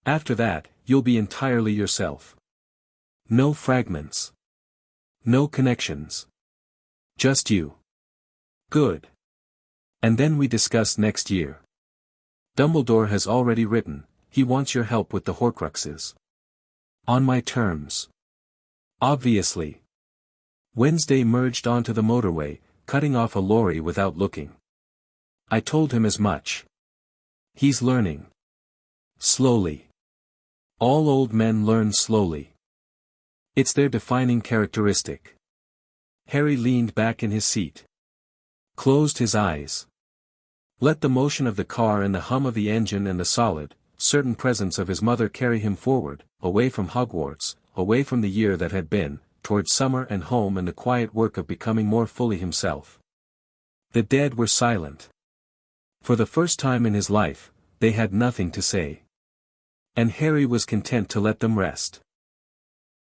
After that, you'll be entirely yourself. No fragments. No connections. Just you. Good. And then we discuss next year. Dumbledore has already written, he wants your help with the Horcruxes. On my terms. Obviously." Wednesday merged onto the motorway, cutting off a lorry without looking. "I told him as much. He's learning. Slowly. All old men learn slowly. It's their defining characteristic." Harry leaned back in his seat. Closed his eyes. Let the motion of the car and the hum of the engine and the solid, certain presence of his mother carry him forward, away from Hogwarts, away from the year that had been, towards summer and home and the quiet work of becoming more fully himself. The dead were silent. For the first time in his life, they had nothing to say. And Harry was content to let them rest.